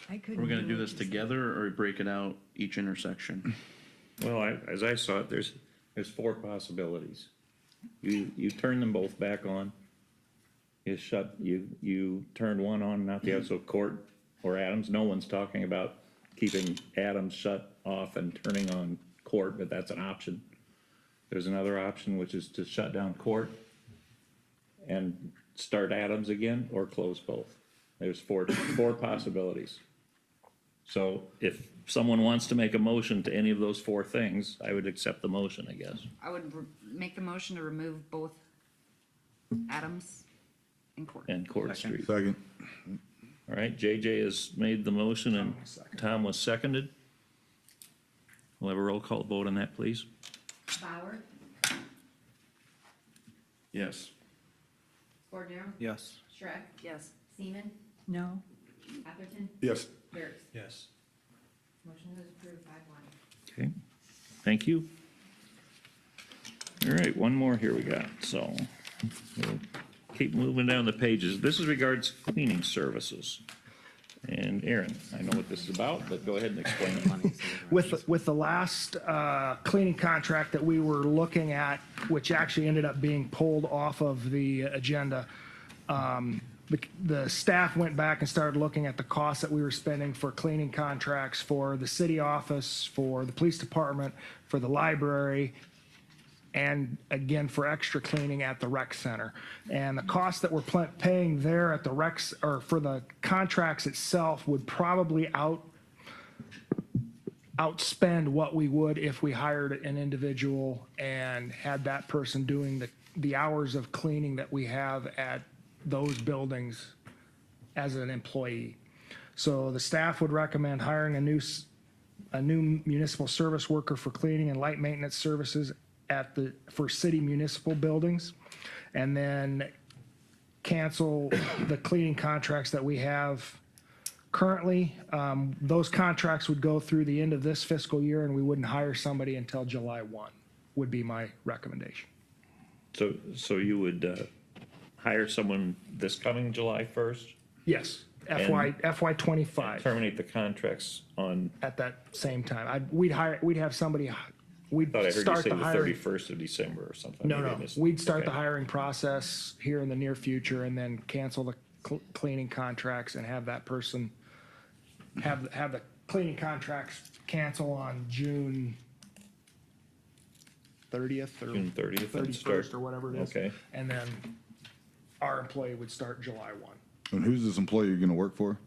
S5: I couldn't
S10: We're gonna do
S5: what
S10: this
S5: you said.
S10: together or break it out each intersection?
S1: Well, as I saw it, there's 4 possibilities. You turn them both back on. You turn one on, not the other, so Court or Adams, no one's talking about keeping Adams shut off and turning on Court, but that's an option. There's another option, which is to shut down Court and start Adams again, or close both. There's four possibilities. So if someone wants to make a motion to any of those 4 things, I would accept the motion, I guess.
S16: I would make the motion to remove both Adams and Court.
S1: And Court Street.
S3: Second.
S1: All right, JJ has made the motion and Tom was seconded. We'll have a roll call vote on that, please.
S2: Bauer,
S10: Yes.
S2: Cordero,
S7: Yes.
S2: Shrek,
S16: Yes.
S2: Seaman,
S5: No,
S2: Atherton,
S3: Yes.
S2: Dirks.
S12: Yes.
S2: Motion is approved 5-1.
S1: Okay, thank you. All right, one more here we got, so we'll keep moving down the pages. This is regards cleaning services. And Aaron, I know what this is about, but go ahead and explain it.
S4: With the last cleaning contract that we were looking at, which actually ended up being pulled off of the agenda, the staff went back and started looking at the costs that we were spending for cleaning contracts for the city office, for the police department, for the library, and again for extra cleaning at the rec center. And the cost that we're paying there at the recs, or for the contracts itself, would probably outspend what we would if we hired an individual and had that person doing the hours of cleaning that we have at those buildings as an employee. So the staff would recommend hiring a new municipal service worker for cleaning and light maintenance services for city municipal buildings, and then cancel the cleaning contracts that we have currently. Those contracts would go through the end of this fiscal year, and we wouldn't hire somebody until July 1, would be my recommendation.
S1: So you would hire someone this coming July 1st?
S4: Yes, FY 25.
S1: Terminate the contracts on,
S4: At that same time. We'd have somebody, we'd
S1: thought I heard you
S4: start
S1: say
S4: the
S1: the
S4: hiring.
S1: 31st of December or something.
S4: No,
S1: Maybe I
S4: no,
S1: missed-
S4: we'd start the
S1: okay.
S4: hiring process here in the near future and then cancel the cleaning contracts and have that person, have the cleaning contracts cancel on June 30th or
S1: June 30th and
S4: 31st
S1: start-
S4: or whatever it is.
S1: Okay.
S4: And then our employee would start July 1.
S3: And who's this employee you're gonna work for?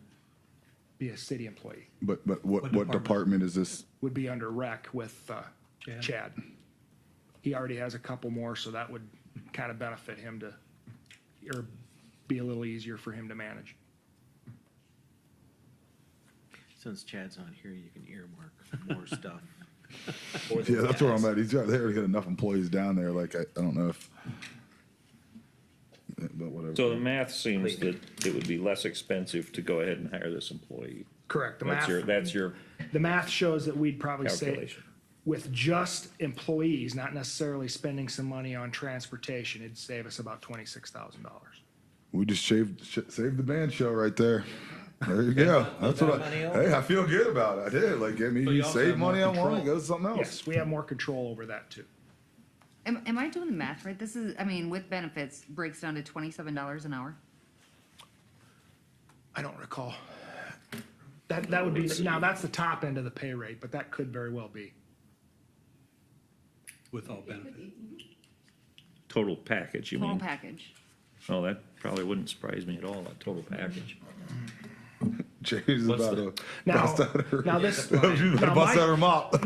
S4: Be a city employee.
S3: But what
S12: department?
S3: department is this?
S4: Would be under rec with
S12: Chad?
S4: Chad. He already has a couple more, so that would kind of benefit him to, or be a little easier for him to manage.
S7: Since Chad's not here, you can earmark more stuff.
S3: Yeah, that's where I'm at. He's already got enough employees down there, like, I don't know if, but whatever.
S1: So the math seems that it would be less expensive to go ahead and hire this employee.
S4: Correct.
S1: That's your
S4: The math shows that we'd probably say,
S1: calculation.
S4: with just employees, not necessarily spending some money on transportation, it'd save us about $26,000.
S3: We just saved the band show right there. There you go. That's what hey, I feel good about it. I did. Like, I mean,
S12: So
S3: you
S12: you also
S3: save
S12: have more
S3: money on one, it
S12: control.
S3: goes to something else.
S4: Yes, we have more control over that too.
S16: Am I doing the math right? This is, I mean, with benefits, breaks down to $27 an hour.
S4: I don't recall. That would be, now that's the top end of the pay rate, but that could very well be.
S12: With all benefits.
S1: total package, you
S16: Total
S1: mean?
S16: package.
S1: Oh, that probably wouldn't surprise me at all, that total package.
S3: Jay's is
S1: What's
S3: about
S1: the-
S3: to
S4: Now-
S3: bust out her.
S4: now this-
S3: She's about to
S4: now
S3: bust
S4: my-
S3: out her mop.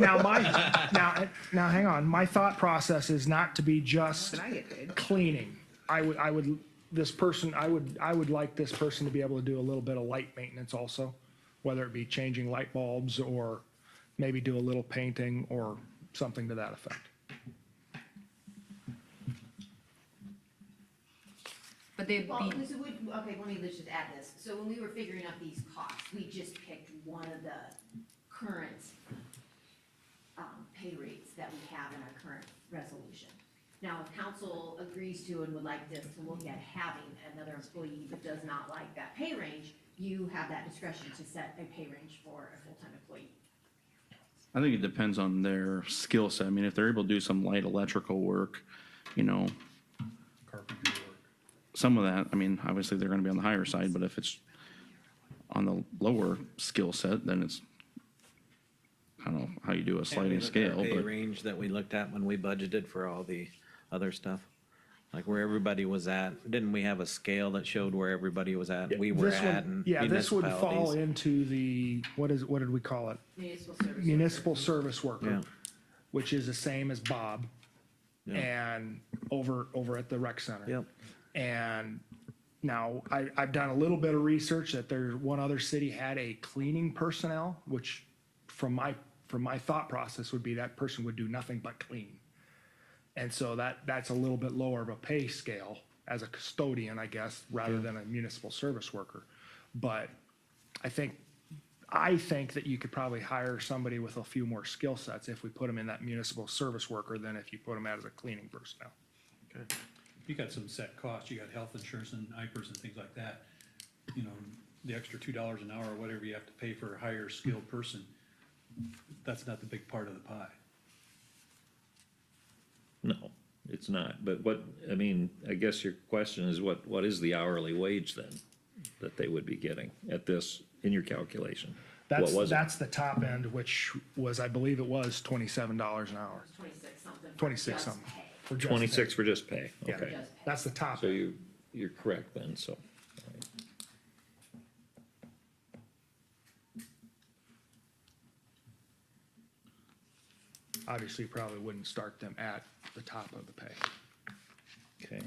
S4: Now, hang on. My thought process is not to be just
S16: Did I get paid?
S4: cleaning. I would, I would like this person to be able to do a little bit of light maintenance also, whether it be changing light bulbs or maybe do a little painting or something to that effect.
S16: But they'd
S18: Well,
S16: be,
S18: so okay, let's just add this. So when we were figuring out these costs, we just picked one of the current, pay rates that we have in our current resolution. Now, if council agrees to and would like this to look at having another employee but does not like that pay range, you have that discretion to set a pay range for a full-time employee.
S10: I think it depends on their skill set. I mean, if they're able to do some light electrical work, you know,
S12: Carpentry work.
S10: some of that, I mean, obviously they're gonna be on the higher side, but if it's on the lower skill set, then it's, I don't know how you do a sliding scale,
S7: Pay
S10: but
S7: range that we looked at when we budgeted for all the other stuff, like where everybody was at. Didn't we have a scale that showed where everybody was at? We were
S4: This would-
S7: at and
S4: Yeah, this would fall
S7: municipalities.
S4: into the, what did we call it?
S18: Municipal service.
S4: Municipal service worker,
S7: Yeah.
S4: which is the same as Bob.
S7: Yeah.
S4: And over at the rec center.
S7: Yep.
S4: And now I've done a little bit of research that there's one other city had a cleaning personnel, which from my thought process would be that person would do nothing but clean. And so that's a little bit lower of a pay scale as a custodian, I guess, rather than a municipal service worker. But I think that you could probably hire somebody with a few more skill sets if we put them in that municipal service worker than if you put them as a cleaning personnel.
S12: Okay. You got some set costs, you got health insurance and IPERS and things like that. You know, the extra $2 an hour or whatever you have to pay for a higher skilled person, that's not the big part of the pie.
S1: No, it's not, but I mean, I guess your question is what is the hourly wage then that they would be getting at this, in your calculation? What was it?
S4: That's the top end, which was, I believe it was $27 an hour.
S18: 26 something. for
S4: 26
S18: just
S4: something.
S18: pay.
S4: for just
S1: 26
S4: pay.
S1: for just pay,
S4: Yeah,
S1: okay.
S4: that's the top
S1: So
S4: end.
S1: you're correct then, so. all right.
S4: Obviously, probably wouldn't start them at the top of the pay.
S1: Okay.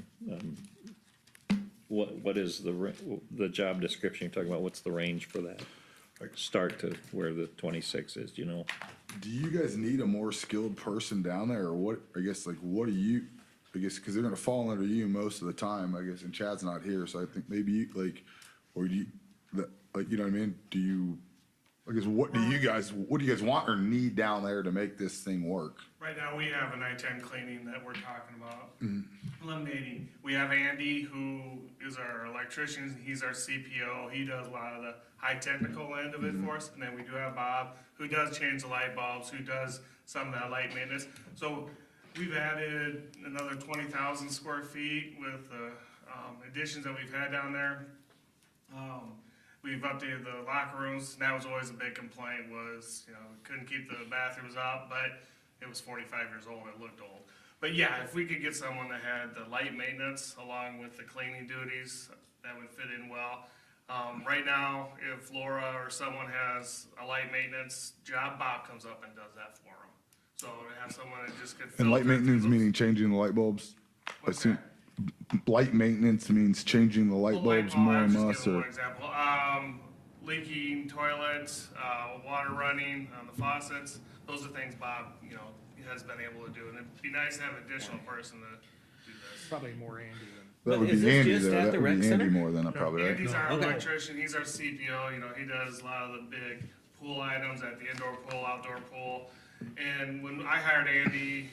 S1: What is the job description you're talking about? What's the range for that? Start to where the 26 is, do you know?
S3: Do you guys need a more skilled person down there, or what, I guess, like, what do you, I guess, because they're gonna fall under you most of the time, I guess, and Chad's not here, so I think maybe you, like, or do you, like, you know what I mean? Do you, I guess, what do you guys want or need down there to make this thing work?
S21: Right now, we have a nighttime cleaning that we're talking about eliminating. We have Andy, who is our electrician, he's our CPO, he does a lot of the high technical end of it for us. And then we do have Bob, who does change the light bulbs, who does some of that light maintenance. So we've added another 20,000 square feet with the additions that we've had down there. We've updated the locker rooms, and that was always a big complaint was, we couldn't keep the bathrooms up, but it was 45 years old, it looked old. But yeah, if we could get someone that had the light maintenance along with the cleaning duties, that would fit in well. Right now, if Laura or someone has a light maintenance job, Bob comes up and does that for them. So to have someone that just could.
S3: And light
S21: filter through
S3: maintenance
S21: those-
S3: meaning changing the light bulbs? I
S21: What's
S3: assume light maintenance means changing the light bulbs
S21: bulb,
S3: more
S21: I
S3: or
S21: was just
S3: less,
S21: giving
S3: or?
S21: one example. Leaking toilets, water running on the faucets, those are things Bob, has been able to do. And it'd be nice to have an additional person to do this.
S4: Probably more Andy than.
S3: That would
S7: Is
S3: be
S7: this
S3: Andy
S7: just
S3: though,
S7: at
S3: that
S7: the
S3: would
S7: rec
S3: be Andy
S7: center?
S3: more than probably, right?
S21: Andy's our
S7: Okay.
S21: electrician, he's our CPO, he does a lot of the big pool items at the indoor pool, outdoor pool. And when I hired Andy,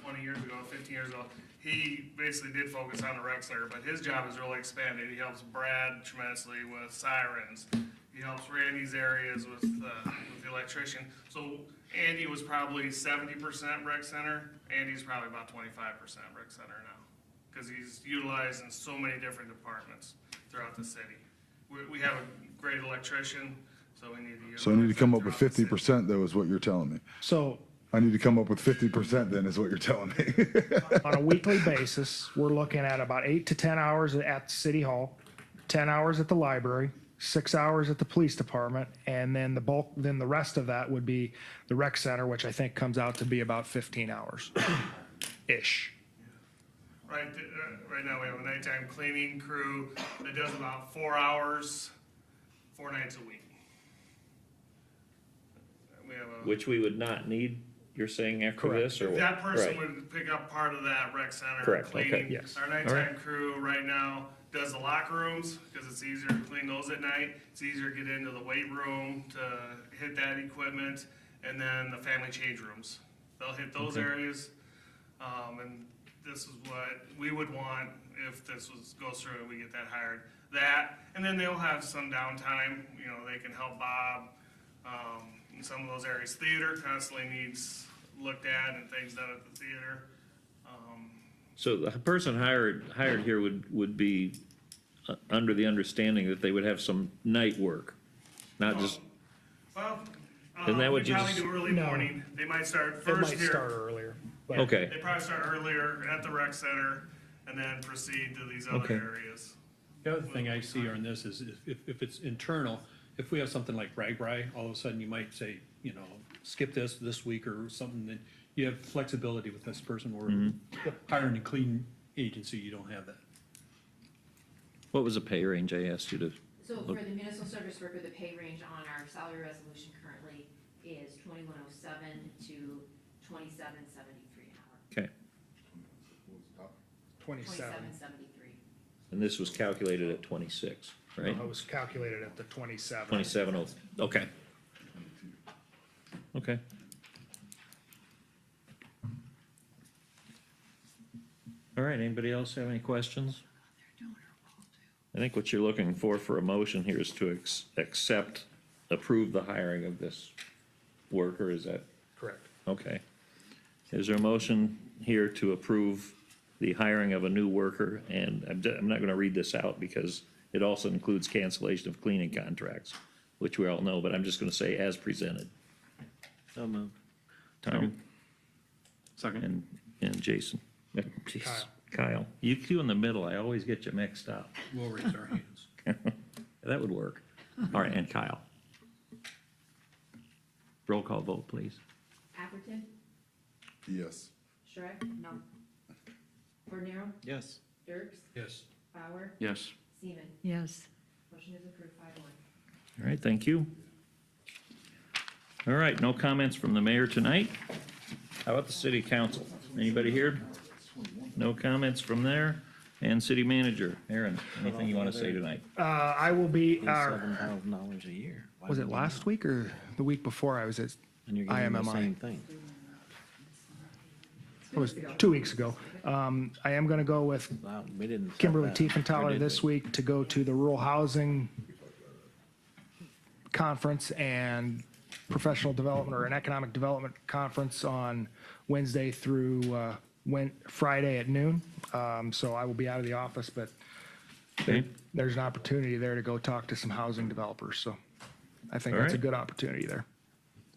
S21: 20 years ago, 15 years ago, he basically did focus on the rec center, but his job has really expanded. He helps Brad tremendously with sirens. He helps Randy's areas with the electrician. So Andy was probably 70% rec center, Andy's probably about 25% rec center now. Because he's utilized in so many different departments throughout the city. We have a great electrician, so we need to utilize.
S3: So I need to come up
S21: him
S3: with
S21: throughout the city.
S3: 50% though, is what you're telling me.
S4: So
S3: I need to come up with 50% then, is what you're telling me.
S4: on a weekly basis, we're looking at about 8 to 10 hours at City Hall, 10 hours at the library, 6 hours at the police department, and then the rest of that would be the rec center, which I think comes out to be about 15 hours-ish.
S21: Right now, we have a nighttime cleaning crew that does about 4 hours, 4 nights a week. We have a.
S1: Which we would not need, you're saying, after
S4: Correct.
S1: this, or what?
S21: That person
S1: Right.
S21: would pick up part of that rec center
S1: Correct, okay.
S21: cleaning.
S4: Yes.
S21: Our
S1: All
S21: nighttime
S1: right.
S21: crew right now does the locker rooms, because it's easier to clean those at night. It's easier to get into the weight room to hit that equipment, and then the family change rooms. They'll hit those areas, and this is what we would want if this goes through and we get that hired. That, and then they'll have some downtime, they can help Bob, in some of those areas. Theater constantly needs looked at and things done at the theater.
S1: So the person hired here would be under the understanding that they would have some night work, not just,
S21: Well,
S1: Isn't that what
S21: they
S1: you
S21: probably
S1: just-
S21: do early
S4: No.
S21: morning. They might start
S4: It
S21: first
S4: might
S21: here.
S4: start earlier. but-
S1: okay,
S21: They probably start earlier at the rec center and then proceed to these other
S1: Okay.
S21: areas.
S12: The other thing I see on this is if it's internal, if we have something like RAGBRAI, all of a sudden you might say, skip this week or something, then you have flexibility with this person or hiring a clean agency, you don't have that.
S1: what was the pay range I asked you to?
S18: So
S1: look-
S18: for the municipal service worker, the pay range on our salary resolution currently is 2107 to 2773 an hour.
S1: Okay,
S4: 27.
S18: 2773.
S1: and this was calculated at 26, right?
S4: It was calculated at the 27.
S1: 27, okay. Okay. All right, anybody else have any questions? I think what you're looking for a motion here is to approve the hiring of this worker, is that,
S4: Correct.
S1: okay. Is there a motion here to approve the hiring of a new worker? And I'm not gonna read this out because it also includes cancellation of cleaning contracts, which we all know, but I'm just gonna say as presented.
S7: So moved.
S1: Tom?
S10: Second.
S1: And Jason. Jeez, Kyle. You two in the middle, I always get you mixed up.
S12: We'll raise our hands.
S1: That would work. All right, and Kyle. Roll call vote, please.
S18: Atherton,
S3: Yes.
S18: Shrek? No. Cordero?
S7: Yes.
S18: Dirks?
S12: Yes.
S18: Bauer?
S10: Yes.
S18: Seaman?
S5: Yes.
S18: Motion is approved 5-1.
S1: All right, thank you. All right, no comments from the mayor tonight. How about the city council? Anybody here? No comments from there. And city manager, Aaron, anything you want to say tonight?
S4: I will be,
S7: $7,000 a year. Why
S4: was
S7: would
S4: it
S7: you-
S4: last week or the week before I was at
S7: And you're getting the
S4: IMMI?
S7: same thing.
S4: It was 2 weeks ago. I am going to go with
S7: Wow, we didn't set
S4: Kimberly
S7: that. Or
S4: Tiefenthaler
S7: did
S4: this
S7: we?
S4: week to go to the Rural Housing Conference and Professional Development or an Economic Development Conference on Wednesday through Friday at noon. So I will be out of the office, but
S1: Okay,
S4: there's an opportunity there to go talk to some housing developers. So I think
S1: All
S4: that's a
S1: right.
S4: good opportunity there.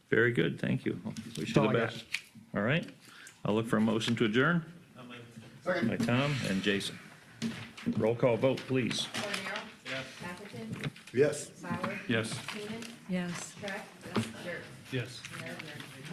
S1: very good, thank you. Wish
S4: That's
S1: you
S4: all
S1: the
S4: I got.
S1: best. All right. I'll look for a motion to adjourn. By Tom and Jason. Roll call vote, please.
S18: Cornell? Atherton?
S3: Yes.
S18: Bauer?
S11: Yes.
S18: Seaman?
S5: Yes.
S18: Beck? Yes. Dirk?
S12: Yes.
S18: We are adjourned.